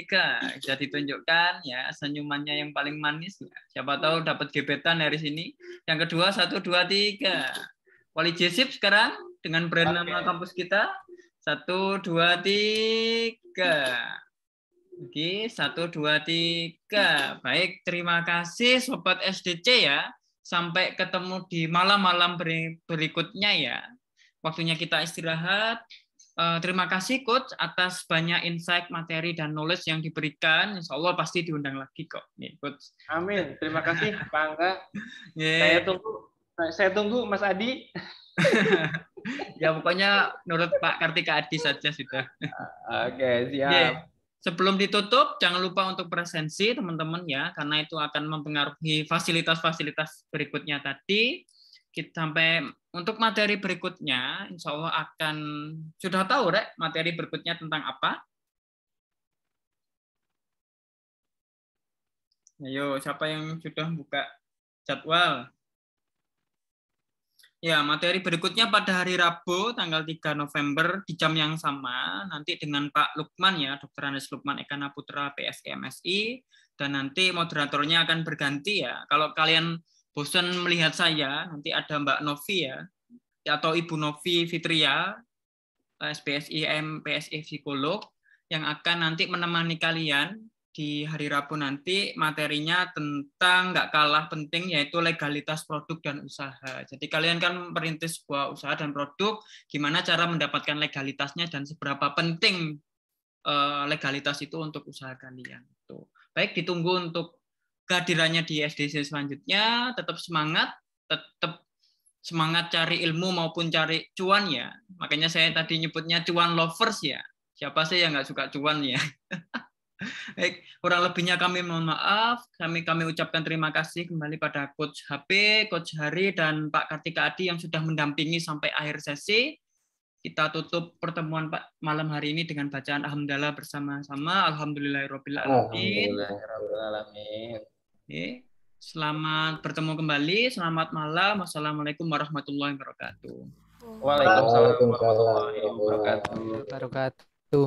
3. Bisa ditunjukkan ya senyumannya yang paling manis ya. Siapa tahu dapat gebetan dari sini. Yang kedua 1, 2, 3. Wali Jesip sekarang dengan brand nama kampus kita. 1, 2, 3. Oke, 1, 2, 3. Baik, terima kasih Sobat SDC ya. Sampai ketemu di malam-malam berikutnya ya. Waktunya kita istirahat. Terima kasih Coach atas banyak insight, materi, dan knowledge yang diberikan. Insya Allah pasti diundang lagi kok. Nih, Coach. Amin. Terima kasih Pak Angga. Saya tunggu Mas Adi. Ya pokoknya menurut Pak Kartika Adi saja sudah. Oke, siap. Sebelum ditutup, jangan lupa untuk presensi teman-teman ya, karena itu akan mempengaruhi fasilitas-fasilitas berikutnya tadi. Sampai untuk materi berikutnya, insya Allah akan sudah tahu Rek, materi berikutnya tentang apa? Ayo, siapa yang sudah buka jadwal? Ya, materi berikutnya pada hari Rabu, tanggal 3 November, di jam yang sama, nanti dengan Pak Lukman ya, Dr. Andes Lukman Ekana Putra, PSK MSI, dan nanti moderatornya akan berganti ya. Kalau kalian bosan melihat saya, nanti ada Mbak Novi ya, atau Ibu Novi Fitria, SPSI MPSI Psikolog, yang akan nanti menemani kalian di hari Rabu nanti materinya tentang nggak kalah penting, yaitu legalitas produk dan usaha. Jadi kalian kan merintis sebuah usaha dan produk, gimana cara mendapatkan legalitasnya dan seberapa penting legalitas itu untuk usaha kalian. Tuh. Baik, ditunggu untuk kehadirannya di SDC selanjutnya. Tetap semangat cari ilmu maupun cari cuan ya. Makanya saya tadi nyebutnya cuan lovers ya. Siapa sih yang nggak suka cuan ya? Baik, kurang lebihnya kami mohon maaf. Kami ucapkan terima kasih kembali pada Coach HP, Coach Hari, dan Pak Kartika Adi yang sudah mendampingi sampai akhir sesi. Kita tutup pertemuan Pak malam hari ini dengan bacaan alhamdulillah bersama-sama. Alhamdulillahirabbil alamin. Alhamdulillahirabbil alamin. Selamat bertemu kembali. Selamat malam. Wassalamualaikum warahmatullahi wabarakatuh. Waalaikumsalam warahmatullahi wabarakatuh.